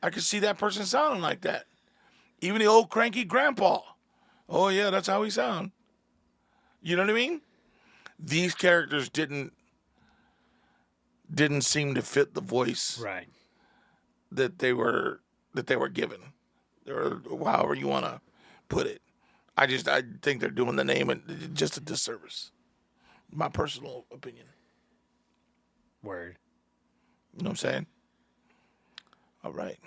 Speaker 1: person sounding like that. Even the old cranky grandpa. Oh yeah, that's how he sound. You know what I mean? These characters didn't seem to fit the voice
Speaker 2: Right.
Speaker 1: that they were given, or however you want to put it. I think they're doing the name and just a disservice. My personal opinion.
Speaker 2: Word.
Speaker 1: You know what I'm saying? All right.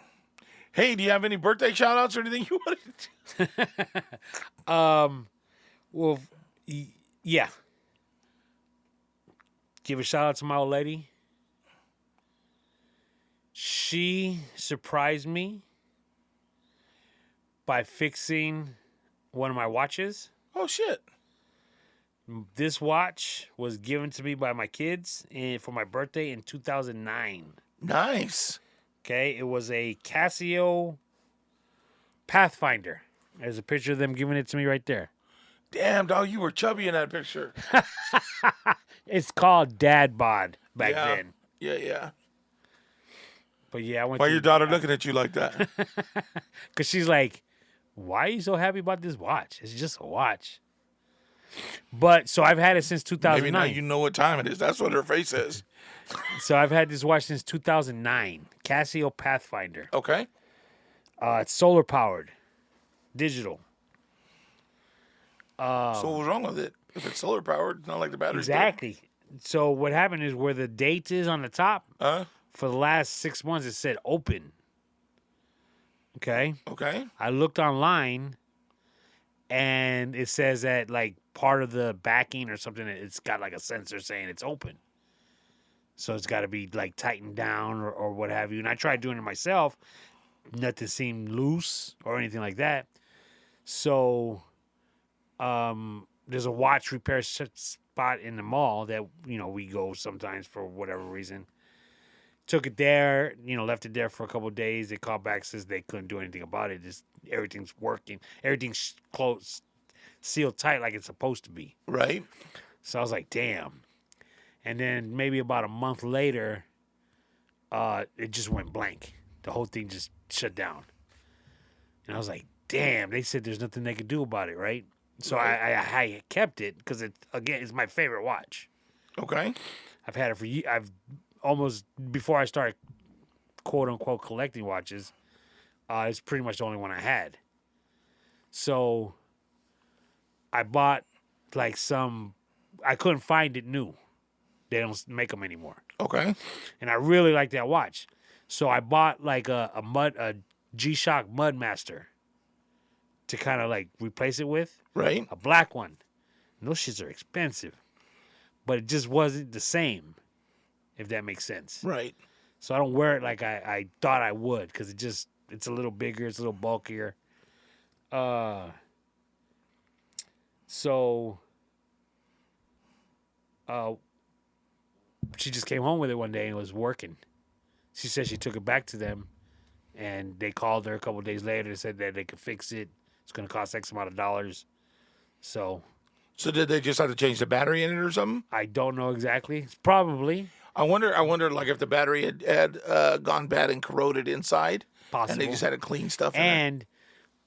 Speaker 1: Hey, do you have any birthday shout outs or anything you wanted to?
Speaker 2: Well, yeah. Give a shout out to my old lady. She surprised me by fixing one of my watches.
Speaker 1: Oh shit.
Speaker 2: This watch was given to me by my kids for my birthday in 2009.
Speaker 1: Nice.
Speaker 2: Okay, it was a Casio Pathfinder. There's a picture of them giving it to me right there.
Speaker 1: Damn, dog, you were chubby in that picture.
Speaker 2: It's called Dad Bod back
Speaker 1: Yeah.
Speaker 2: then.
Speaker 1: Yeah.
Speaker 2: But yeah, I went
Speaker 1: Why
Speaker 2: to
Speaker 1: your daughter looking at you like that?
Speaker 2: because she's like, "Why are you so happy about this watch? It's just a watch." But so I've had it since
Speaker 1: Maybe
Speaker 2: 2009.
Speaker 1: now you know what time it is. That's what her face is.
Speaker 2: So I've had this watch since 2009. Casio Pathfinder.
Speaker 1: Okay.
Speaker 2: It's solar powered, digital.
Speaker 1: So what was wrong with it? If it's solar powered, it's not like the battery's dead.
Speaker 2: Exactly. So what happened is where the date is on the top,
Speaker 1: Huh?
Speaker 2: for the last 6 months, it said open. Okay.
Speaker 1: Okay.
Speaker 2: I looked online and it says that like part of the backing or something, it's got like a sensor saying it's open. So it's got to be like tightened down or what have you. And I tried doing it myself. Nothing seemed loose or anything like that. So there's a watch repair spot in the mall that, we go sometimes for whatever reason. Took it there, left it there for a couple of days. They called back, says they couldn't do anything about it. Just everything's working. Everything's closed, sealed tight like it's supposed to be.
Speaker 1: Right.
Speaker 2: So I was like, damn. And then maybe about a month later, it just went blank. The whole thing just shut down. And I was like, damn. They said there's nothing they could do about it, right? So I kept it because it's my favorite watch.
Speaker 1: Okay.
Speaker 2: I've had it for years. I've almost, before I started quote unquote collecting watches, it's pretty much the only one I had. So I bought like I couldn't find it new. They don't make them anymore.
Speaker 1: Okay.
Speaker 2: And I really like that watch. So I bought like a G-Shock Mudmaster to kind of like replace it with.
Speaker 1: Right.
Speaker 2: A black one. And those shits are expensive. But it just wasn't the same, if that makes sense.
Speaker 1: Right.
Speaker 2: So I don't wear it like I thought I would because it's a little bigger, it's a little bulkier. So she just came home with it one day and it was working. She said she took it back to them and they called her a couple of days later and said that they could fix it. It's going to cost X amount of dollars. So
Speaker 1: did they just have to change the battery in it or something?
Speaker 2: I don't know exactly. Probably.
Speaker 1: I wonder like if the battery had gone bad and corroded inside.
Speaker 2: Possible.
Speaker 1: And they just had to clean stuff in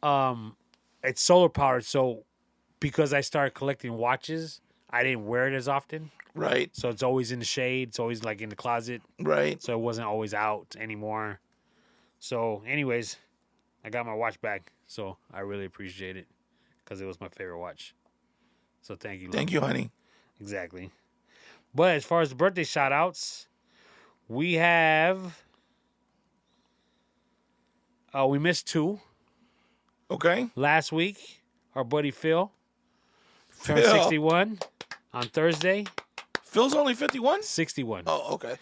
Speaker 2: and it's solar powered, so because I started collecting watches, I didn't wear it as often.
Speaker 1: Right.
Speaker 2: So it's always in the shade. It's always like in the closet.
Speaker 1: Right.
Speaker 2: So it wasn't always out anymore. So anyways, I got my watch back. So I really appreciate it because it was my favorite watch. So thank you.
Speaker 1: Thank you, honey.
Speaker 2: Exactly. But as far as the birthday shout outs, we have... we missed 2.
Speaker 1: Okay.
Speaker 2: Last week, our buddy Phil turned
Speaker 1: Phil.
Speaker 2: 61 on Thursday.
Speaker 1: Phil's only 51?
Speaker 2: 61.
Speaker 1: Oh, okay.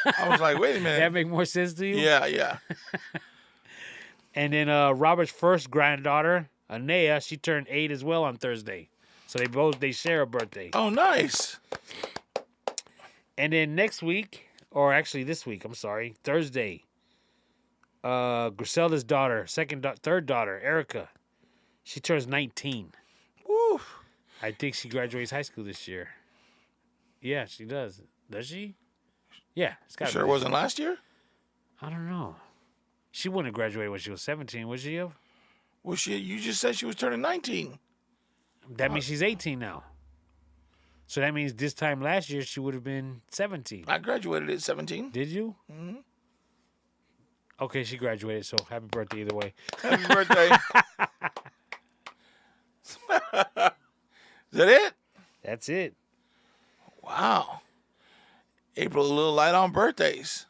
Speaker 1: I was like, wait a minute.
Speaker 2: That make more sense to you?
Speaker 1: Yeah.
Speaker 2: And then Robert's first granddaughter, Anea, she turned 8 as well on Thursday. So they share a birthday.
Speaker 1: Oh, nice.
Speaker 2: And then next week, or actually this week, I'm sorry, Thursday, Griselda's daughter, third daughter, Erica, she turns 19.
Speaker 1: Woo.
Speaker 2: I think she graduates high school this year. Yeah, she does. Does she? Yeah. It's got.
Speaker 1: Sure it wasn't last year?
Speaker 2: I don't know. She wouldn't have graduated when she was 17, would she have?
Speaker 1: Well, you just said she was turning 19.
Speaker 2: That means she's 18 now. So that means this time last year she would have been 17.
Speaker 1: I graduated at 17.
Speaker 2: Did you?
Speaker 1: Mm-hmm.
Speaker 2: Okay, she graduated, so happy birthday either way.
Speaker 1: Happy birthday. Is that it?
Speaker 2: That's it.
Speaker 1: Wow. April, a little light on birthdays.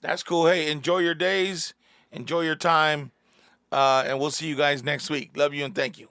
Speaker 1: That's cool. Hey, enjoy your days. Enjoy your time. And we'll see you guys next week. Love you and thank you.